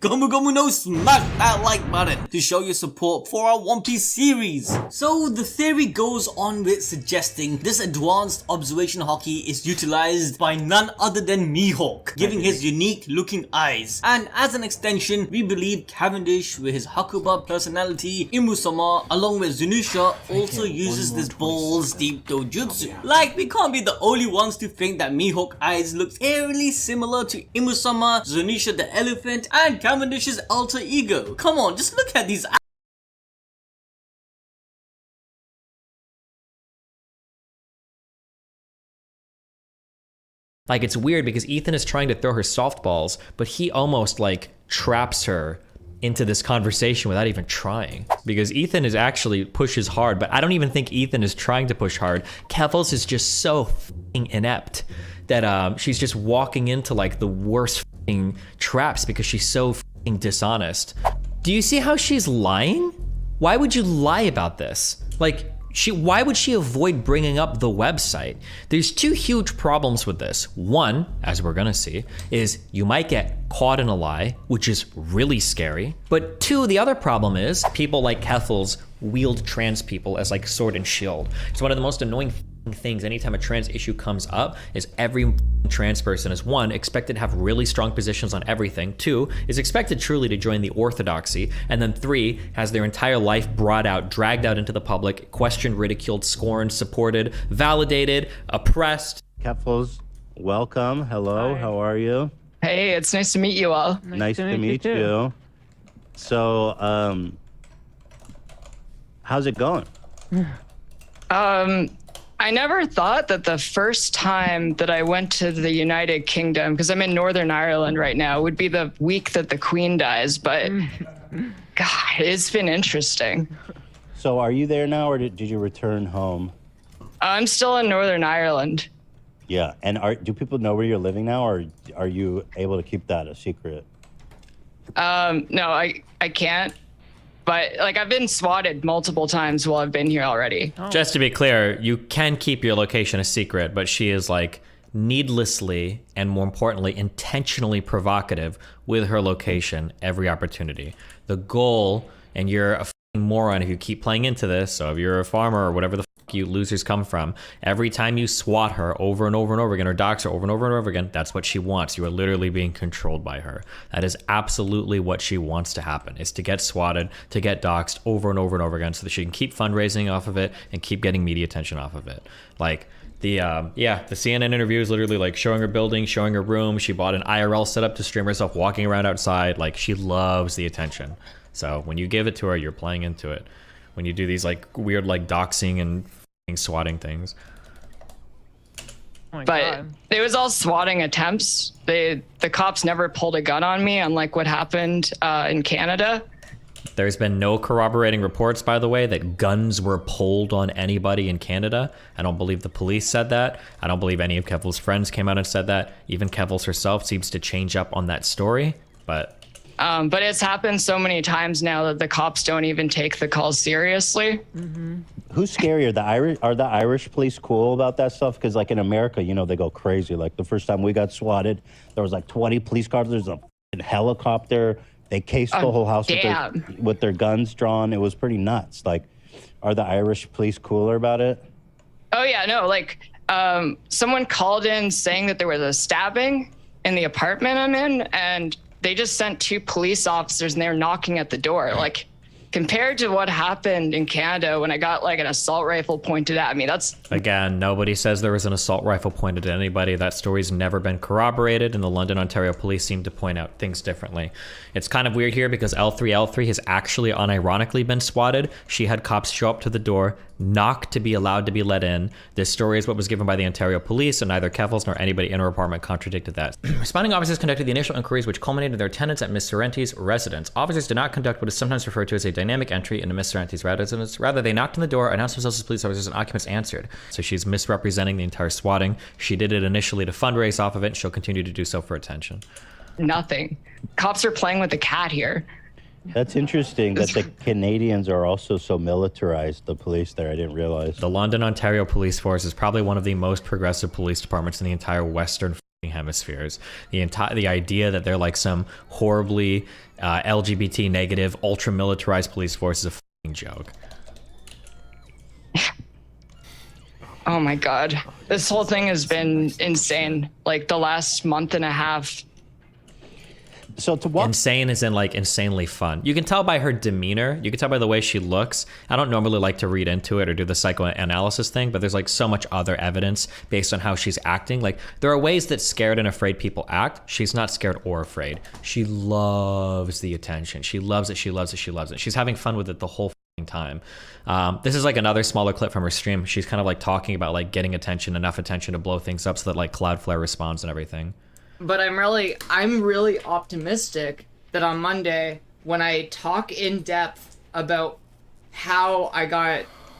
smack that like button to show your support for our One Piece series. So the theory goes on with suggesting this advanced observation haki is utilized by none other than Mihawk, giving his unique looking eyes. And as an extension, we believe Cavendish with his Hakuba personality, Imusama along with Zunisha also uses this balls deep dojutsu. Like, we can't be the only ones to think that Mihawk eyes look eerily similar to Imusama, Zunisha the elephant and Cavendish's alter ego. Come on, just look at these eyes. Like, it's weird because Ethan is trying to throw her softballs, but he almost like traps her into this conversation without even trying. Because Ethan is actually pushes hard, but I don't even think Ethan is trying to push hard. Kevels is just so f***ing inept that she's just walking into like the worst f***ing traps because she's so f***ing dishonest. Do you see how she's lying? Why would you lie about this? Like, why would she avoid bringing up the website? There's two huge problems with this. One, as we're gonna see, is you might get caught in a lie, which is really scary. But two, the other problem is people like Keffels wield trans people as like sword and shield. It's one of the most annoying things anytime a trans issue comes up is every trans person is one, expected to have really strong positions on everything, two, is expected truly to join the orthodoxy, and then three, has their entire life brought out, dragged out into the public, questioned, ridiculed, scorned, supported, validated, oppressed. Keffels Welcome. Hello. How are you? Hey, it's nice to meet you all. Nice to meet you. So, how's it going? I never thought that the first time that I went to the United Kingdom, because I'm in Northern Ireland right now, would be the week that the Queen dies, but God, it's been interesting. So, are you there now, or did you return home? I'm still in Northern Ireland. Yeah, and do people know where you're living now, or are you able to keep that a secret? No, I can't. But like I've been swatted multiple times while I've been here already. Just to be clear, you can keep your location a secret, but she is like needlessly and more importantly intentionally provocative with her location every opportunity. The goal, and you're a fucking moron if you keep playing into this, so if you're a farmer or whatever the fuck you losers come from, every time you swat her over and over and over again or dox her over and over and over again, that's what she wants. You are literally being controlled by her. That is absolutely what she wants to happen, is to get swatted, to get doxed over and over and over again so that she can keep fundraising off of it and keep getting media attention off of it. Like the CNN interview is literally like showing her building, showing her room. She bought an IRL setup to stream herself walking around outside. Like, she loves the attention. So when you give it to her, you're playing into it. When you do these like weird like doxing and swatting things. But it was all swatting attempts. The cops never pulled a gun on me, unlike what happened in Canada. There's been no corroborating reports, by the way, that guns were pulled on anybody in Canada. I don't believe the police said that. I don't believe any of Kevil's friends came out and said that. Even Kevil's herself seems to change up on that story, but it's happened so many times now that the cops don't even take the calls seriously. Who's scarier, the Irish? Are the Irish police cool about that stuff? Because like in America, you know, they go crazy. Like the first time we got swatted, there was like 20 police cars. There's a helicopter. They cased the whole house with their guns drawn. It was pretty nuts. Like, are the Irish police cooler about it? Oh yeah, no, like someone called in saying that there was a stabbing in the apartment I'm in, and they just sent 2 police officers and they're knocking at the door. Like, compared to what happened in Canada when I got like an assault rifle pointed at me, that's... Again, nobody says there was an assault rifle pointed at anybody. That story's never been corroborated, and the London, Ontario police seem to point out things differently. It's kind of weird here because L3 has actually unironically been swatted. She had cops show up to the door, knock to be allowed to be let in. This story is what was given by the Ontario police, and neither Kevils nor anybody in her apartment contradicted that. Responding officers conducted the initial inquiries, which culminated in their attendance at Ms. Sorrenti's residence. Officers did not conduct what is sometimes referred to as a dynamic entry into Ms. Sorrenti's residence. Rather, they knocked on the door, announced themselves as police officers, and occupants answered. So she's misrepresenting the entire swatting. She did it initially to fundraise off of it, and she'll continue to do so for attention. Nothing. Cops are playing with the cat here. That's interesting that the Canadians are also so militarized, the police there. I didn't realize. The London, Ontario police force is probably one of the most progressive police departments in the entire Western hemispheres. The idea that they're like some horribly LGBT negative, ultra militarized police force is a joke. Oh my God. This whole thing has been insane. Like the last month and a half. So to what? Insane is in like insanely fun. You can tell by her demeanor. You can tell by the way she looks. I don't normally like to read into it or do the psychoanalysis thing, but there's like so much other evidence based on how she's acting. Like there are ways that scared and afraid people act. She's not scared or afraid. She loves the attention. She loves it. She loves it. She loves it. She's having fun with it the whole time. This is like another smaller clip from her stream. She's kind of like talking about like getting attention, enough attention to blow things up so that like Cloudflare responds and everything. But I'm really optimistic that on Monday, when I talk in depth about how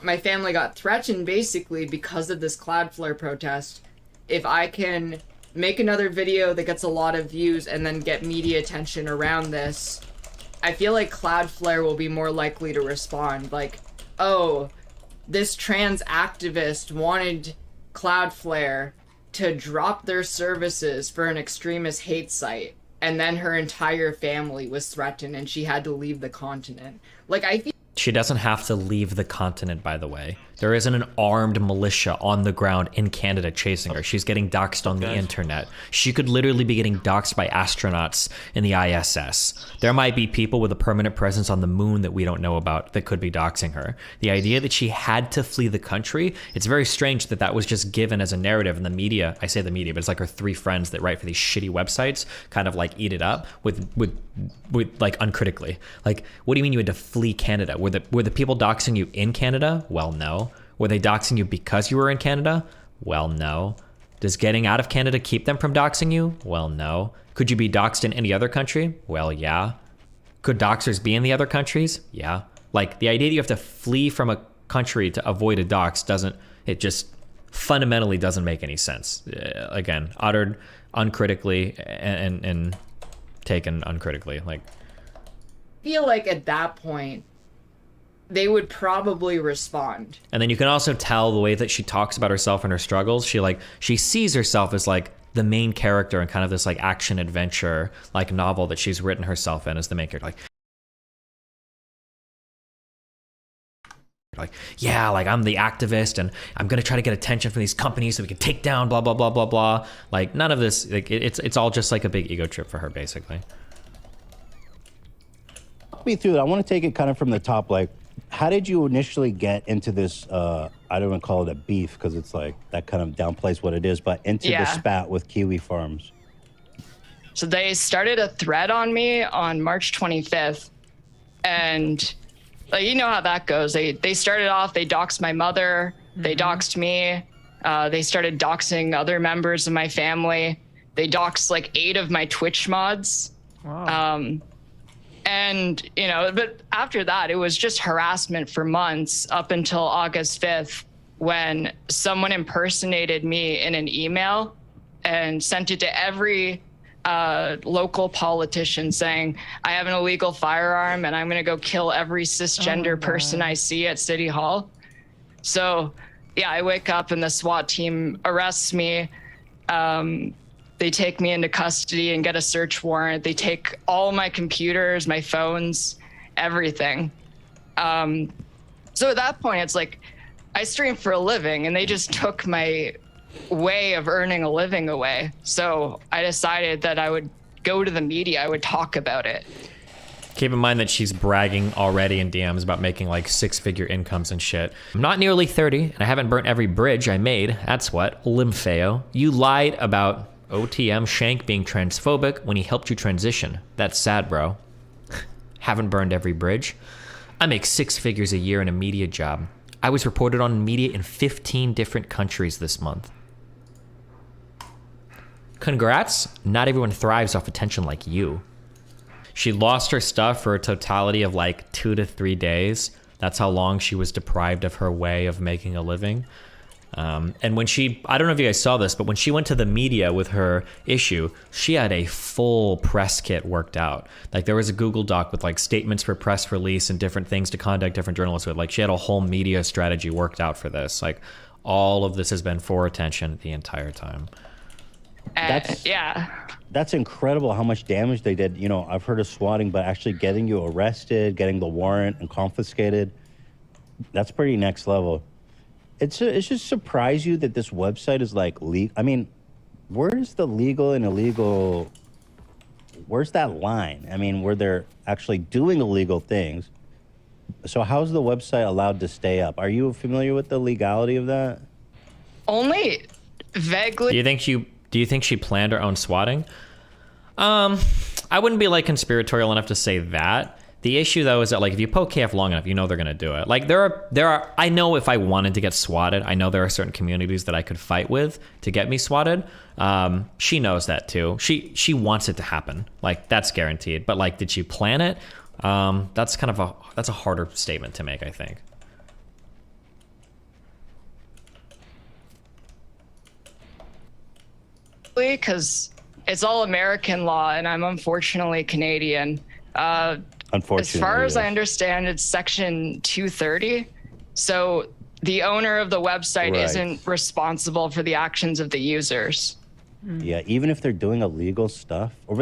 my family got threatened basically because of this Cloudflare protest, if I can make another video that gets a lot of views and then get media attention around this, I feel like Cloudflare will be more likely to respond. Like, oh, this trans activist wanted Cloudflare to drop their services for an extremist hate site, and then her entire family was threatened and she had to leave the continent. Like, I feel she doesn't have to leave the continent, by the way. There isn't an armed militia on the ground in Canada chasing her. She's getting doxxed on the internet. She could literally be getting doxxed by astronauts in the ISS. There might be people with a permanent presence on the moon that we don't know about that could be doxing her. The idea that she had to flee the country, it's very strange that that was just given as a narrative in the media. I say the media, but it's like her 3 friends that write for these shitty websites kind of like eat it up with like uncritically. Like, what do you mean you had to flee Canada? Were the people doxing you in Canada? Well, no. Were they doxing you because you were in Canada? Well, no. Does getting out of Canada keep them from doxing you? Well, no. Could you be doxed in any other country? Well, yeah. Could doxers be in the other countries? Yeah. Like, the idea that you have to flee from a country to avoid a dox it just fundamentally doesn't make any sense. Again, uttered uncritically and taken uncritically. Like, I feel like at that point, they would probably respond. And then you can also tell the way that she talks about herself and her struggles. She sees herself as like the main character in kind of this like action adventure like novel that she's written herself in as the main character. Like, yeah, like I'm the activist and I'm gonna try to get attention from these companies so we can take down blah blah blah blah blah. Like, none of this, like it's all just like a big ego trip for her, basically. Walk me through it. I want to take it kind of from the top. Like, how did you initially get into this? I don't want to call it a beef because it's like that kind of downplays what it is, but into the spat with Kiwi Farms. So they started a thread on me on March 25th, and like, you know how that goes. They started off, they doxed my mother, they doxed me, they started doxing other members of my family. They doxed like 8 of my Twitch mods. Wow. And, you know, but after that, it was just harassment for months up until August 5th, when someone impersonated me in an email and sent it to every local politician saying, I have an illegal firearm and I'm going to go kill every cisgender person I see at City Hall. So, yeah, I wake up and the SWAT team arrests me. They take me into custody and get a search warrant. They take all my computers, my phones, everything. So at that point, it's like, I stream for a living and they just took my way of earning a living away. So I decided that I would go to the media, I would talk about it. Keep in mind that she's bragging already in DMs about making like 6-figure incomes and shit. I'm not nearly 30 and I haven't burnt every bridge I made. That's what, Limfeo. You lied about OTM Shank being transphobic when he helped you transition. That's sad, bro. Haven't burned every bridge. I make 6 figures a year in a media job. I was reported on media in 15 different countries this month. Congrats, not everyone thrives off attention like you. She lost her stuff for a totality of like 2 to 3 days. That's how long she was deprived of her way of making a living. And when I don't know if you guys saw this, but when she went to the media with her issue, she had a full press kit worked out. Like, there was a Google Doc with like statements for press release and different things to contact different journalists with. Like, she had a whole media strategy worked out for this. Like, all of this has been for attention the entire time. That's incredible how much damage they did. You know, I've heard of swatting, but actually getting you arrested, getting the warrant and confiscated, that's pretty next level. It's just surprised you that this website is like legal. I mean, where's the legal and illegal? Where's that line? I mean, where they're actually doing illegal things. So how's the website allowed to stay up? Are you familiar with the legality of that? Only vaguely. Do you think she planned her own swatting? I wouldn't be like conspiratorial enough to say that. The issue though is that like if you poke KF long enough, you know they're gonna do it. Like there are I know if I wanted to get swatted, I know there are certain communities that I could fight with to get me swatted. She knows that too. She wants it to happen. Like that's guaranteed. But like, did she plan it? That's a harder statement to make, I think. Because it's all American law and I'm unfortunately Canadian. Unfortunately, as far as I understand, it's section 230. So the owner of the website isn't responsible for the actions of the users. Yeah, even if they're doing illegal stuff, or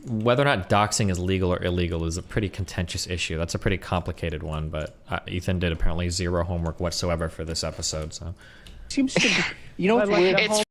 whether or not doxing is legal or illegal is a pretty contentious issue. That's a pretty complicated one, but Ethan did apparently zero homework whatsoever for this episode, so. Seems to be, you know what's weird? It's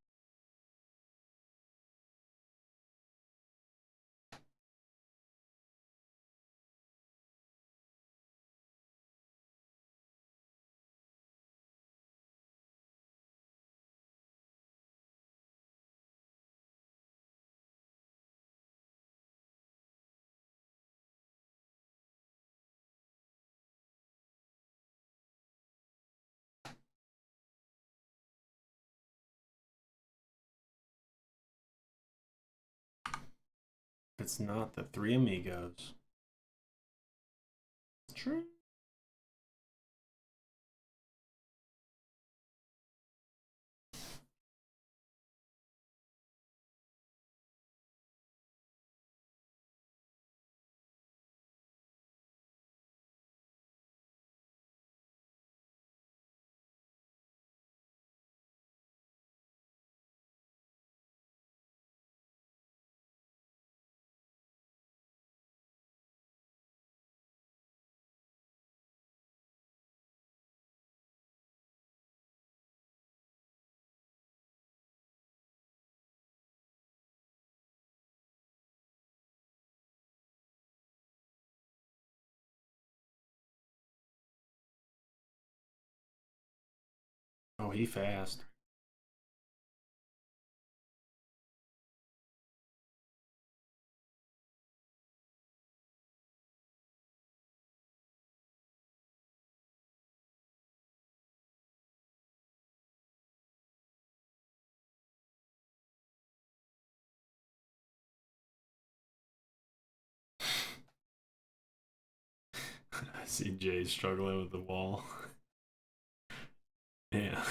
It's not the Three Amigos. True. Oh, he fast. I see Jay struggling with the wall. Yeah.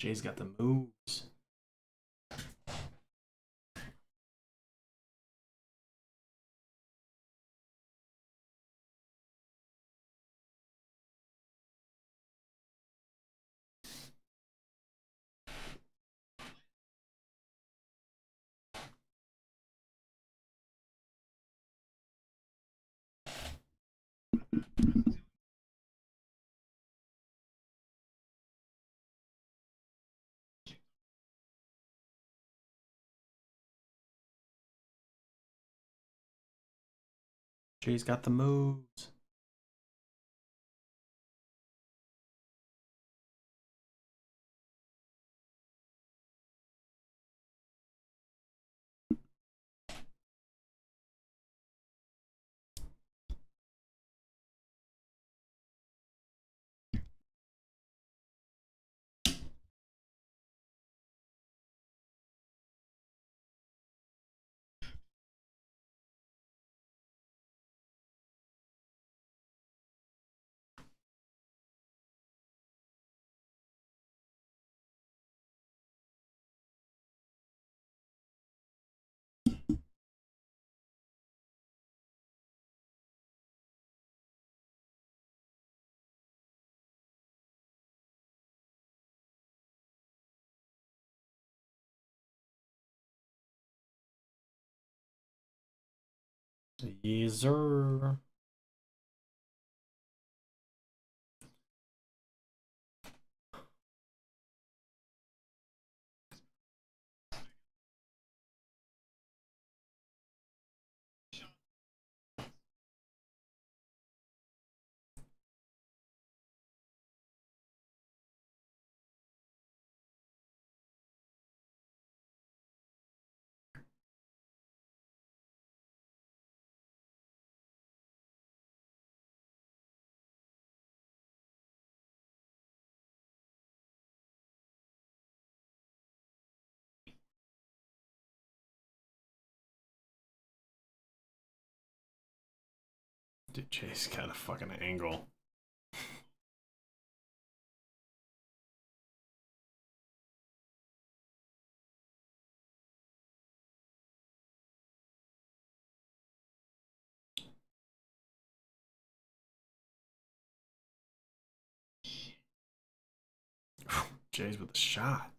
Jay's got the moves. Jay's got the moves. Yes, sir. Dude, Jay's got a fucking angle. Jay's with a shot.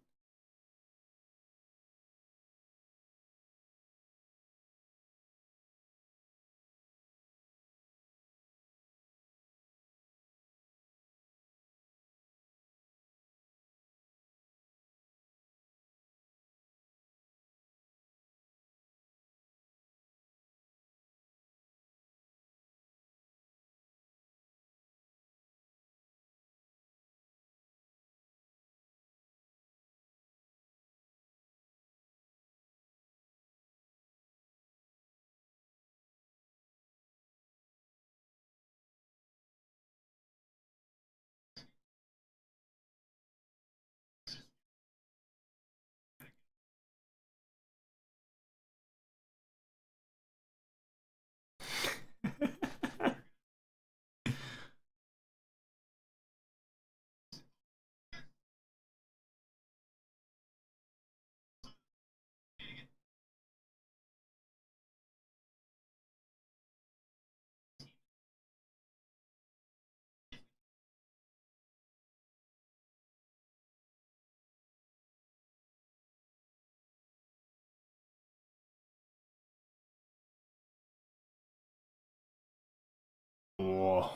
Whoa.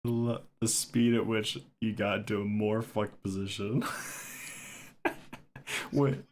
The speed at which you got into a more fucked position. Wait.